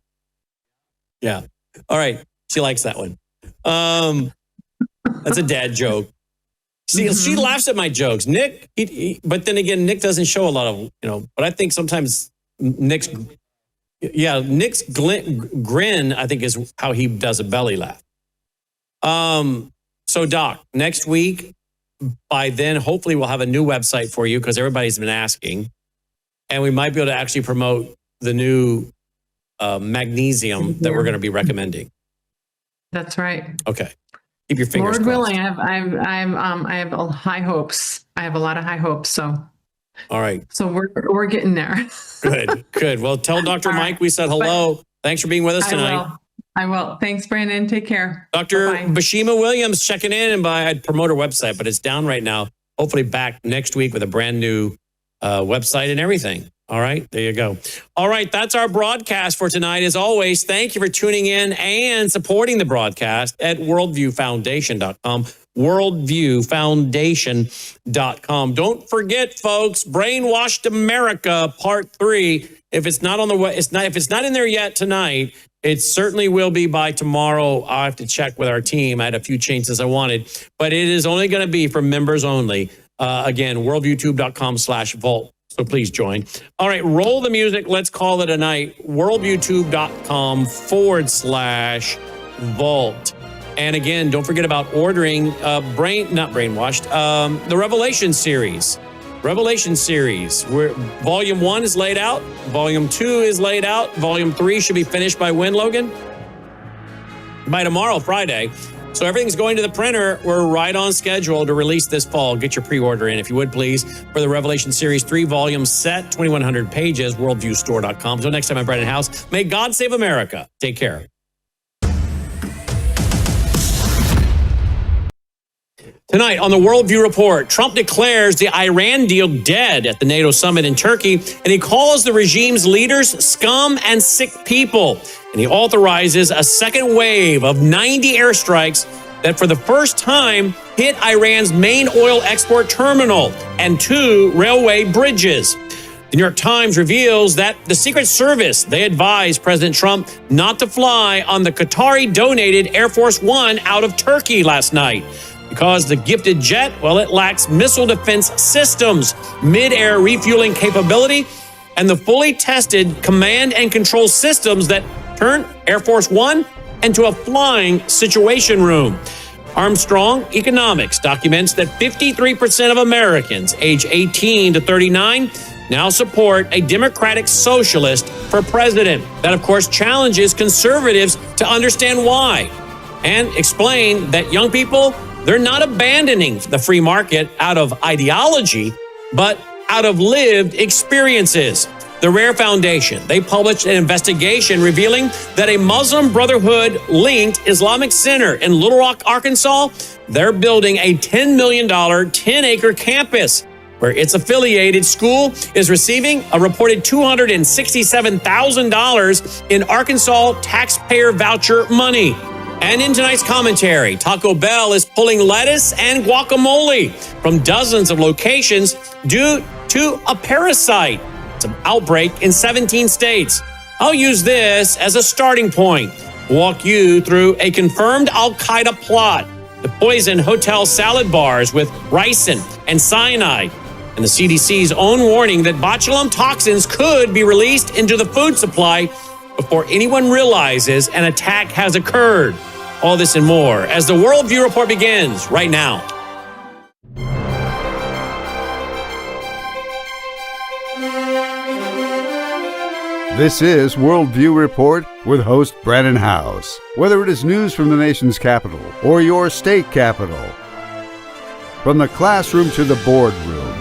Yeah. All right. She likes that one. That's a dad joke. See, she laughs at my jokes. Nick, but then again, Nick doesn't show a lot of, but I think sometimes Nick's grin, I think, is how he does a belly laugh. So Doc, next week, by then, hopefully we'll have a new website for you because everybody's been asking, and we might be able to actually promote the new magnesium that we're going to be recommending. That's right. Okay. Keep your fingers crossed. Lord willing, I have high hopes. I have a lot of high hopes. So, all right. So we're getting there. Good. Well, tell Dr. Mike we said hello. Thanks for being with us tonight. I will. Thanks, Brandon. Take care. Dr. Bashima Williams checking in, and I'd promote her website, but it's down right now. Hopefully back next week with a brand new website and everything. All right, there you go. All right, that's our broadcast for tonight. As always, thank you for tuning in and supporting the broadcast at worldviewfoundation.com, worldviewfoundation.com. Don't forget, folks, Brainwashed America Part 3. If it's not on the way, if it's not in there yet tonight, it certainly will be by tomorrow. I'll have to check with our team. I had a few changes I wanted, but it is only going to be for members only. Again, worldviewtube.com/vault. So please join. All right, roll the music. Let's call it a night. worldviewtube.com/vault. And again, don't forget about ordering the Revelation series. Revelation series, where Volume 1 is laid out. Volume 2 is laid out. Volume 3 should be finished by when, Logan? By tomorrow, Friday. So everything's going to the printer. We're right on schedule to release this fall. Get your pre-order in, if you would, please, for the Revelation Series 3 volumes set, 2,100 pages, worldviewstore.com. Until next time, I'm Brandon House. May God save America. Take care. Tonight on the Worldview Report, Trump declares the Iran deal dead at the NATO summit in Turkey, and he calls the regime's leaders scum and sick people. And he authorizes a second wave of 90 airstrikes that for the first time hit Iran's main oil export terminal and 2 railway bridges. The New York Times reveals that the Secret Service, they advised President Trump not to fly on the Qatari-donated Air Force One out of Turkey last night, because the gifted jet, well, it lacks missile defense systems, mid-air refueling capability, and the fully tested command and control systems that turn Air Force One into a flying situation room. Armstrong Economics documents that 53% of Americans age 18 to 39 now support a Democratic socialist for president. That, of course, challenges conservatives to understand why and explain that young people, they're not abandoning the free market out of ideology, but out of lived experiences. The Rare Foundation, they published an investigation revealing that a Muslim Brotherhood linked Islamic center in Little Rock, Arkansas, they're building a $10 million, 10-acre campus where its affiliated school is receiving a reported $267,000 in Arkansas taxpayer voucher money. And in tonight's commentary, Taco Bell is pulling lettuce and guacamole from dozens of locations due to a parasite. It's an outbreak in 17 states. I'll use this as a starting point. Walk you through a confirmed Al-Qaeda plot to poison hotel salad bars with ricin and cyanide, and the CDC's own warning that botulinum toxins could be released into the food supply before anyone realizes an attack has occurred. All this and more as the Worldview Report begins right now. This is Worldview Report with host Brandon House. Whether it is news from the nation's capital or your state capital, from the classroom to the boardroom,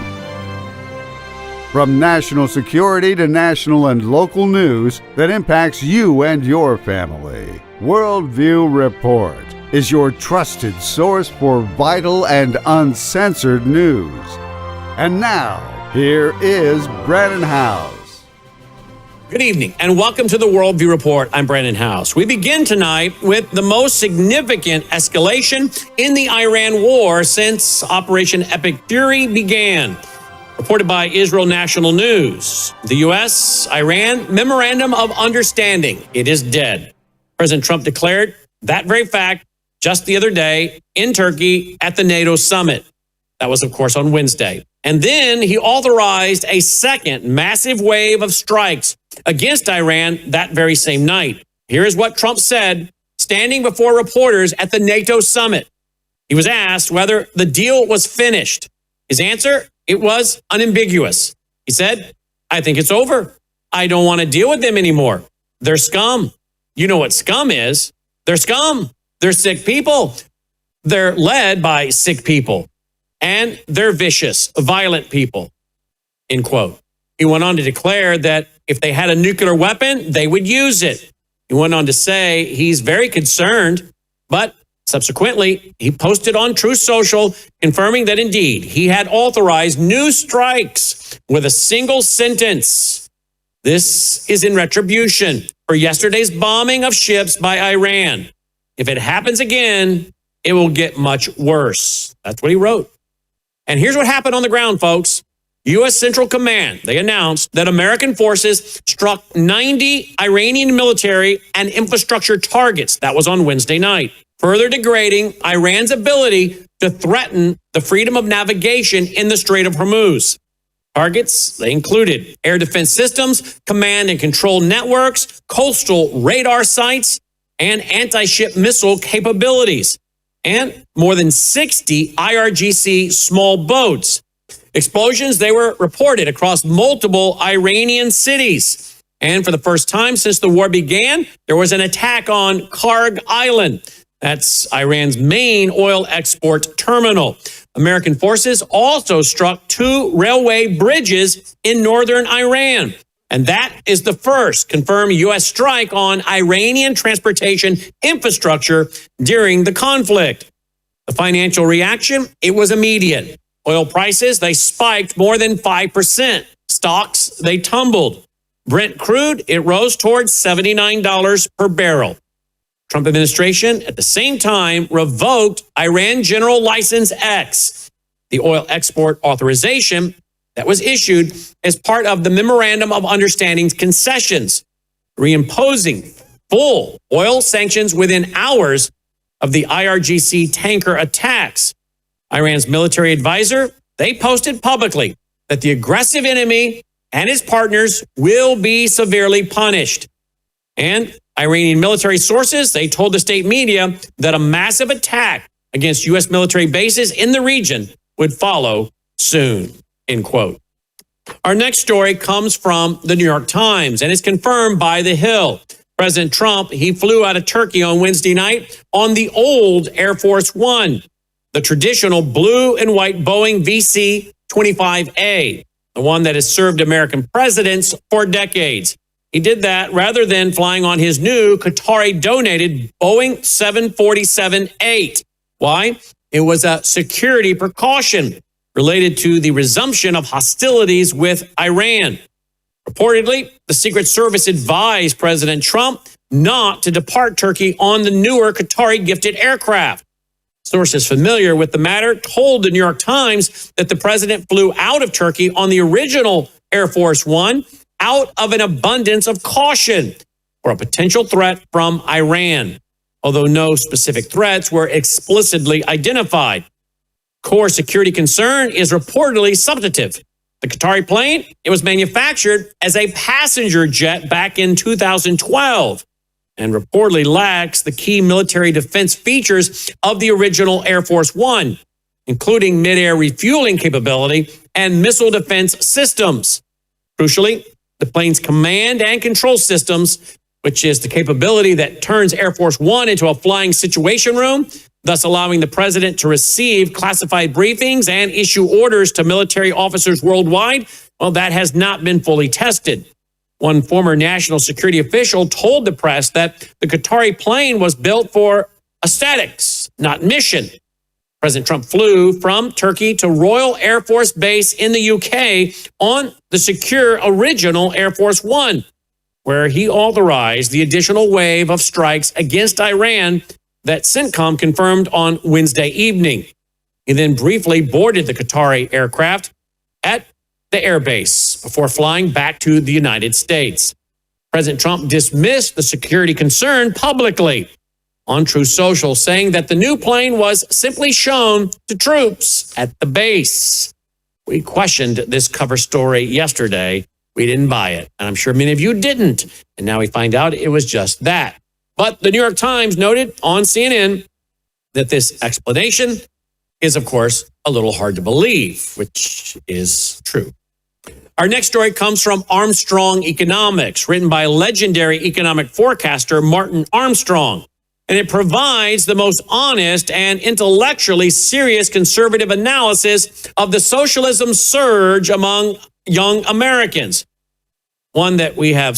from national security to national and local news that impacts you and your family, Worldview Report is your trusted source for vital and uncensored news. And now, here is Brandon House. Good evening and welcome to the Worldview Report. I'm Brandon House. We begin tonight with the most significant escalation in the Iran war since Operation Epic Fury began. Reported by Israel National News, the U.S.-Iran Memorandum of Understanding, it is dead. President Trump declared that very fact just the other day in Turkey at the NATO summit. That was, of course, on Wednesday. And then he authorized a second massive wave of strikes against Iran that very same night. Here is what Trump said, standing before reporters at the NATO summit. He was asked whether the deal was finished. His answer, it was unambiguous. He said, I think it's over. I don't want to deal with them anymore. They're scum. You know what scum is. They're scum. They're sick people. They're led by sick people. And they're vicious, violent people, end quote. He went on to declare that if they had a nuclear weapon, they would use it. He went on to say he's very concerned, but subsequently, he posted on Truth Social confirming that indeed he had authorized new strikes with a single sentence. This is in retribution for yesterday's bombing of ships by Iran. If it happens again, it will get much worse. That's what he wrote. And here's what happened on the ground, folks. U.S. Central Command, they announced that American forces struck 90 Iranian military and infrastructure targets. That was on Wednesday night, further degrading Iran's ability to threaten the freedom of navigation in the Strait of Hormuz. Targets, they included air defense systems, command and control networks, coastal radar sites, and anti-ship missile capabilities, and more than 60 IRGC small boats. Explosions, they were reported across multiple Iranian cities. And for the first time since the war began, there was an attack on Karg Island. That's Iran's main oil export terminal. American forces also struck 2 railway bridges in northern Iran. And that is the first confirmed U.S. strike on Iranian transportation infrastructure during the conflict. The financial reaction, it was immediate. Oil prices, they spiked more than 5%. Stocks, they tumbled. Brent crude, it rose towards $79 per barrel. Trump administration, at the same time, revoked Iran General License X, the oil export authorization that was issued as part of the Memorandum of Understanding's concessions, reimposing full oil sanctions within hours of the IRGC tanker attacks. Iran's military advisor, they posted publicly that the aggressive enemy and his partners will be severely punished. And Iranian military sources, they told the state media that a massive attack against U.S. military bases in the region would follow soon, end quote. Our next story comes from the New York Times and is confirmed by The Hill. President Trump, he flew out of Turkey on Wednesday night on the old Air Force One, the traditional blue and white Boeing VC-25A, the one that has served American presidents for decades. He did that rather than flying on his new Qatari-donated Boeing 747-8. Why? It was a security precaution related to the resumption of hostilities with Iran. Reportedly, the Secret Service advised President Trump not to depart Turkey on the newer Qatari-gifted aircraft. Sources familiar with the matter told the New York Times that the president flew out of Turkey on the original Air Force One out of an abundance of caution for a potential threat from Iran, although no specific threats were explicitly identified. Core security concern is reportedly substantive. The Qatari plane, it was manufactured as a passenger jet back in 2012. and reportedly lacks the key military defense features of the original Air Force One, including mid-air refueling capability and missile defense systems. Crucially, the plane's command and control systems, which is the capability that turns Air Force One into a flying situation room, thus allowing the president to receive classified briefings and issue orders to military officers worldwide, well, that has not been fully tested. One former national security official told the press that the Qatari plane was built for aesthetics, not mission. President Trump flew from Turkey to Royal Air Force Base in the UK on the secure original Air Force One, where he authorized the additional wave of strikes against Iran that CENTCOM confirmed on Wednesday evening. He then briefly boarded the Qatari aircraft at the airbase before flying back to the United States. President Trump dismissed the security concern publicly on Truth Social, saying that the new plane was simply shown to troops at the base. We questioned this cover story yesterday. We didn't buy it, and I'm sure many of you didn't. And now we find out it was just that. But the New York Times noted on CNN that this explanation is, of course, a little hard to believe, which is true. Our next story comes from Armstrong Economics, written by legendary economic forecaster Martin Armstrong. And it provides the most honest and intellectually serious conservative analysis of the socialism surge among young Americans. One that we have